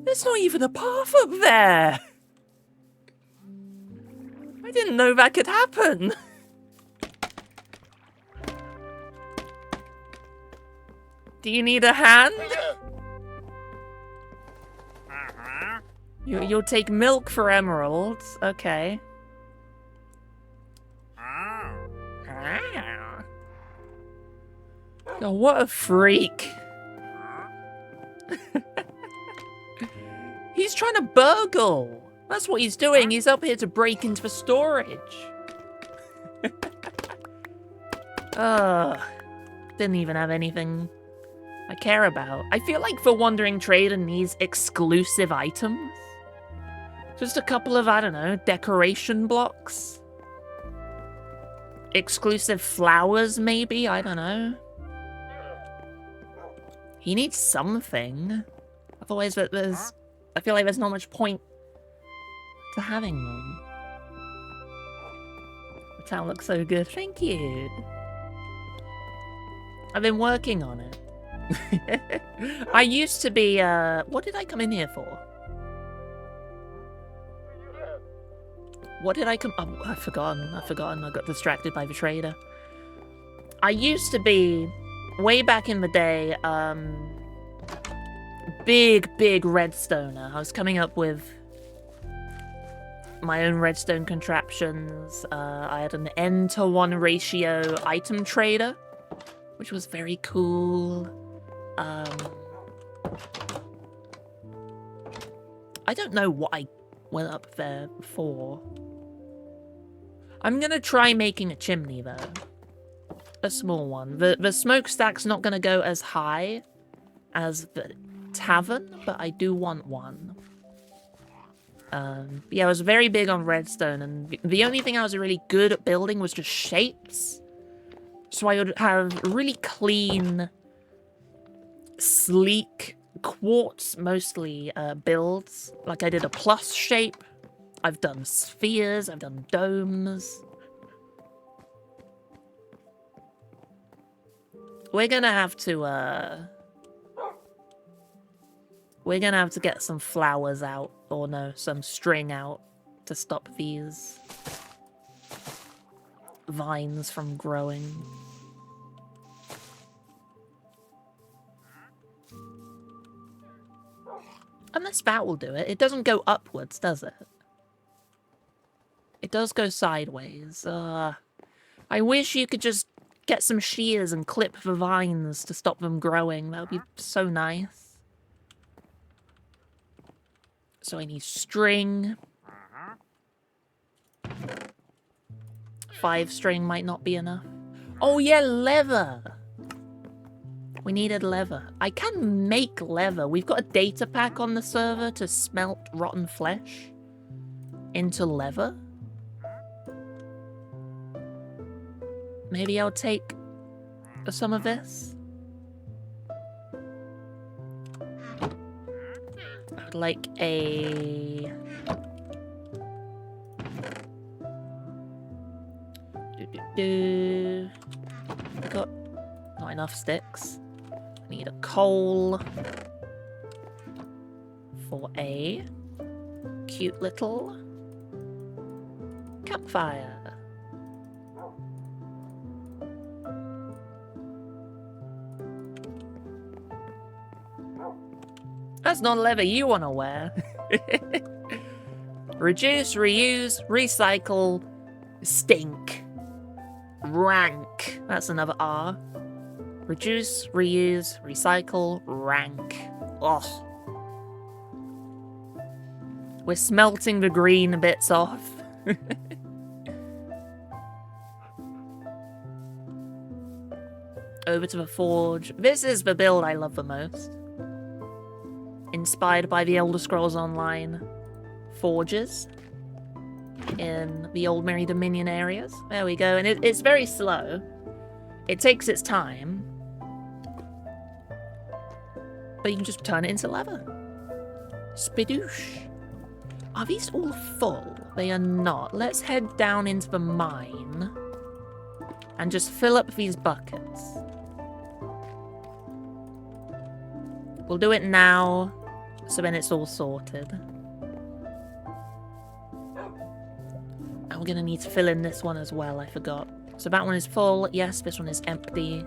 There's not even a path up there. I didn't know that could happen. Do you need a hand? You'll take milk for emeralds. Okay. Oh, what a freak. He's trying to burgle. That's what he's doing. He's up here to break into the storage. Didn't even have anything I care about. I feel like the Wandering Trader needs exclusive items. Just a couple of, I don't know, decoration blocks. Exclusive flowers, maybe? I don't know. He needs something. I've always there's I feel like there's not much point to having them. The town looks so good. Thank you. I've been working on it. I used to be, what did I come in here for? What did I come... Oh, I've forgotten. I got distracted by the trader. I used to be, way back in the day, big redstoner. I was coming up with my own redstone contraptions. I had an N-to-1 ratio item trader, which was very cool. I don't know what I went up there for. I'm gonna try making a chimney, though. A small one. The smokestack's not gonna go as high as the tavern, but I do want one. Yeah, I was very big on redstone, and the only thing I was really good at building was just shapes. So I would have really clean, sleek, quartz, mostly, builds. Like, I did a plus shape. I've done spheres. I've done domes. We're gonna have to, we're gonna have to get some flowers out. Or no, some string out to stop these vines from growing. Unless that will do it. It doesn't go upwards, does it? It does go sideways. I wish you could just get some shears and clip the vines to stop them growing. That would be so nice. So I need string. 5 string might not be enough. Oh yeah, leather! We needed leather. I can make leather. We've got a data pack on the server to smelt rotten flesh into leather. Maybe I'll take some of this. I'd like a... I got not enough sticks. I need a coal for a cute little campfire. That's not leather you want to wear. Reduce, reuse, recycle, stink. Rank. That's another R. Reduce, reuse, recycle, rank. Ugh. We're smelting the green bits off. Over to the forge. This is the build I love the most. Inspired by the Elder Scrolls Online forges in the Old Merry Dominion areas. There we go. And it's very slow. It takes its time. But you can just turn it into leather. Spidoosh. Are these all full? They are not. Let's head down into the mine and just fill up these buckets. We'll do it now, so then it's all sorted. And we're gonna need to fill in this one as well, I forgot. So that one is full. Yes, this one is empty.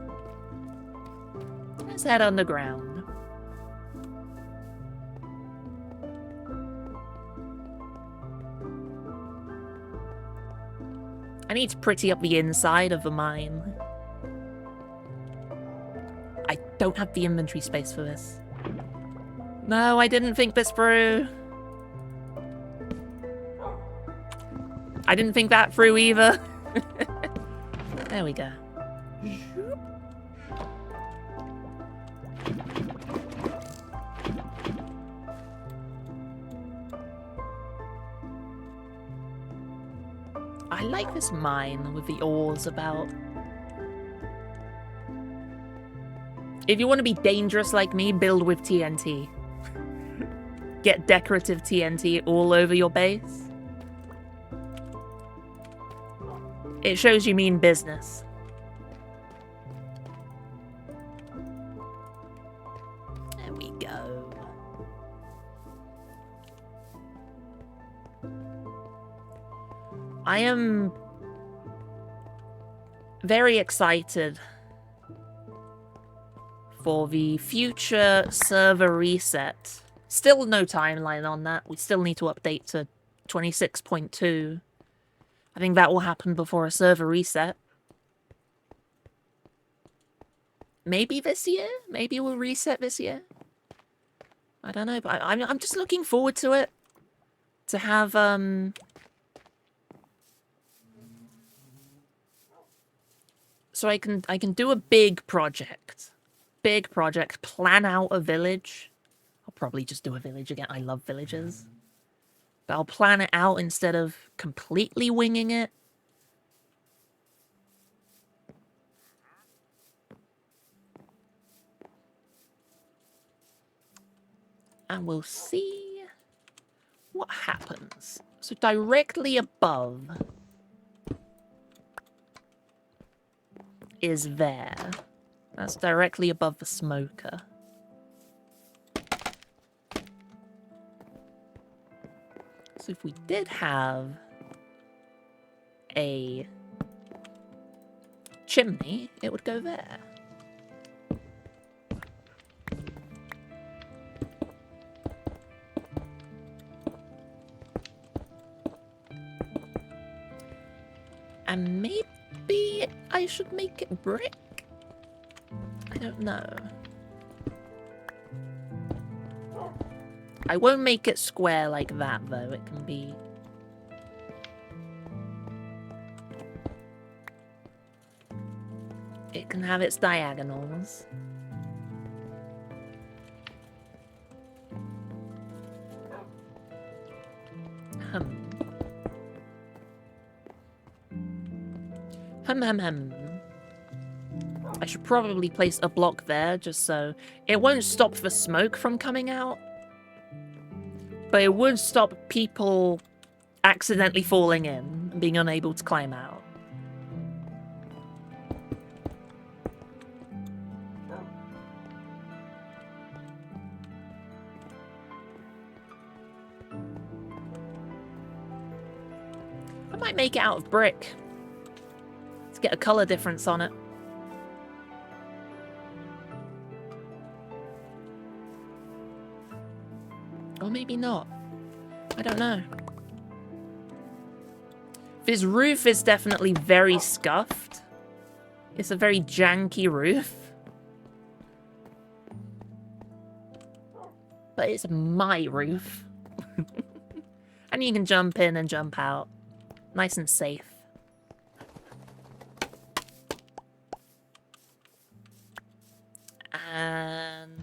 Let's head underground. I need to pretty up the inside of the mine. I don't have the inventory space for this. No, I didn't think this through. I didn't think that through either. There we go. I like this mine with the ores about. If you want to be dangerous like me, build with TNT. get decorative TNT all over your base. It shows you mean business. There we go. I am very excited for the future server reset. Still no timeline on that. We still need to update to 26.2. I think that will happen before a server reset. Maybe this year? Maybe we'll reset this year? I don't know, but I'm just looking forward to it. To have, so I can do a big project. Big project. Plan out a village. I'll probably just do a village again. I love villages. But I'll plan it out instead of completely winging it. And we'll see what happens. So directly above is there. That's directly above the smoker. So if we did have a chimney, it would go there. And maybe I should make it brick? I don't know. I won't make it square like that, though. It can be... It can have its diagonals. I should probably place a block there, just so... It won't stop the smoke from coming out. But it would stop people accidentally falling in and being unable to climb out. I might make it out of brick. To get a colour difference on it. Or maybe not. I don't know. This roof is definitely very scuffed. It's a very janky roof. But it's my roof. And you can jump in and jump out. Nice and safe. And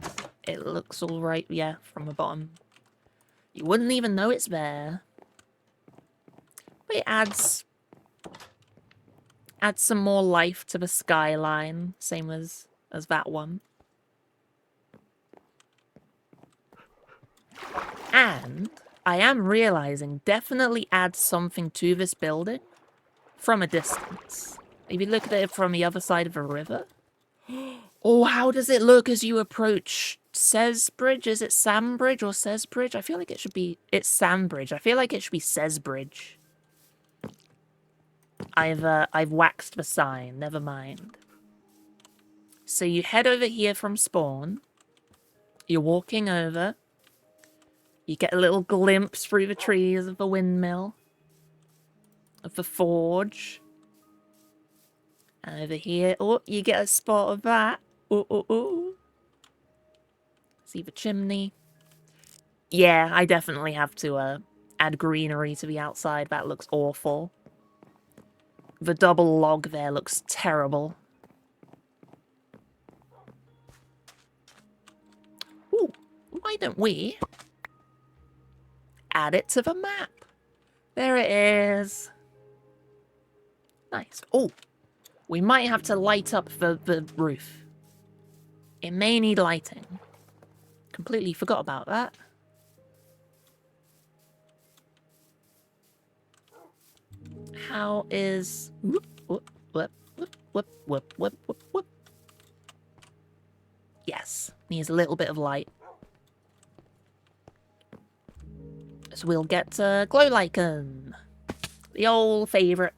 it looks alright, yeah, from the bottom. You wouldn't even know it's there. But it adds some more life to the skyline, same as that one. And I am realizing definitely adds something to this building from a distance. If you look at it from the other side of the river. Oh, how does it look as you approach Sambridge? Is it Sambridge or Sambridge? I feel like it should be... It's Sambridge. I feel like it should be Sambridge. I've waxed the sign. Never mind. So you head over here from spawn. You're walking over. You get a little glimpse through the trees of the windmill. Of the forge. And over here... Oh, you get a spot of that. Ooh. See the chimney. Yeah, I definitely have to add greenery to the outside. That looks awful. The double log there looks terrible. Ooh, why don't we add it to the map? There it is. Nice. Oh, we might have to light up the roof. It may need lighting. Completely forgot about that. How is... Whoop, whoop, whoop, whoop, whoop, whoop, whoop, whoop, whoop. Yes, needs a little bit of light. So we'll get glow lichen. The old favourite.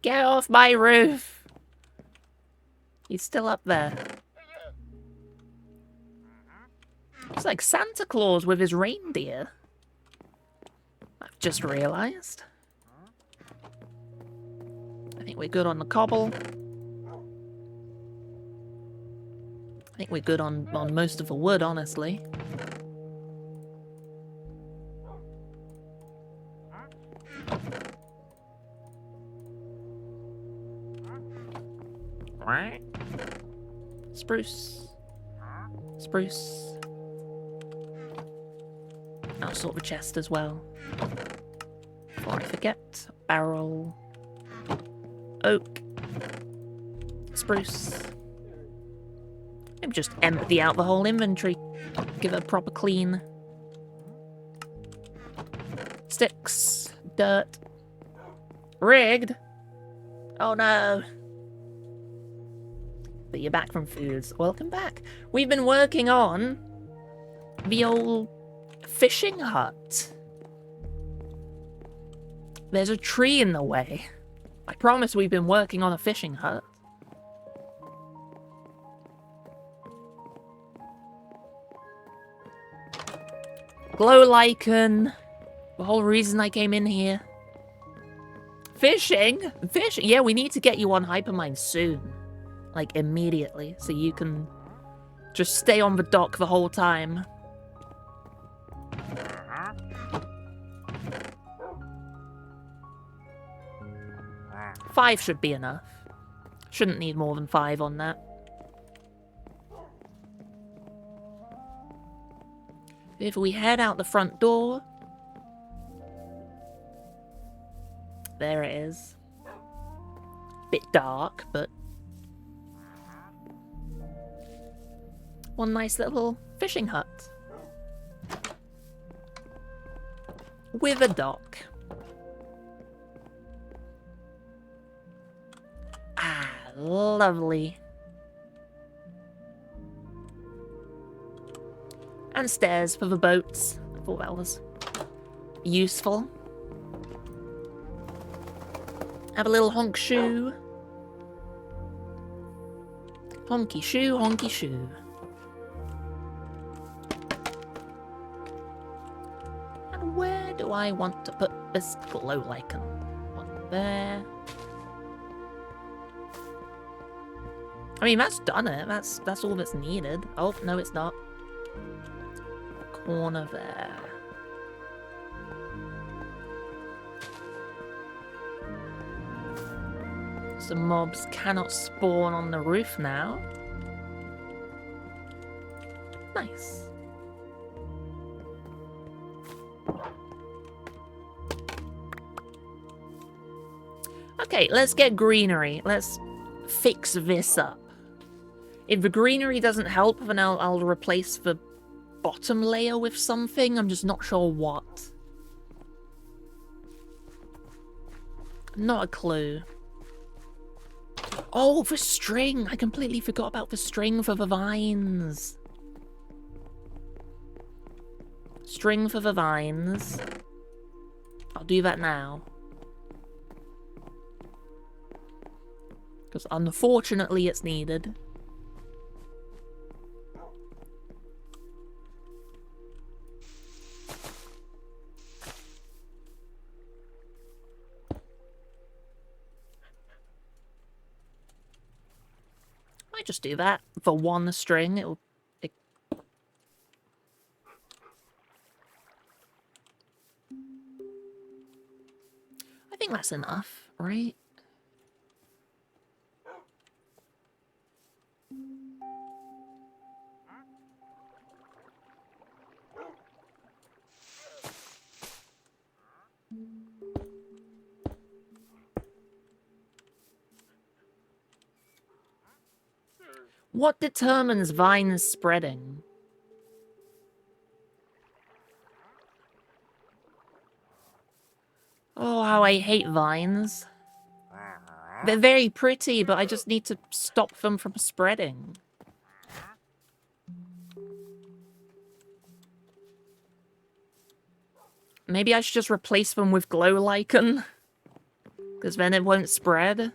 Get off my roof! He's still up there. It's like Santa Claus with his reindeer. I've just realised. I think we're good on the cobble. I think we're good on most of the wood, honestly. Spruce. Spruce. I'll sort the chest as well. Before I forget. Barrel. Oak. Spruce. Maybe just empty out the whole inventory. Give it a proper clean. Sticks. Dirt. Rigged. Oh no. But you're back from foods. Welcome back. We've been working on the old fishing hut. There's a tree in the way. I promise we've been working on a fishing hut. Glow lichen. The whole reason I came in here. Fishing? Fishing? Yeah, we need to get you on Hypermine soon. Like, immediately. So you can just stay on the dock the whole time. Five should be enough. Shouldn't need more than 5 on that. If we head out the front door... There it is. Bit dark, but... one nice little fishing hut. With a dock. Ah, lovely. And stairs for the boats. I thought that was useful. Have a little honk shoe. Honky shoe, honky shoe. And where do I want to put this glow lichen? One there. I mean, that's done it. That's all that's needed. Oh, no, it's not. Corner there. So mobs cannot spawn on the roof now. Nice. Okay, let's get greenery. Let's fix this up. If the greenery doesn't help, then I'll replace the bottom layer with something. I'm just not sure what. Not a clue. Oh, the string! I completely forgot about the string for the vines. String for the vines. I'll do that now. Because unfortunately it's needed. Might just do that for one string. I think that's enough, right? What determines vines spreading? Oh, how I hate vines. They're very pretty, but I just need to stop them from spreading. Maybe I should just replace them with glow lichen, because then it won't spread.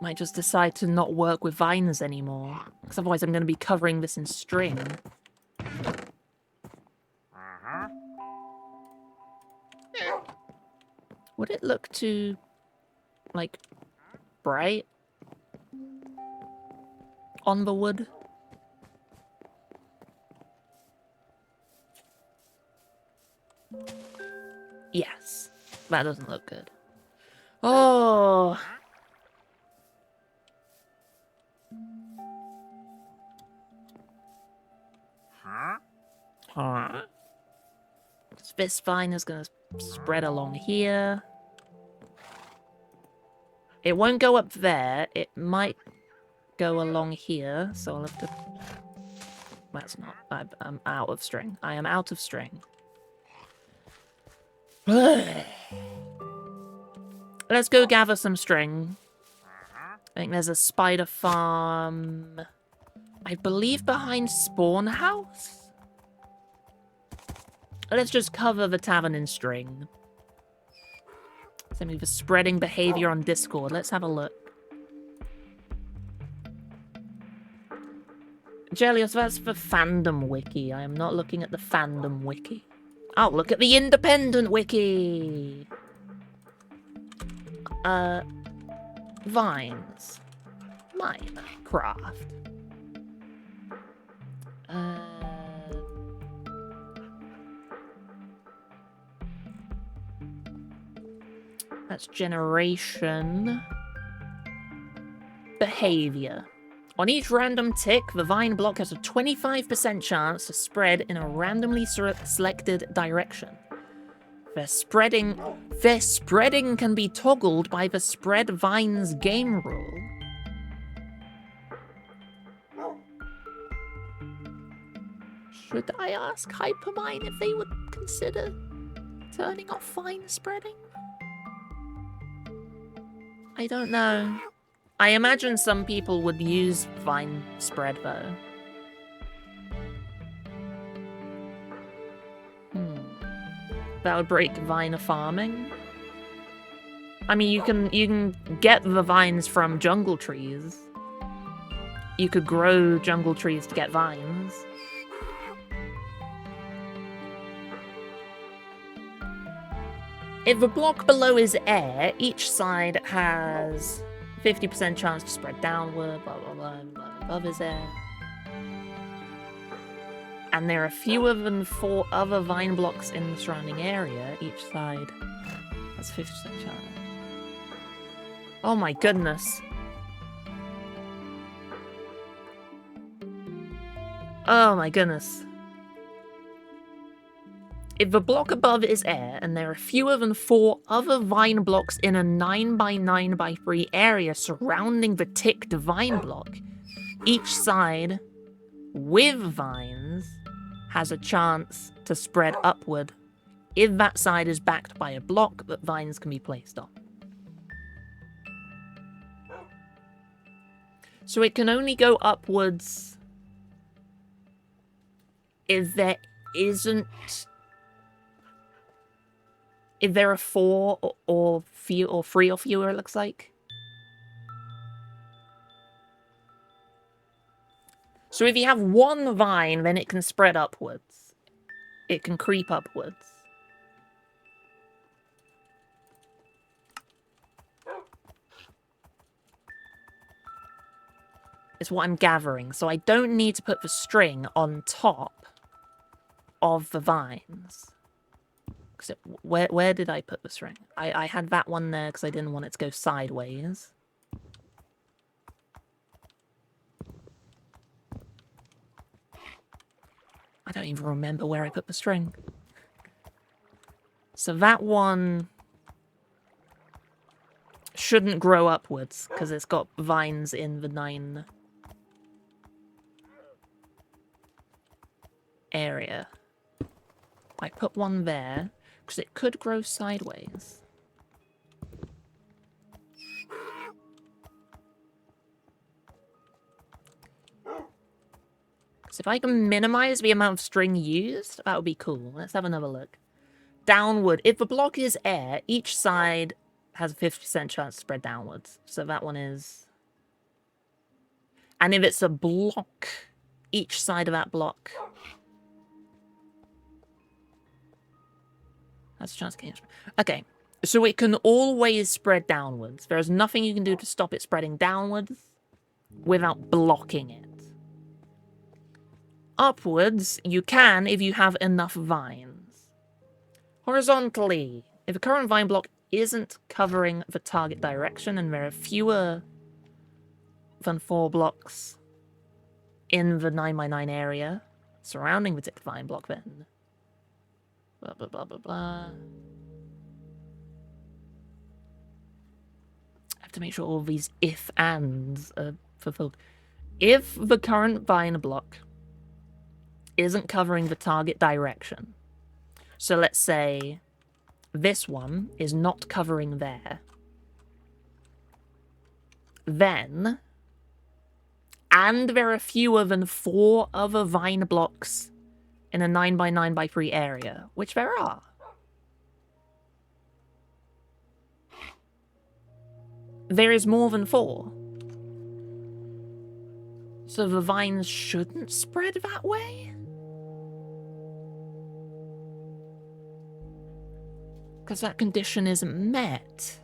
Might just decide to not work with vines anymore, because otherwise I'm going to be covering this in string. Would it look too, like, bright on the wood? Yes, that doesn't look good. Oh. Huh? This vine is going to spread along here. It won't go up there. It might go along here, so I'll have to... That's not... I'm out of string. I am out of string. Let's go gather some string. I think there's a spider farm... I believe behind Spawn House? Let's just cover the tavern in string. Send me the spreading behavior on Discord. Let's have a look. Jelios, that's the fandom wiki. I am not looking at the fandom wiki. Oh, look at the independent wiki. Vines. Minecraft. That's generation. Behavior. On each random tick, the vine block has a 25% chance to spread in a randomly selected direction. Their spreading can be toggled by the spread vines game rule. Should I ask Hypermine if they would consider turning off vine spreading? I don't know. I imagine some people would use vine spread, though. That would break vine farming. I mean, you can get the vines from jungle trees. You could grow jungle trees to get vines. If the block below is air, each side has 50% chance to spread downward, blah, blah, blah, blah, above is air. And there are fewer than 4 other vine blocks in the surrounding area. Each side has 50% chance. Oh my goodness. Oh my goodness. If the block above is air, and there are fewer than 4 other vine blocks in a 9x9x3 area surrounding the ticked vine block, each side with vines has a chance to spread upward if that side is backed by a block that vines can be placed on. So it can only go upwards if there isn't... If there are 4 or 3 or fewer, it looks like. So if you have 1 vine, then it can spread upwards. It can creep upwards. Is what I'm gathering. So I don't need to put the string on top of the vines. Where did I put the string? I had that one there because I didn't want it to go sideways. I don't even remember where I put the string. So that one shouldn't grow upwards because it's got vines in the 9 area. I put one there because it could grow sideways. So if I can minimize the amount of string used, that would be cool. Let's have another look. Downward. If the block is air, each side has a 50% chance to spread downwards. So that one is... And if it's a block, each side of that block has a chance to gain. Okay, so it can always spread downwards. There is nothing you can do to stop it spreading downwards without blocking it. Upwards, you can if you have enough vines. Horizontally, if a current vine block isn't covering the target direction and there are fewer than 4 blocks in the 9x9 area surrounding the ticked vine block, then blah blah blah blah blah. I have to make sure all these if-ands are fulfilled. If the current vine block isn't covering the target direction, so let's say this one is not covering there, then, and there are fewer than 4 other vine blocks in a 9x9x3 area, which there are. There is more than 4. So the vines shouldn't spread that way? Because that condition isn't met.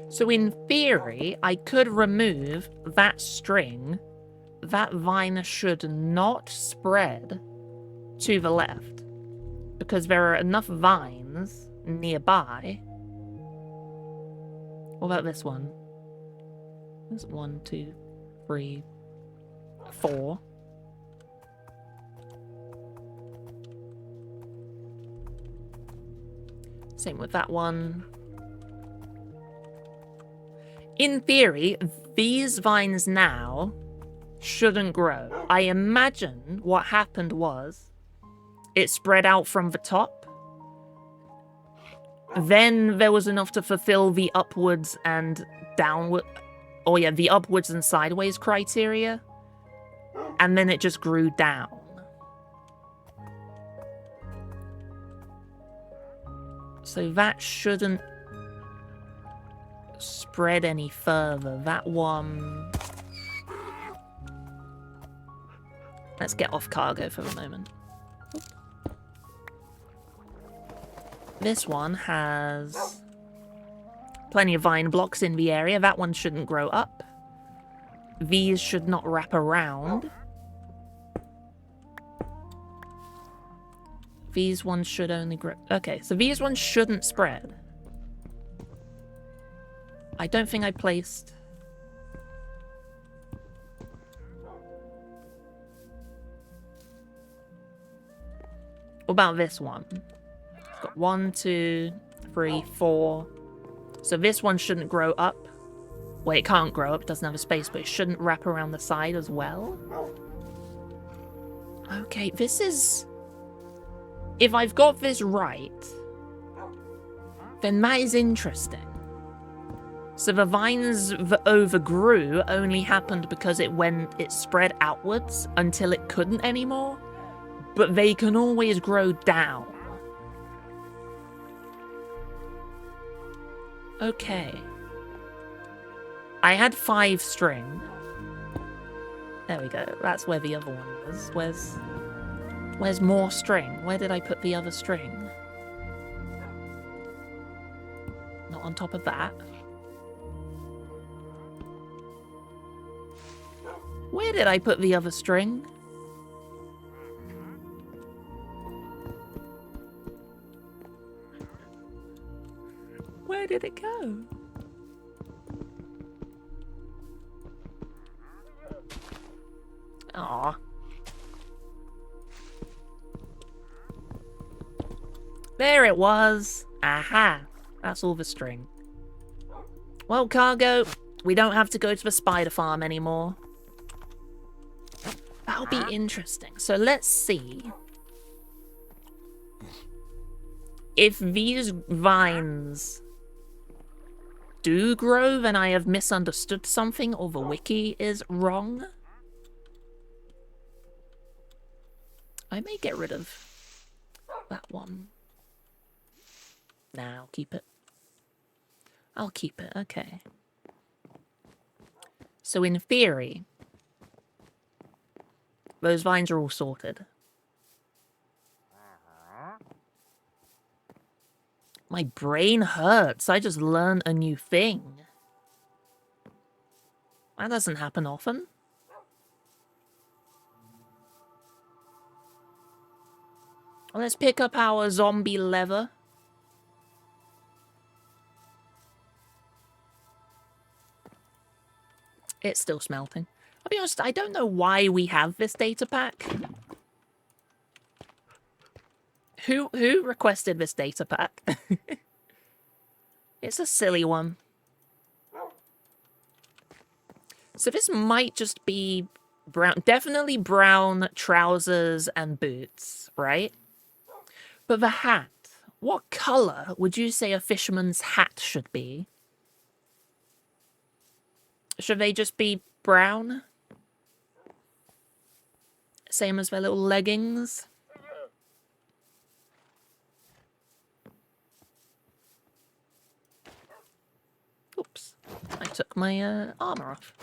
So in theory, I could remove that string. That vine should not spread to the left, because there are enough vines nearby. What about this one? There's 1, 2, 3, 4. Same with that one. In theory, these vines now shouldn't grow. I imagine what happened was it spread out from the top. Then there was enough to fulfill the upwards and downward... Oh yeah, the upwards and sideways criteria. And then it just grew down. So that shouldn't spread any further. That one... Let's get off cargo for the moment. This one has plenty of vine blocks in the area. That one shouldn't grow up. These should not wrap around. These ones should only grow... Okay, so these ones shouldn't spread. I don't think I placed... What about this one? It's got 1, 2, 3, 4. So this one shouldn't grow up. Well, it can't grow up, it doesn't have a space, but it shouldn't wrap around the side as well. Okay, this is... If I've got this right, then that is interesting. So the vines that overgrew only happened because it spread outwards until it couldn't anymore. But they can always grow down. Okay. I had 5 string. There we go. That's where the other one was. Where's more string? Where did I put the other string? Not on top of that. Where did I put the other string? Where did it go? Aw. There it was. Aha. That's all the string. Well, cargo, we don't have to go to the spider farm anymore. That'll be interesting. So let's see. If these vines do grow, then I have misunderstood something or the wiki is wrong. I may get rid of that one. Nah, I'll keep it. I'll keep it, okay. So in theory, those vines are all sorted. My brain hurts. I just learned a new thing. That doesn't happen often. Let's pick up our zombie leather. It's still smelting. I'll be honest, I don't know why we have this data pack. Who requested this data pack? It's a silly one. So this might just be brown, definitely brown trousers and boots, right? But the hat, what color would you say a fisherman's hat should be? Should they just be brown? Same as their little leggings? Oops, I took my armor off.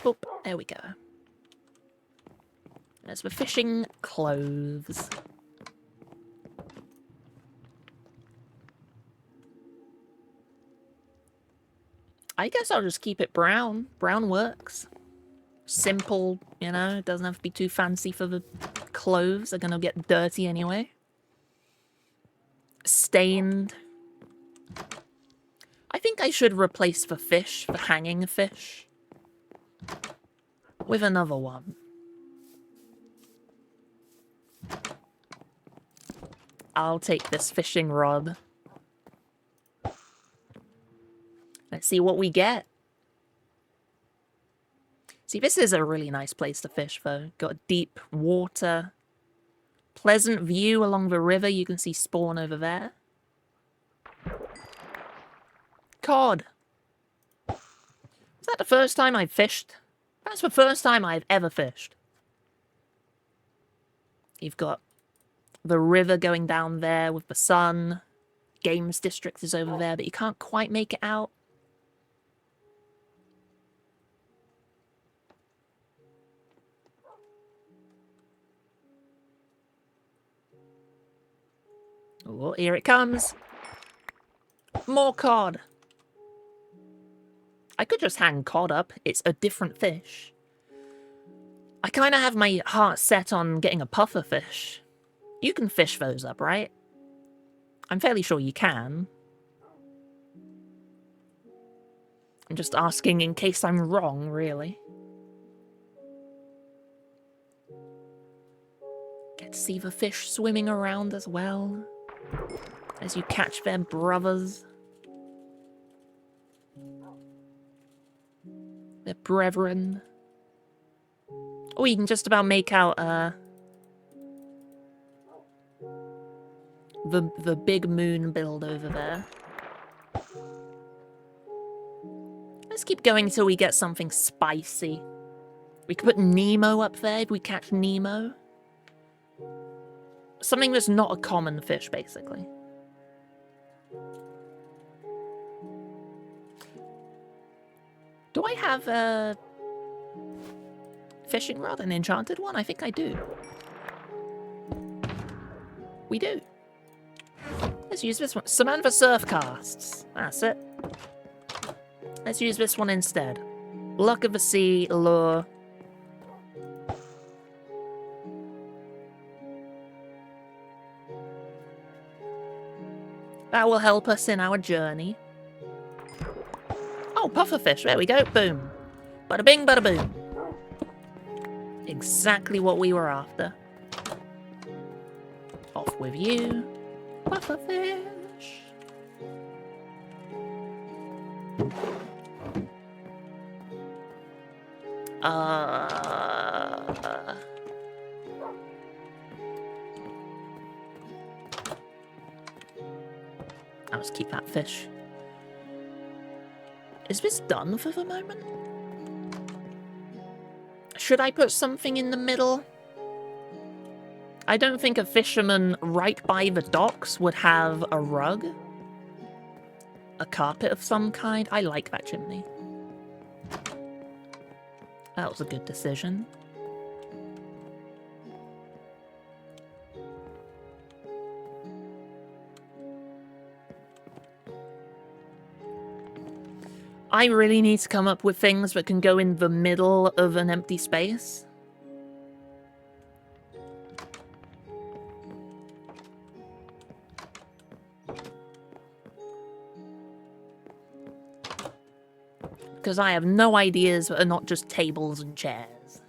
Oop, there we go. There's the fishing clothes. I guess I'll just keep it brown. Brown works. Simple, you know, it doesn't have to be too fancy for the clothes. They're gonna get dirty anyway. Stained. I think I should replace the fish, the hanging fish, with another one. I'll take this fishing rod. Let's see what we get. See, this is a really nice place to fish, though. Got deep water. Pleasant view along the river. You can see spawn over there. Cod. Is that the first time I've fished? That's the first time I've ever fished. You've got the river going down there with the sun. Games district is over there, but you can't quite make it out. Oh, here it comes. More cod. I could just hang cod up. It's a different fish. I kind of have my heart set on getting a puffer fish. You can fish those up, right? I'm fairly sure you can. I'm just asking in case I'm wrong, really. Get to see the fish swimming around as well, as you catch their brothers. Their brethren. Oh, you can just about make out, the big moon build over there. Let's keep going until we get something spicy. We could put Nemo up there if we catch Nemo. Something that's not a common fish, basically. Do I have a fishing rod, an enchanted one? I think I do. We do. Let's use this one. Samantha surf casts. That's it. Let's use this one instead. Luck of the sea, lure. That will help us in our journey. Oh, pufferfish. There we go. Boom. Bada bing, bada boom. Exactly what we were after. Off with you. Pufferfish. I'll just keep that fish. Is this done for the moment? Should I put something in the middle? I don't think a fisherman right by the docks would have a rug. A carpet of some kind. I like that chimney. That was a good decision. I really need to come up with things that can go in the middle of an empty space. Because I have no ideas that are not just tables and chairs.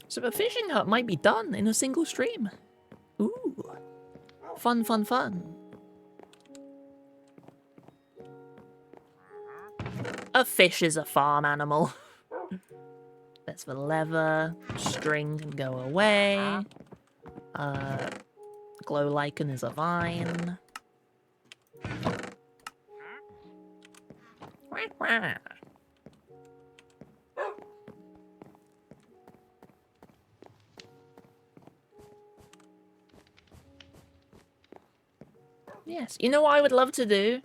So the fishing hut might be done in a single stream. Ooh. Fun, fun, fun. A fish is a farm animal. That's the leather. String can go away. Glow lichen is a vine. Yes, you know what I would love to do?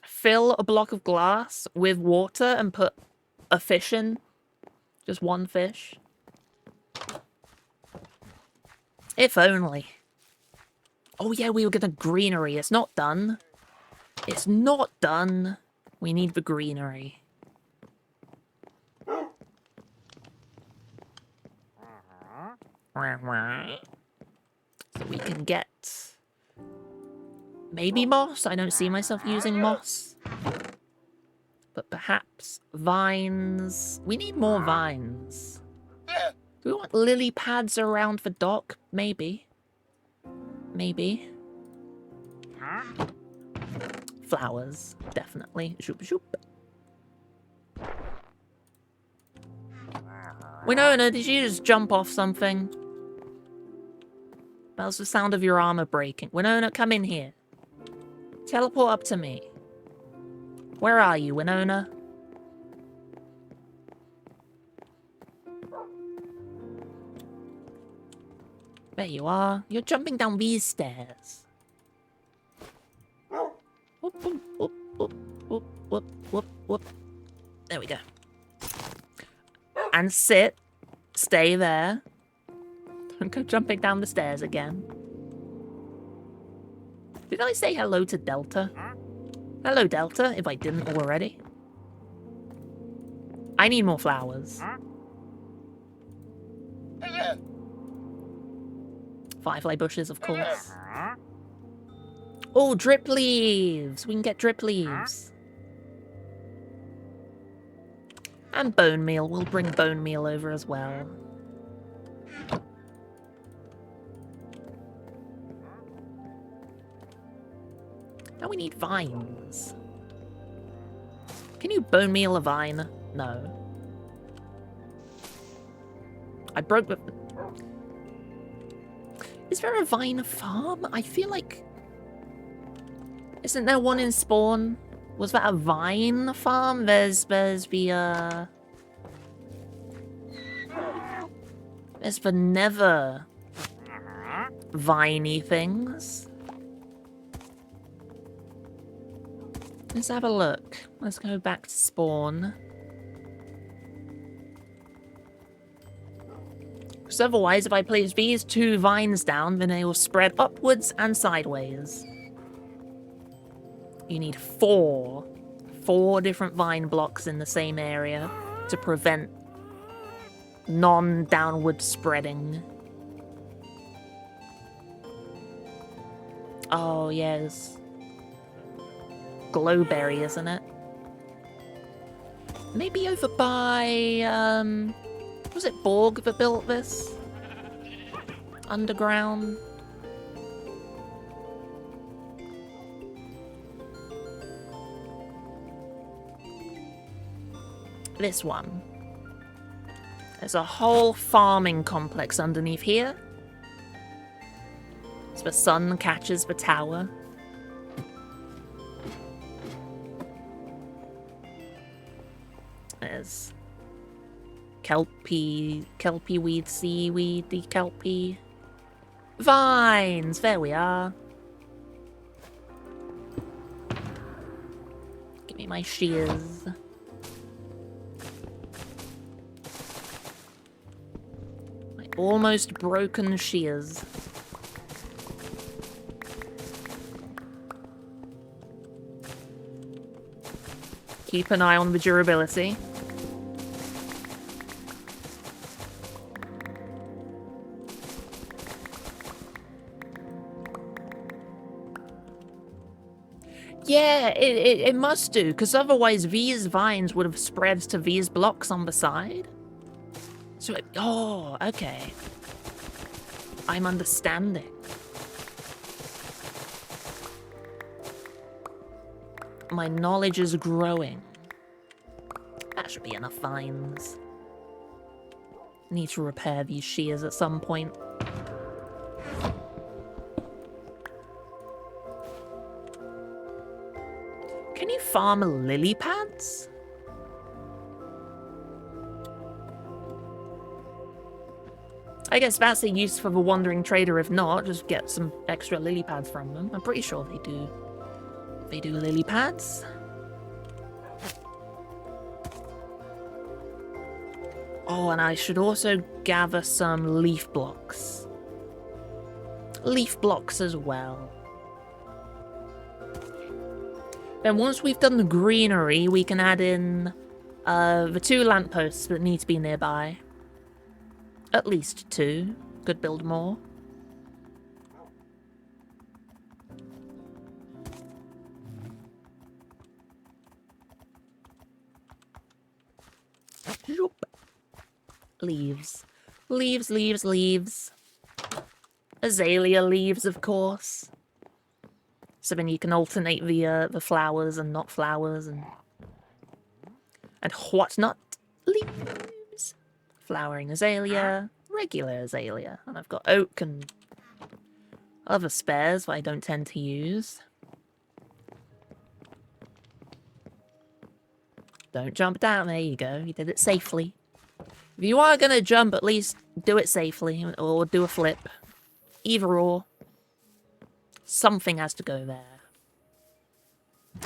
Fill a block of glass with water and put a fish in. Just one fish. If only. Oh yeah, we were gonna greenery. It's not done. It's not done. We need the greenery. So we can get... maybe moss? I don't see myself using moss. But perhaps vines. We need more vines. Do we want lily pads around the dock? Maybe. Maybe. Flowers, definitely. Shoop, shoop. Winona, did you just jump off something? That was the sound of your armor breaking. Winona, come in here. Teleport up to me. Where are you, Winona? There you are. You're jumping down these stairs. Whoop, whoop, whoop, whoop, whoop, whoop, whoop, whoop. There we go. And sit. Stay there. Don't go jumping down the stairs again. Did I say hello to Delta? Hello, Delta, if I didn't already. I need more flowers. Firefly bushes, of course. Oh, drip leaves! We can get drip leaves. And bone meal. We'll bring bone meal over as well. Now we need vines. Can you bone meal a vine? No. I broke the... Is there a vine farm? I feel like... Isn't there one in Spawn? Was that a vine farm? There's the, There's the nether viney things. Let's have a look. Let's go back to Spawn. Because otherwise, if I place these two vines down, then they will spread upwards and sideways. You need four different vine blocks in the same area to prevent non-downward spreading. Oh, yes. Glowberry, isn't it? Maybe over by, was it Borg that built this? Underground? This one. There's a whole farming complex underneath here. So the sun catches the tower. There's kelpie weed, seaweedy kelpie. Vines! There we are. Give me my shears. My almost broken shears. Keep an eye on the durability. Yeah, it must do, because otherwise these vines would have spread to these blocks on the side. So, oh, okay. I'm understanding. My knowledge is growing. That should be enough vines. Need to repair these shears at some point. Can you farm lily pads? I guess that's a use for the wandering trader. If not, just get some extra lily pads from them. I'm pretty sure they do. They do lily pads. Oh, and I should also gather some leaf blocks. Leaf blocks as well. Then once we've done the greenery, we can add in the 2 lampposts that need to be nearby. At least 2. Could build more. Leaves. Leaves, leaves, leaves. Azalea leaves, of course. So then you can alternate the flowers and not flowers and whatnot. Leaves. Flowering azalea, regular azalea. And I've got oak and other spares that I don't tend to use. Don't jump down. There you go. You did it safely. If you are going to jump, at least do it safely or do a flip. Either or. Something has to go there.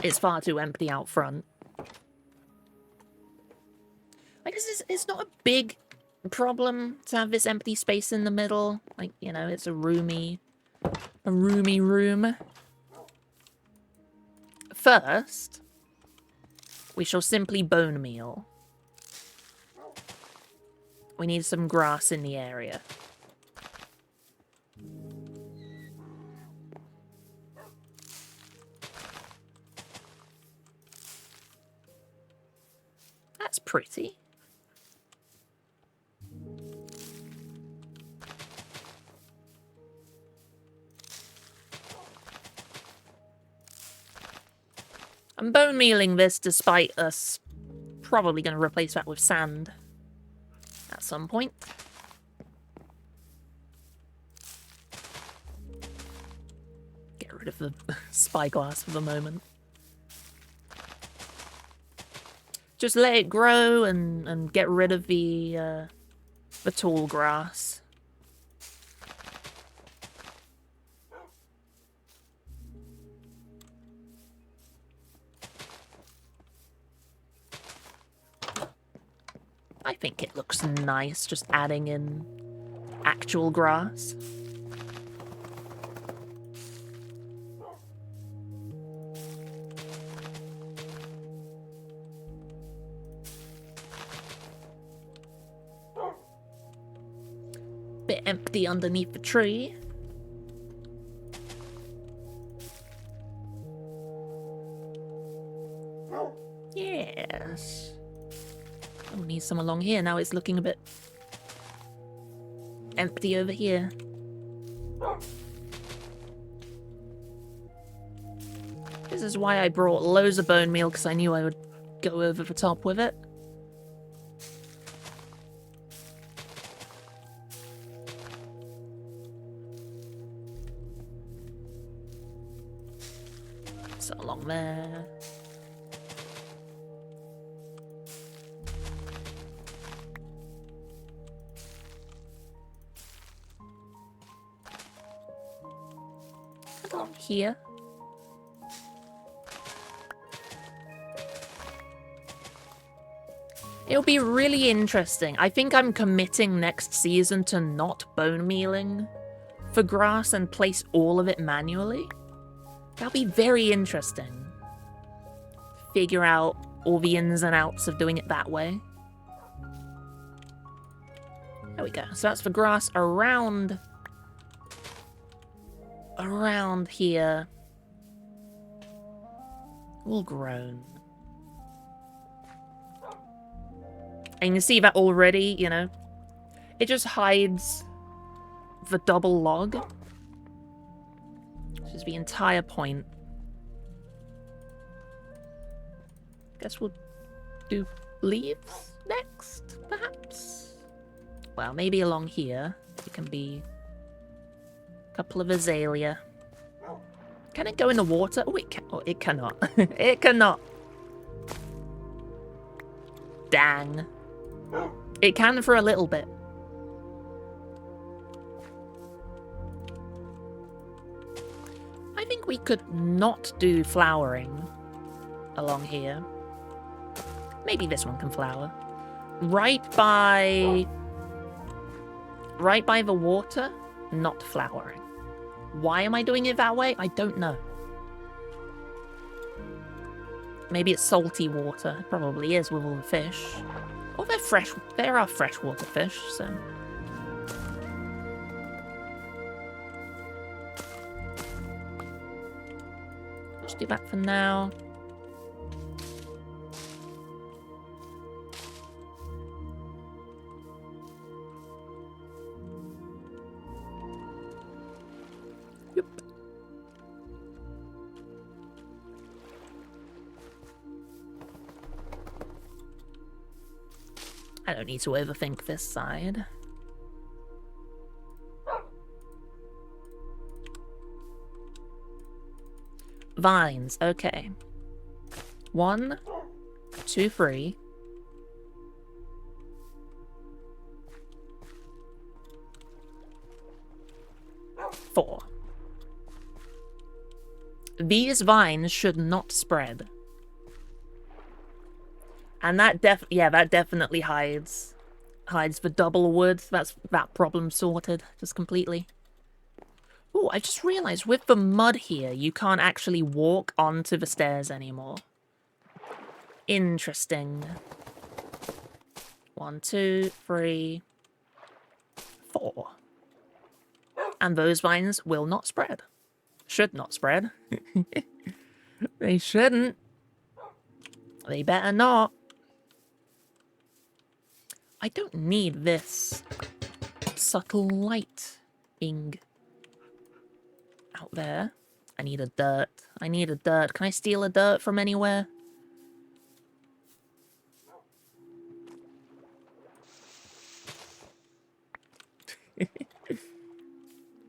It's far too empty out front. I guess it's not a big problem to have this empty space in the middle. Like, you know, it's a roomy room. First, we shall simply bone meal. We need some grass in the area. That's pretty. I'm bone mealing this despite us probably going to replace that with sand at some point. Get rid of the spyglass for the moment. Just let it grow and get rid of the tall grass. I think it looks nice just adding in actual grass. Bit empty underneath the tree. Yes. Oh, need some along here. Now it's looking a bit empty over here. This is why I brought loads of bone meal, because I knew I would go over the top with it. So along there. Along here. It'll be really interesting. I think I'm committing next season to not bone mealing for grass and place all of it manually. That'll be very interesting. Figure out all the ins and outs of doing it that way. There we go. So that's for grass around here. All grown. And you can see that already, you know, it just hides the double log. Which is the entire point. Guess we'll do leaves next, perhaps? Well, maybe along here. It can be a couple of azalea. Can it go in the water? Oh, it can. Oh, it cannot. It cannot. Dang. It can for a little bit. I think we could not do flowering along here. Maybe this one can flower. Right by the water, not flowering. Why am I doing it that way? I don't know. Maybe it's salty water. It probably is with all the fish. Or they're fresh. There are freshwater fish, so. Let's do that for now. Yep. I don't need to overthink this side. Vines, okay. 1, 2, 3. 4. These vines should not spread. And that definitely hides the double wood. That's that problem sorted just completely. Oh, I just realized with the mud here, you can't actually walk onto the stairs anymore. Interesting. 1, 2, 3, 4. And those vines will not spread. Should not spread. They shouldn't. They better not. I don't need this subtle lighting out there. I need a dirt. I need a dirt. Can I steal a dirt from anywhere?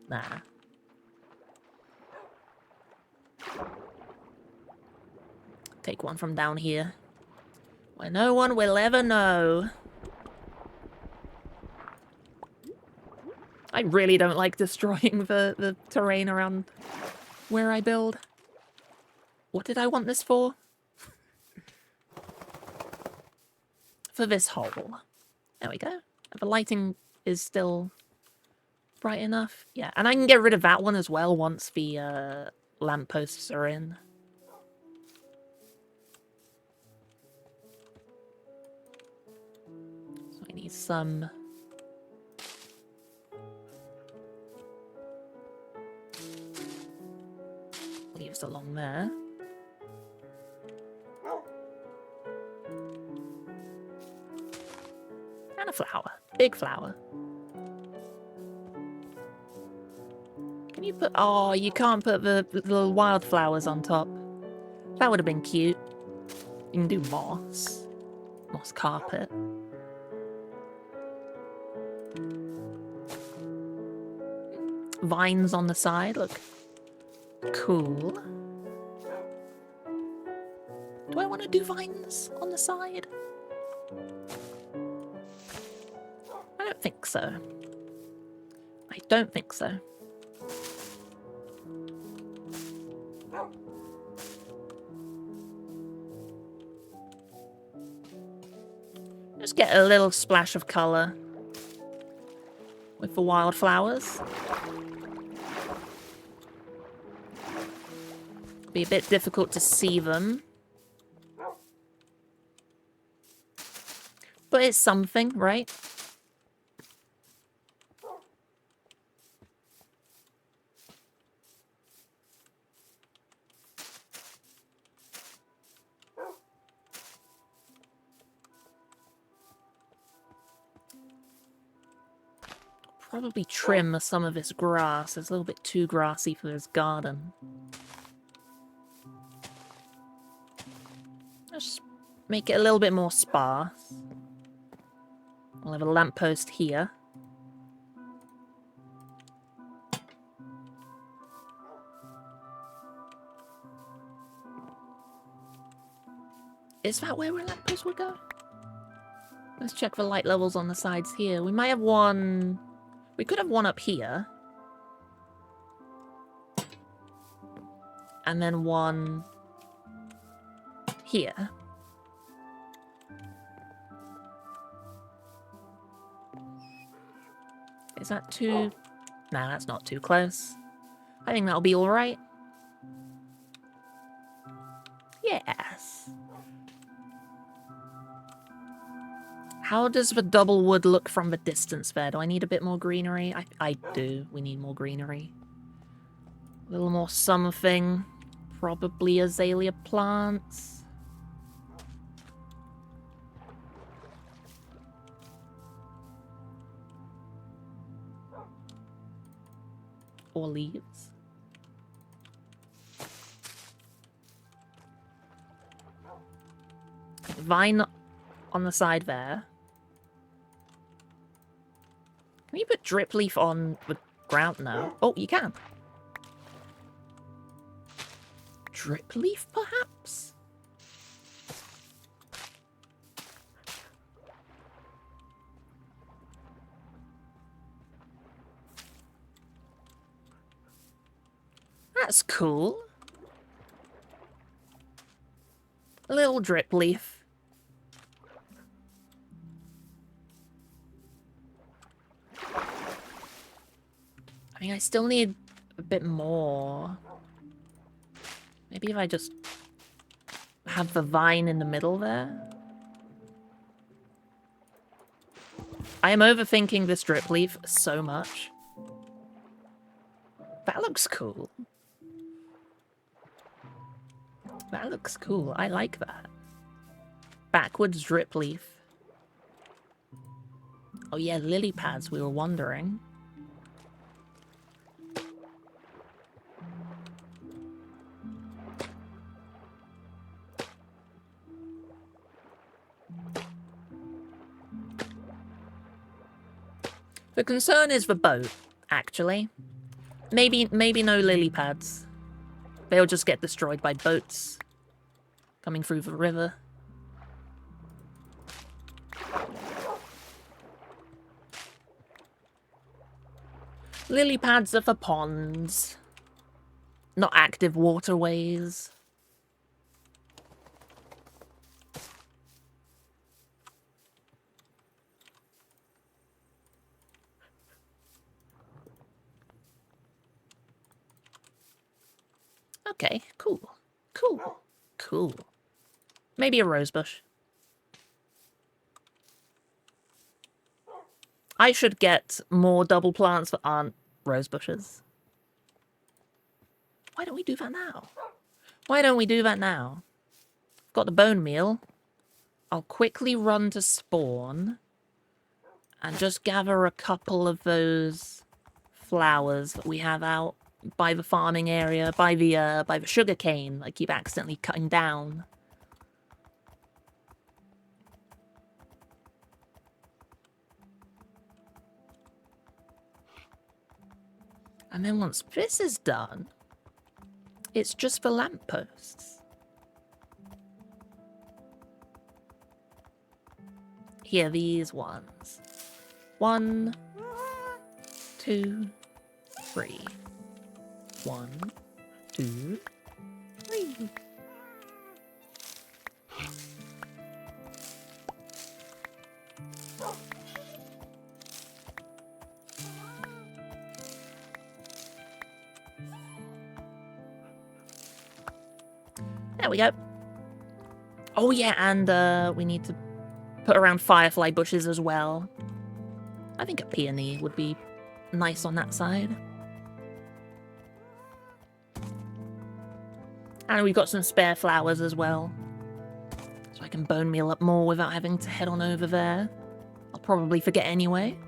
Nah. Take one from down here. Where no one will ever know. I really don't like destroying the terrain around where I build. What did I want this for? For this hole. There we go. The lighting is still bright enough. Yeah, and I can get rid of that one as well once the lampposts are in. So I need some... leaves along there. And a flower. Big flower. Can you put... Oh, you can't put the little wildflowers on top. That would have been cute. You can do moss. Moss carpet. Vines on the side, look. Cool. Do I want to do vines on the side? I don't think so. I don't think so. Just get a little splash of colour with the wildflowers. Be a bit difficult to see them. But it's something, right? Probably trim some of this grass. It's a little bit too grassy for this garden. Just make it a little bit more sparse. I'll have a lamppost here. Is that where a lamppost would go? Let's check the light levels on the sides here. We might have one... We could have one up here. And then one... here. Is that too... Nah, that's not too close. I think that'll be alright. Yes. How does the double wood look from the distance there? Do I need a bit more greenery? I do. We need more greenery. A little more something. Probably azalea plants. Or leaves. Vine on the side there. Can you put drip leaf on the ground now? Oh, you can. Drip leaf, perhaps? That's cool. A little drip leaf. I mean, I still need a bit more. Maybe if I just have the vine in the middle there. I am overthinking this drip leaf so much. That looks cool. That looks cool. I like that. Backwards drip leaf. Oh yeah, lily pads, we were wondering. The concern is the boat, actually. Maybe no lily pads. They'll just get destroyed by boats coming through the river. Lily pads are for ponds, not active waterways. Okay, cool. Cool. Cool. Maybe a rosebush. I should get more double plants that aren't rosebushes. Why don't we do that now? Why don't we do that now? Got the bone meal. I'll quickly run to spawn. And just gather a couple of those flowers that we have out by the farming area, by the sugar cane that I keep accidentally cutting down. And then once this is done, it's just the lampposts. Here, these ones. 1, 2, 3. 1, 2, 3. There we go. Oh yeah, and we need to put around firefly bushes as well. I think a peony would be nice on that side. And we've got some spare flowers as well. So I can bone meal up more without having to head on over there. I'll probably forget anyway.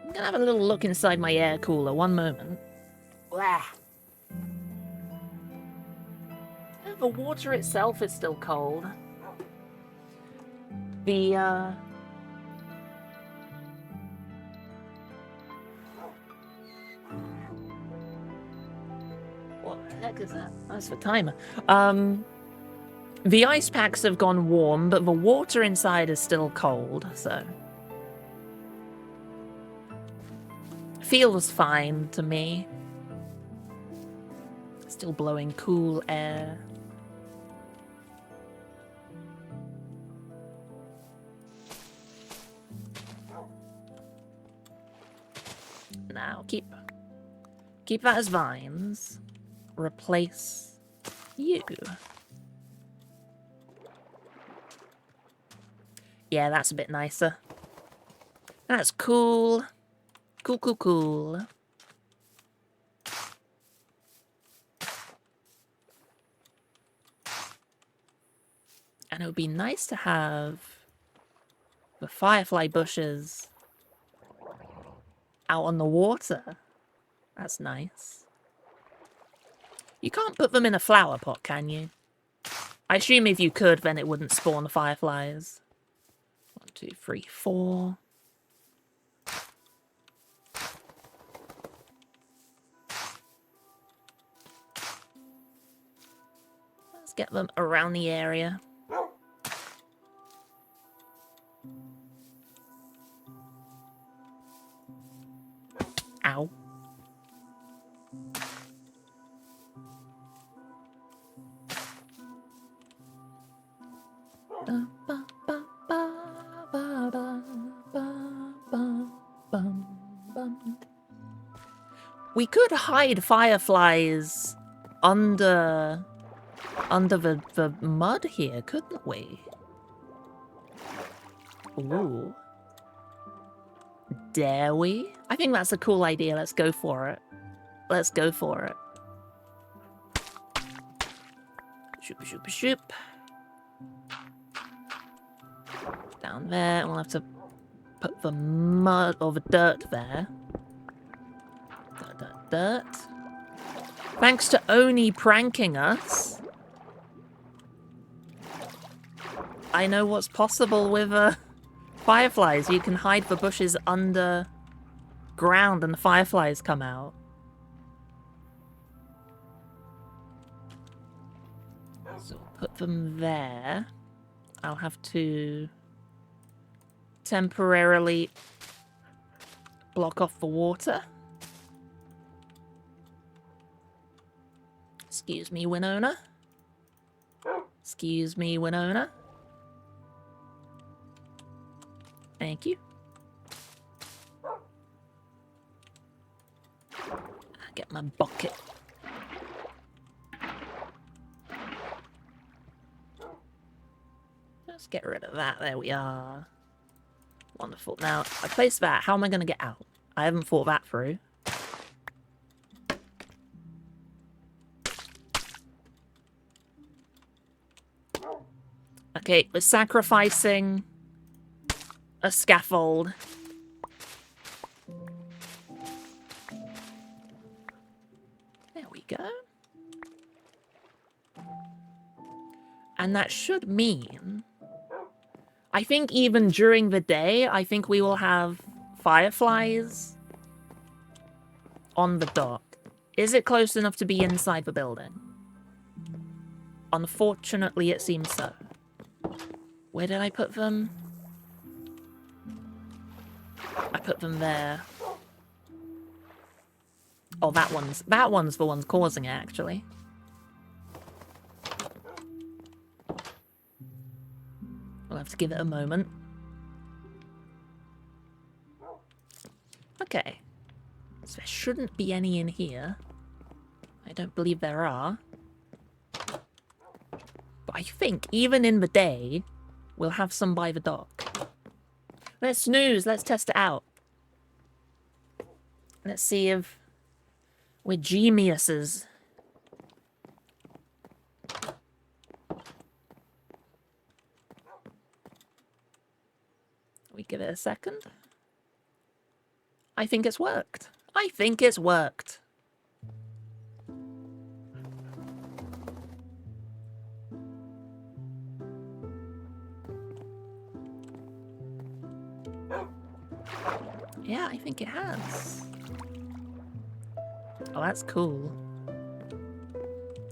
I'm gonna have a little look inside my air cooler, one moment. Blah. The water itself is still cold. What the heck is that? That's the timer. The ice packs have gone warm, but the water inside is still cold, so... Feels fine to me. Still blowing cool air. Now, keep that as vines. Replace you. Yeah, that's a bit nicer. That's cool. Cool, cool, cool. And it would be nice to have the firefly bushes out on the water. That's nice. You can't put them in a flower pot, can you? I assume if you could, then it wouldn't spawn the fireflies. 1, 2, 3, 4. Let's get them around the area. Ow. We could hide fireflies under the mud here, couldn't we? Ooh. Dare we? I think that's a cool idea. Let's go for it. Let's go for it. Shoop, shoop, shoop. Down there, and we'll have to put the mud or the dirt there. Dirt, dirt, dirt. Thanks to Oni pranking us, I know what's possible with fireflies. You can hide the bushes under ground and the fireflies come out. So put them there. I'll have to temporarily block off the water. Excuse me, Winona. Excuse me, Winona. Thank you. I'll get my bucket. Let's get rid of that. There we are. Wonderful. Now, I placed that. How am I going to get out? I haven't thought that through. Okay, we're sacrificing a scaffold. There we go. And that should mean... I think even during the day, I think we will have fireflies on the dock. Is it close enough to be inside the building? Unfortunately, it seems so. Where did I put them? I put them there. Oh, that one's the one's causing it, actually. We'll have to give it a moment. Okay. So there shouldn't be any in here. I don't believe there are. But I think, even in the day, we'll have some by the dock. Let's snooze. Let's test it out. Let's see if we're geniuses. We give it a second. I think it's worked. I think it's worked. Yeah, I think it has. Oh, that's cool.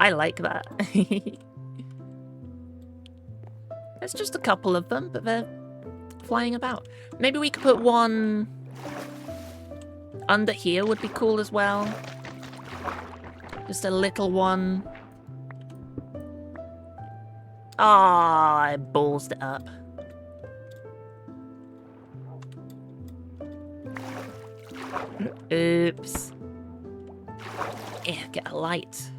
I like that. There's just a couple of them, but they're flying about. Maybe we could put one under here would be cool as well. Just a little one. Ah, I ballsed it up. Oops. Yeah, get a light.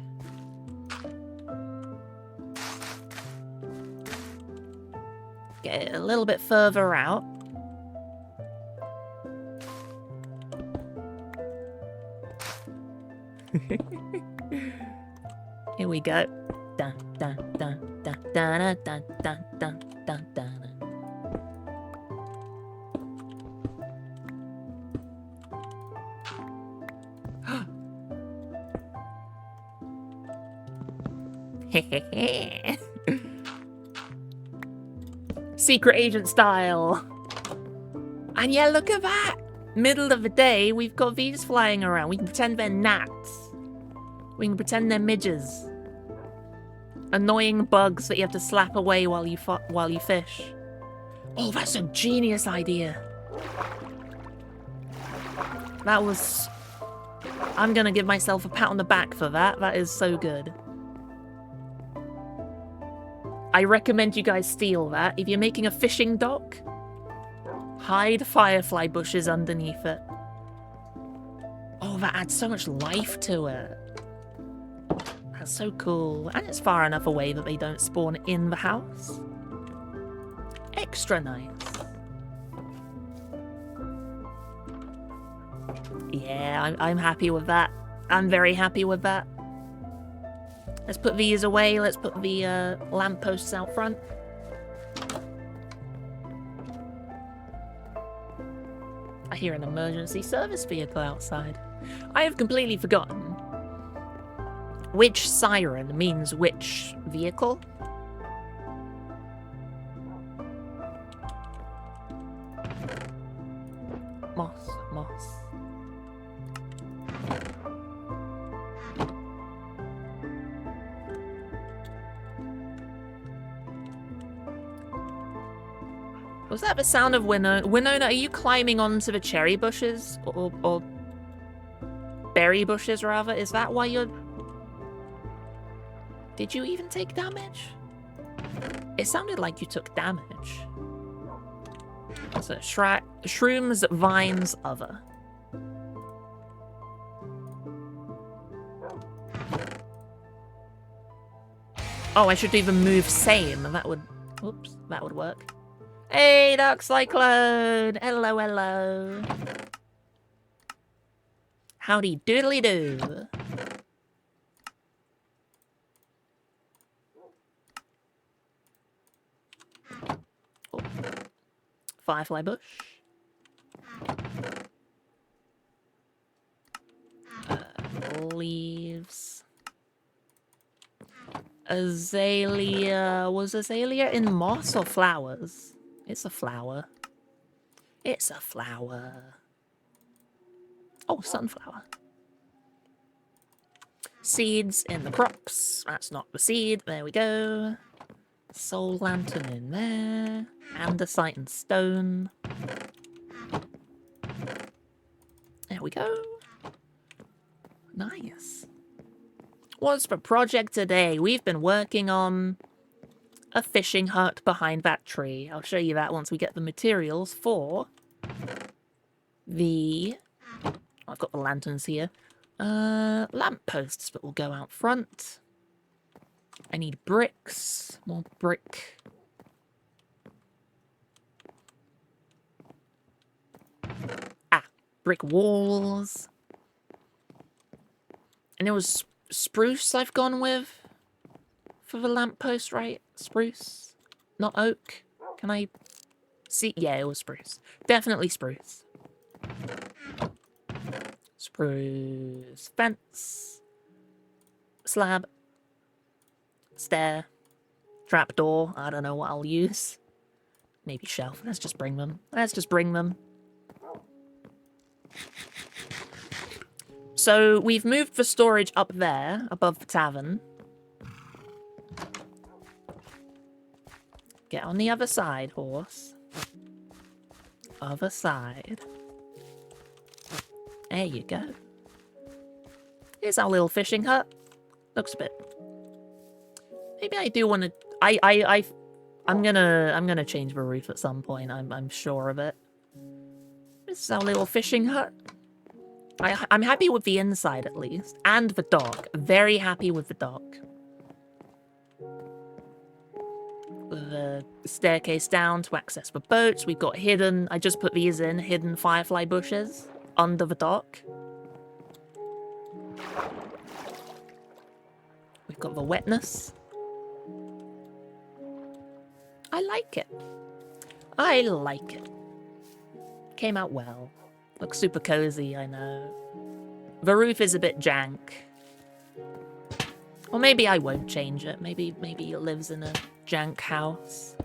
Get it a little bit further out. Here we go. Dun dun dun dun dun dun dun dun dun dun. Secret agent style. And yeah, look at that. Middle of the day, we've got these flying around. We can pretend they're gnats. We can pretend they're midges. Annoying bugs that you have to slap away while you fish. Oh, that's a genius idea. That was... I'm gonna give myself a pat on the back for that. That is so good. I recommend you guys steal that. If you're making a fishing dock, hide firefly bushes underneath it. Oh, that adds so much life to it. That's so cool. And it's far enough away that they don't spawn in the house. Extra nice. Yeah, I'm happy with that. I'm very happy with that. Let's put these away. Let's put the lampposts out front. I hear an emergency service vehicle outside. I have completely forgotten which siren means which vehicle. Moss. Was that the sound of Winona? Winona, are you climbing onto the cherry bushes? Or berry bushes, rather? Is that why you're... Did you even take damage? It sounded like you took damage. So, shrooms, vines, other. Oh, I should even move same. That would... Oops, that would work. Hey, Dark Cyclone! Hello, hello. Howdy doodly doo. Firefly bush. Leaves. Azalea. Was azalea in moss or flowers? It's a flower. It's a flower. Oh, sunflower. Seeds in the crops. That's not the seed. There we go. Soul lantern in there. Andesite and stone. There we go. Nice. What's the project today? We've been working on a fishing hut behind that tree. I'll show you that once we get the materials for the... I've got the lanterns here. Lampposts that will go out front. I need bricks. More brick. Ah, brick walls. And it was spruce I've gone with for the lamppost, right? Spruce, not oak. Can I see? Yeah, it was spruce. Definitely spruce. Spruce fence, slab, stair, trapdoor. I don't know what I'll use. Maybe shelf. Let's just bring them. Let's just bring them. So we've moved the storage up there, above the tavern. Get on the other side, horse. Other side. There you go. Here's our little fishing hut. Looks a bit... Maybe I do want to... I'm gonna change the roof at some point. I'm sure of it. This is our little fishing hut. I'm happy with the inside, at least. And the dock. Very happy with the dock. The staircase down to access the boats. We've got hidden... I just put these in. Hidden firefly bushes. Under the dock. We've got the wetness. I like it. I like it. Came out well. Looks super cozy, I know. The roof is a bit jank. Or maybe I won't change it. Maybe it lives in a jank house.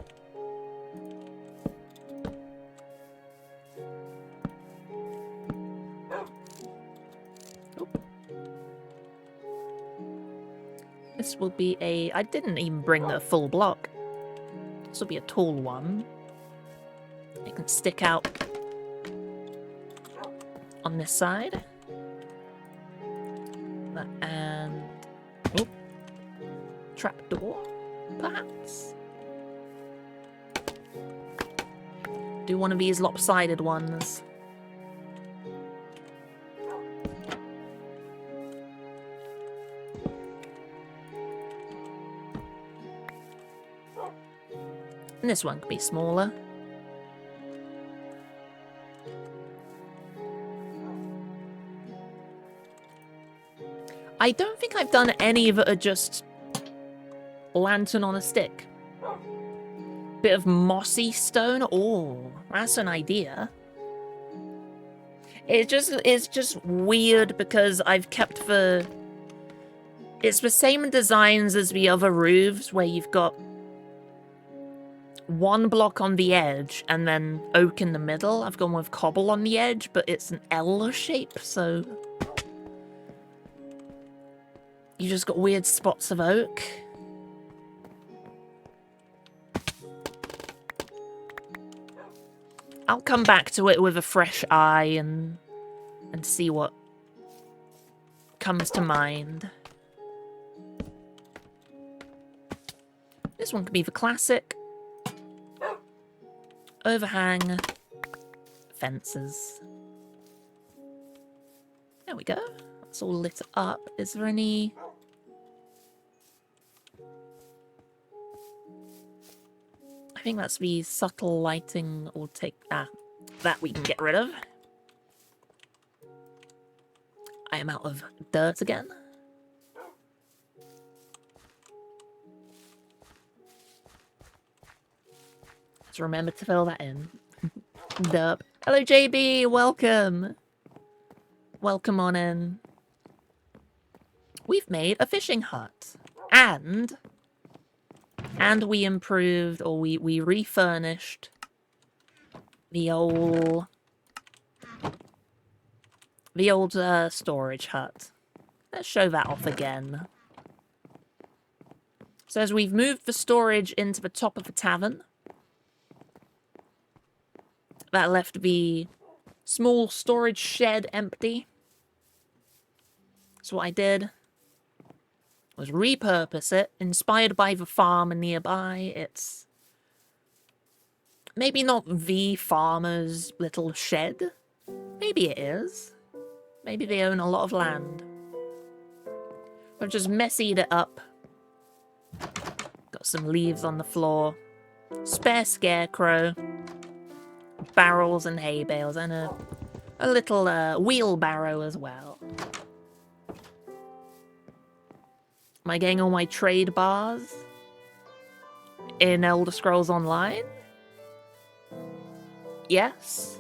This will be a... I didn't even bring the full block. This will be a tall one. It can stick out on this side. And... oh. Trapdoor, perhaps? Do one of these lopsided ones. And this one could be smaller. I don't think I've done any that are just lantern on a stick. Bit of mossy stone. Oh, that's an idea. It's just weird because I've kept the... It's the same designs as the other roofs where you've got one block on the edge and then oak in the middle. I've gone with cobble on the edge, but it's an L shape, so... You just got weird spots of oak. I'll come back to it with a fresh eye and see what comes to mind. This one could be the classic. Overhang. Fences. There we go. That's all lit up. Is there any... I think that's the subtle lighting. We'll take that. That we can get rid of. I am out of dirt again. Let's remember to fill that in. Dup. Hello, JB. Welcome. Welcome on in. We've made a fishing hut. And we improved, or we refurnished the old storage hut. Let's show that off again. So as we've moved the storage into the top of the tavern, that left the small storage shed empty. So what I did was repurpose it, inspired by the farm nearby. It's maybe not the farmer's little shed. Maybe it is. Maybe they own a lot of land. I've just messied it up. Got some leaves on the floor. Spare scarecrow. Barrels and hay bales, and a little wheelbarrow as well. Am I getting all my trade bars in Elder Scrolls Online? Yes.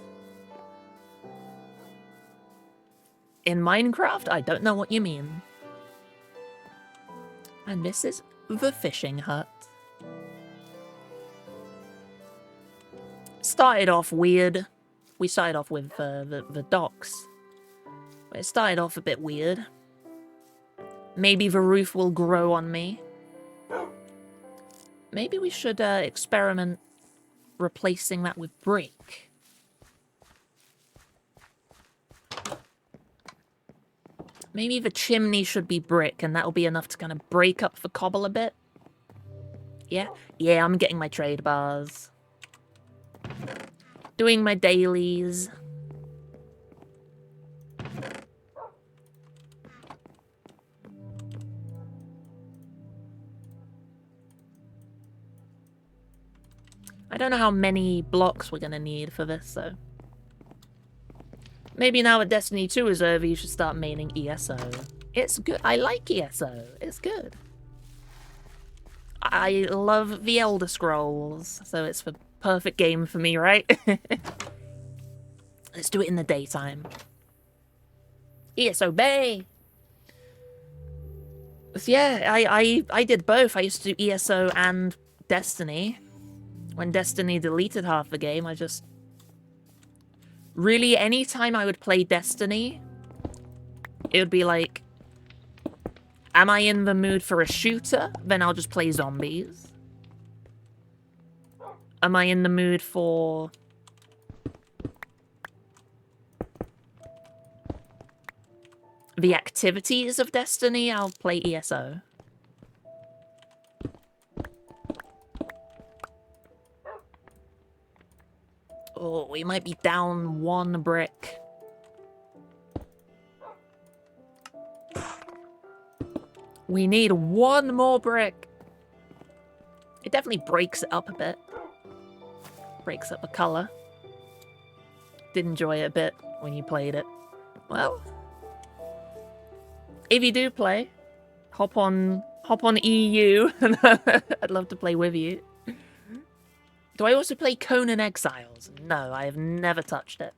In Minecraft? I don't know what you mean. And this is the fishing hut. Started off weird. We started off with the docks. But it started off a bit weird. Maybe the roof will grow on me. Maybe we should experiment replacing that with brick. Maybe the chimney should be brick, and that'll be enough to kind of break up the cobble a bit. Yeah? Yeah, I'm getting my trade bars. Doing my dailies. I don't know how many blocks we're gonna need for this, so... Maybe now that Destiny 2 is over, you should start maining ESO. It's good. I like ESO. It's good. I love the Elder Scrolls, so it's the perfect game for me, right? Let's do it in the daytime. ESO Bay! So yeah, I did both. I used to do ESO and Destiny. When Destiny deleted half the game, I just... Really, any time I would play Destiny, it would be like, am I in the mood for a shooter? Then I'll just play zombies. Am I in the mood for... the activities of Destiny? I'll play ESO. Oh, we might be down one brick. We need one more brick. It definitely breaks it up a bit. Breaks up the color. Did enjoy it a bit when you played it. Well, if you do play, hop on EU. I'd love to play with you. Do I also play Conan Exiles? No, I have never touched it.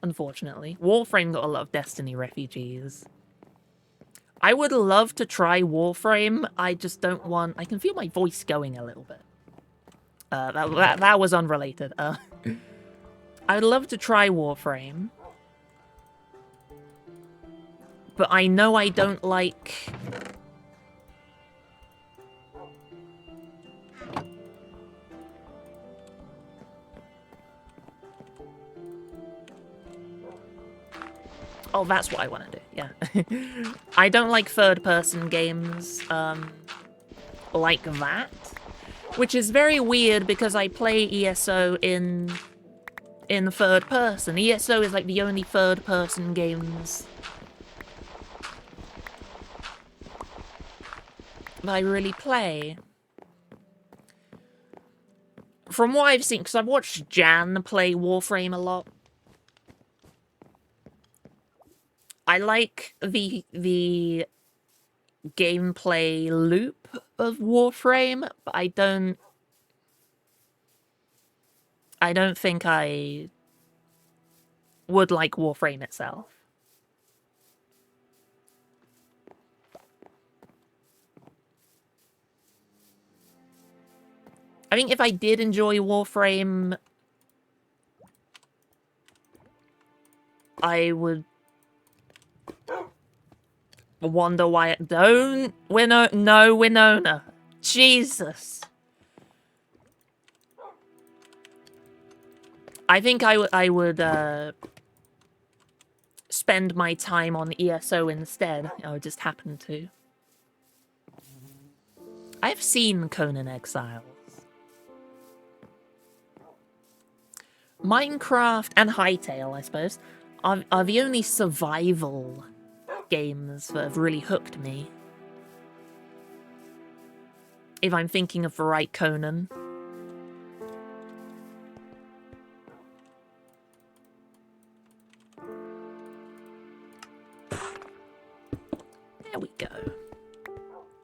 Unfortunately. Warframe got a lot of Destiny refugees. I would love to try Warframe. I just don't want... I can feel my voice going a little bit. That was unrelated. I would love to try Warframe. But I know I don't like... Oh, that's what I want to do, yeah. I don't like third-person games like that. Which is very weird because I play ESO in third person. ESO is like the only third-person games that I really play. From what I've seen, because I've watched Jan play Warframe a lot. I like the gameplay loop of Warframe, but I don't I don't think I would like Warframe itself. I think if I did enjoy Warframe, I would wonder why it don't Winona. Jesus. I think I would spend my time on ESO instead. I would just happen to. I've seen Conan Exiles. Minecraft and Hytale, I suppose, are the only survival games that have really hooked me. If I'm thinking of the right Conan. There we go.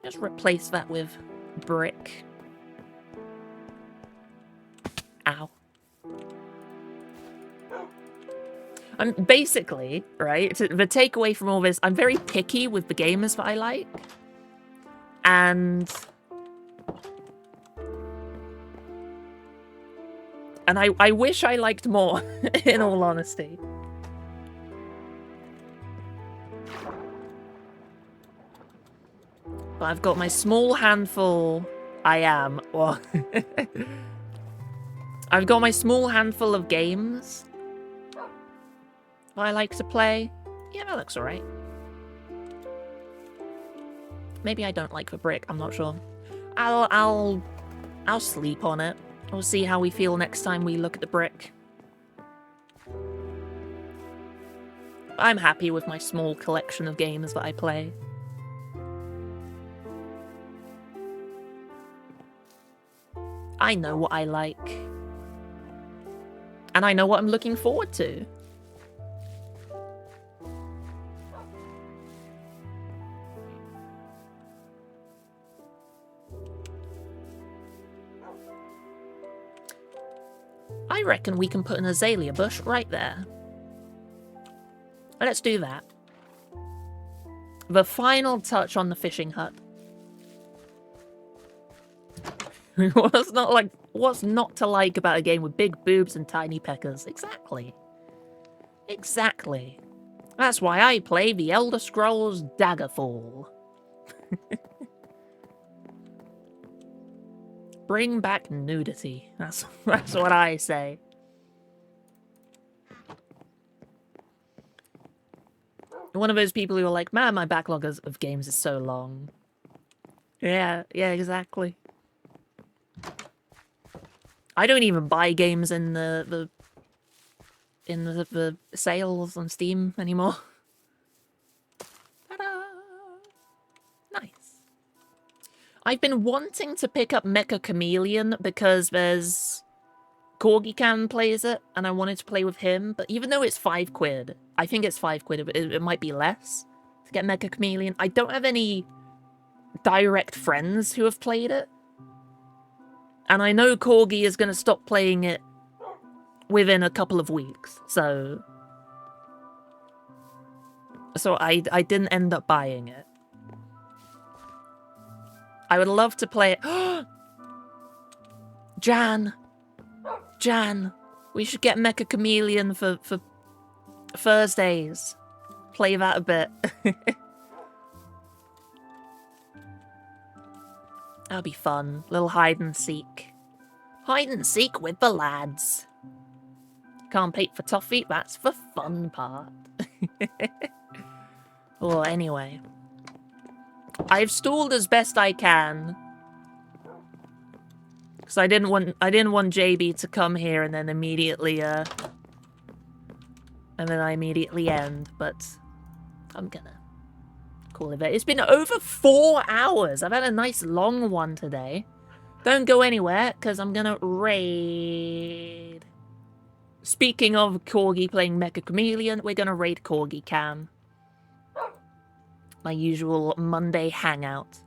Just replace that with brick. Ow. I'm basically, right, the takeaway from all this, I'm very picky with the games that I like. And I wish I liked more, in all honesty. But I've got my small handful, well, I've got my small handful of games I like to play. Yeah, that looks alright. Maybe I don't like the brick, I'm not sure. I'll sleep on it. We'll see how we feel next time we look at the brick. I'm happy with my small collection of games that I play. I know what I like. And I know what I'm looking forward to. I reckon we can put an azalea bush right there. Let's do that. The final touch on the fishing hut. What's not to like about a game with big boobs and tiny peckers? Exactly. Exactly. That's why I play The Elder Scrolls Daggerfall. Bring back nudity. That's what I say. One of those people who are like, man, my backlog of games is so long. Yeah, exactly. I don't even buy games in the sales on Steam anymore. Ta-da! Nice. I've been wanting to pick up Mecha Chameleon because there's Corgi Can plays it, and I wanted to play with him. But even though it's £5, I think it's £5, but it might be less to get Mecha Chameleon. I don't have any direct friends who have played it. And I know Corgi is going to stop playing it within a couple of weeks, so I didn't end up buying it. I would love to play it. Jan, we should get Mecha Chameleon for Thursdays. Play that a bit. That'll be fun. Little hide and seek. Hide and seek with the lads. Can't pay for toffee, that's the fun part. Well, anyway. I've stalled as best I can. Because I didn't want JB to come here and then immediately and then I immediately end, but I'm gonna call it. It's been over 4 hours. I've had a nice long one today. Don't go anywhere, because I'm gonna raid. Speaking of Corgi playing Mecha Chameleon, we're gonna raid Corgi Can. My usual Monday hangout.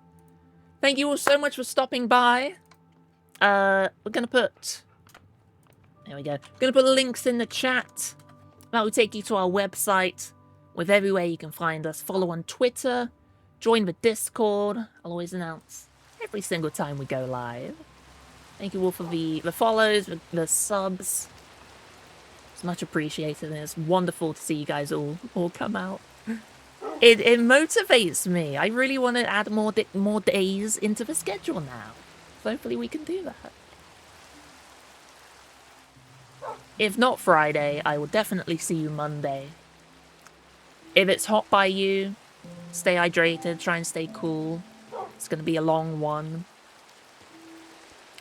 Thank you all so much for stopping by. We're gonna put There we go. Gonna put the links in the chat. That will take you to our website with everywhere you can find us. Follow on Twitter. Join the Discord. I'll always announce every single time we go live. Thank you all for the follows, the subs. It's much appreciated, and it's wonderful to see you guys all come out. It motivates me. I really want to add more days into the schedule now. So hopefully we can do that. If not Friday, I will definitely see you Monday. If it's hot by you, stay hydrated, try and stay cool. It's going to be a long one.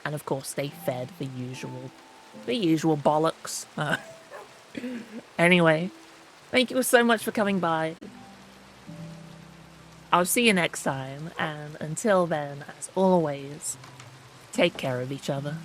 And of course, stay fed, the usual bollocks. Anyway, thank you so much for coming by. I'll see you next time, and until then, as always, take care of each other.